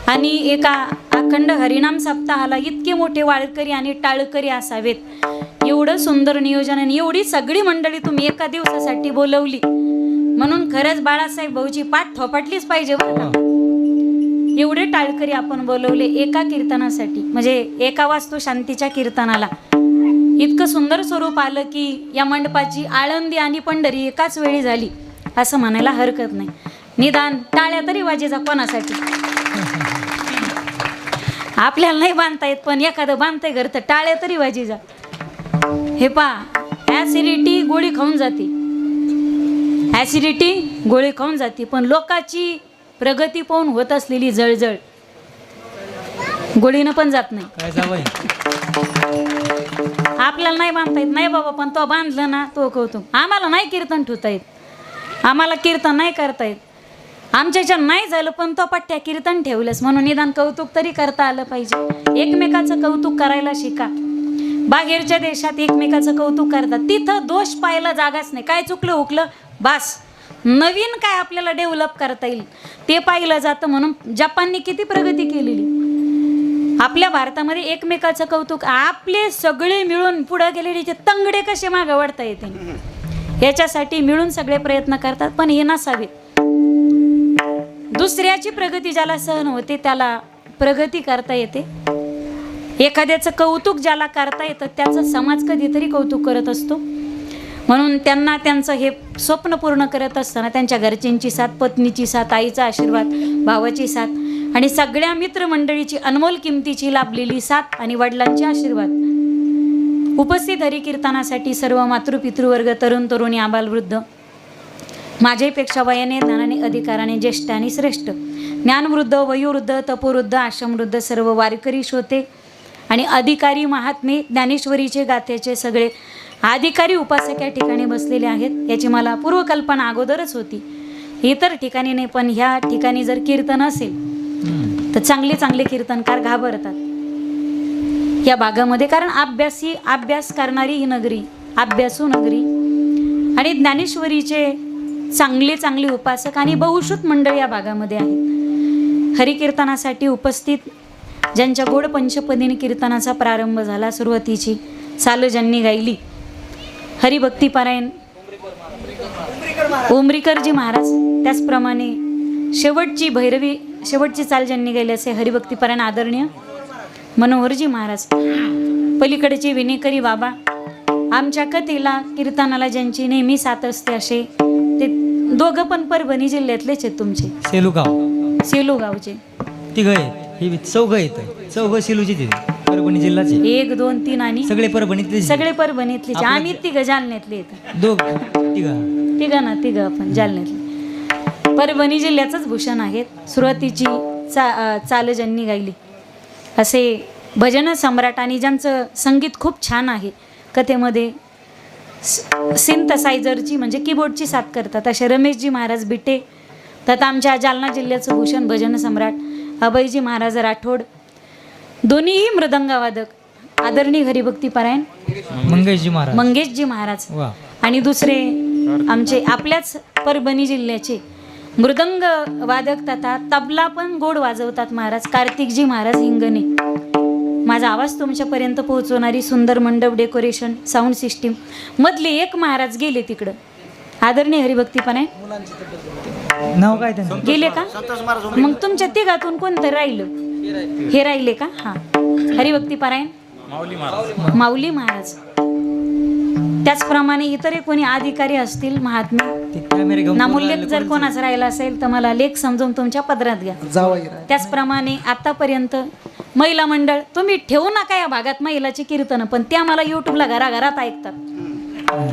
आणि एका अखंड हरिनाम सप्ताहाला इतके मोठे वाळकरी आणि टाळकरी असावेत एवढं सुंदर नियोजन आणि एवढी सगळी मंडळी तुम्ही एका दिवसासाठी बोलवली म्हणून खरंच बाळासाहेब भाऊची पाठ थोपटलीच पाहिजे बरं का. एवढे टाळकरी आपण बोलवले एका कीर्तनासाठी, म्हणजे एका वास्तू शांतीच्या कीर्तनाला इतकं सुंदर स्वरूप आलं की या मंडपाची आळंदी आणि पंढरी एकाच वेळी झाली असं म्हणायला हरकत नाही. निदान टाळ्या तरी वाजेचा कोणासाठी. आपल्याला नाही बांधता येत पण एखादं बांधतंय घर तर टाळ्या तरी वाजी जा. हे पा ॲसिडिटी गोळी खाऊन जाते, ॲसिडिटी गोळी खाऊन जाते, पण लोकांची प्रगती पाहून होत असलेली जळजळ गोळीनं पण जात नाही. काय जावं आपल्याला नाही बांधता येत नाही बाबा, पण तो बांधलं ना तो कौतुक. आम्हाला नाही कीर्तन ठेवता येत, आम्हाला कीर्तन नाही करता येत, आमच्याच्या नाही झालं पण तो पट्ट्या कीर्तन ठेवलंस म्हणून निदान कौतुक तरी करता आलं पाहिजे. एकमेकाचं कौतुक करायला शिका. बाहेरच्या देशात एकमेकाचं कौतुक करतात, तिथं दोष पाहायला जागाच नाही. काय चुकलं हुकलं बास, नवीन काय आपल्याला डेव्हलप करता येईल ते पाहिलं जातं. म्हणून जपानने किती प्रगती केलेली. आपल्या भारतामध्ये एकमेकाचं कौतुक, आपले सगळे मिळून पुढे गेलेले ते तंगडे कसे मागे वाढता येते याच्यासाठी मिळून सगळे प्रयत्न करतात. पण हे नसावे. दुसऱ्याची प्रगती ज्याला सहन होते त्याला प्रगती करता येते. एखाद्याचं कौतुक ज्याला करता येतं त्याचं समाज कधीतरी कौतुक करत असतो. म्हणून त्यांना त्यांचं हे स्वप्न पूर्ण करत असताना त्यांच्या घरच्यांची साथ, पत्नीची साथ, आईचा आशीर्वाद, भावाची साथ आणि सगळ्या मित्रमंडळीची अनमोल किमतीची लाभलेली साथ आणि वडिलांचे आशीर्वाद. उपस्थित हरिकीर्तनासाठी सर्व मातृपितृवर्ग, तरुण तरुणी, आबालवृद्ध, माझ्यापेक्षा वयाने, ज्ञानाने, अधिकाराने ज्येष्ठ आणि श्रेष्ठ, ज्ञानवृद्ध, वयोवृद्ध, तपोवृद्ध, आश्रमवृद्ध, सर्व वारकरी, श्रोते आणि अधिकारी, महात्मे, ज्ञानेश्वरीचे गाथ्याचे सगळे अधिकारी उपासक या ठिकाणी बसलेले आहेत. याची मला पूर्वकल्पना अगोदरच होती. इतर ठिकाणी नाही, पण ह्या ठिकाणी जर कीर्तन असेल तर चांगले चांगले कीर्तनकार घाबरतात या भागामध्ये. कारण अभ्यास करणारी ही नगरी, अभ्यासू नगरी आणि ज्ञानेश्वरीचे चांगले चांगले उपासक आणि बहुश्रुत मंडळ या भागामध्ये आहेत. हरिकीर्तनासाठी उपस्थित ज्यांच्या गोड पंचपदीने कीर्तनाचा प्रारंभ झाला, सुरुवातीची चाल ज्यांनी गायली हरिभक्तीपारायण उमरीकरजी महाराज, त्याचप्रमाणे शेवटची चाल ज्यांनी गायली असे हरिभक्तीपारायण आदरणीय मनोहरजी महाराज, पलीकडचे विनेकरी बाबा, आमच्या कथेला कीर्तनाला ज्यांची नेहमी साथ असते असे ते दोघं पण परभणी जिल्ह्यातलेच आहेत तुमचे, सेलू गावचे. तिघ आहेत, ही चौघ आहेत, चौघ सेलूचे तिथे परभणी जिल्ह्याचे. 1 2 3 आणि सगळे परभणीतले, सगळे परभणीतले. आम्ही तिघ जालन्यातले येतात, तिघ आपण जालन्यातले. परभणी जिल्ह्याचंच भूषण आहेत. सुरुवातीची चाल ज्यांनी गायली असे भजन सम्राट आणि ज्यांचं संगीत खूप छान आहे, कथेमध्ये सिंथसायझरची म्हणजे कीबोर्डची साथ करतात असे रमेशजी महाराज बिटे, तथा आमच्या जालना जिल्ह्याचं भूषण भजन सम्राट अभयजी महाराज राठोड, दोन्हीही मृदंगवादक आदरणीय हरिभक्तीपारायण मंगेशजी महाराज. आणि दुसरे आमचे आपल्याच परभणी जिल्ह्याचे मृदंग वादक तथा तबला पण गोड वाजवतात महाराज, कार्तिकजी महाराज हिंगणे. माझा आवाज तुमच्यापर्यंत पोहोचवणारी सुंदर मंडप डेकोरेशन साऊंड सिस्टीम मधले एक महाराज गेले तिकडं, आदरणीय हरिभक्तीपारायण नाव काय त्यांचं गेले का? मग तुमच्या तिघातून कोणतं राहिलं? हे राहिले का? हा, हरिभक्तीपारायण माऊली महाराज. त्याचप्रमाणे इतरही कोणी अधिकारी असतील महात्मे नामोल्लेख जर कोणाचा राहिला असेल तर मला लेख समजून तुमच्या पदरात घ्या. त्याचप्रमाणे आतापर्यंत महिला मंडळ, तुम्ही ठेवू नका या भागात महिलाची कीर्तन, पण त्या मला युट्यूबला घराघरात ऐकतात.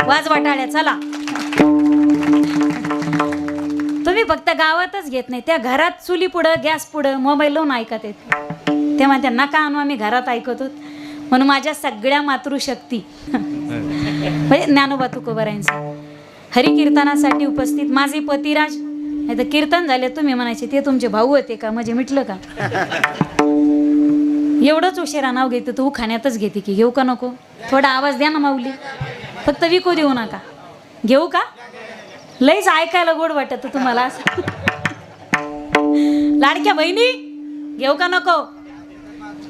वाजवा टाळ्या, चला. तुम्ही फक्त गावातच घेत नाही, त्या घरात चुली पुढं गॅस पुढं मोबाईल लावून ऐकत येत, तेव्हा त्यांना का आणू आम्ही घरात ऐकत होत. म्हणून माझ्या सगळ्या मातृशक्ती म्हणजे ज्ञानोबा तुकोबारायांचा हरिकीर्तनासाठी उपस्थित माझे पतिराज. नाही तर कीर्तन झाले तुम्ही म्हणायचे ते तुमचे भाऊ होते का, म्हणजे मिटलं का? एवढंच उशिरा नाव घेते तू खाण्यातच घेते की, घेऊ का नको? थोडा आवाज द्या ना माऊली, फक्त विकू देऊ नका. घेऊ का? लईच ऐकायला गोड वाटत तुम्हाला. लाडक्या बहिणी घेऊ का नको?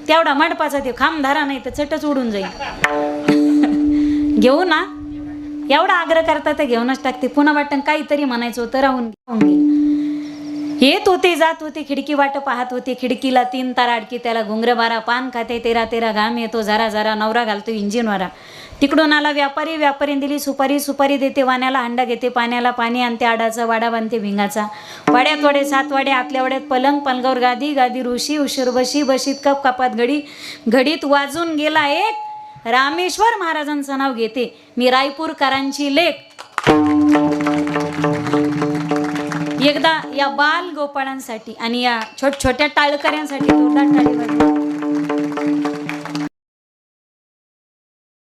तेवढा मंडपाचा ते खांबधारा नाही तर चटच उडून जाईल. घेऊ ना? एवढा आग्रह करता तर घेऊनच टाकते. पुन्हा वाटण काहीतरी म्हणायचं होतं, राहून गेलं. येत होते जात होते, खिडकी वाट पाहत होते, खिडकीला 3 तार अडकी, त्याला घुंगर बारा, पान खाते तेरा तेरा, घाम येतो जरा जरा, नवरा घालतो इंजिन वारा. तिकडून आला व्यापारी, व्यापारी दिली सुपारी, सुपारी देते वाण्याला, हांडा घेते पाण्याला, पाणी आणते आडाचा, वाडा बांधते भिंगाचा. वाड्यात वाडे 7 वाडे, आतल्या वाड्यात पलंग, पलंगावर गादी, गादी ऋषी, उशीर बशी, बशीत कप, कपात घडी, घडीत वाजून गेला एक. रामेश्वर महाराजांचं नाव घेते मी, रायपूरकरांची लेक. एकदा या बाल गोपाळांसाठी आणि या छोट्या टाळकऱ्यांसाठी जोरदार टाळी वाजवा.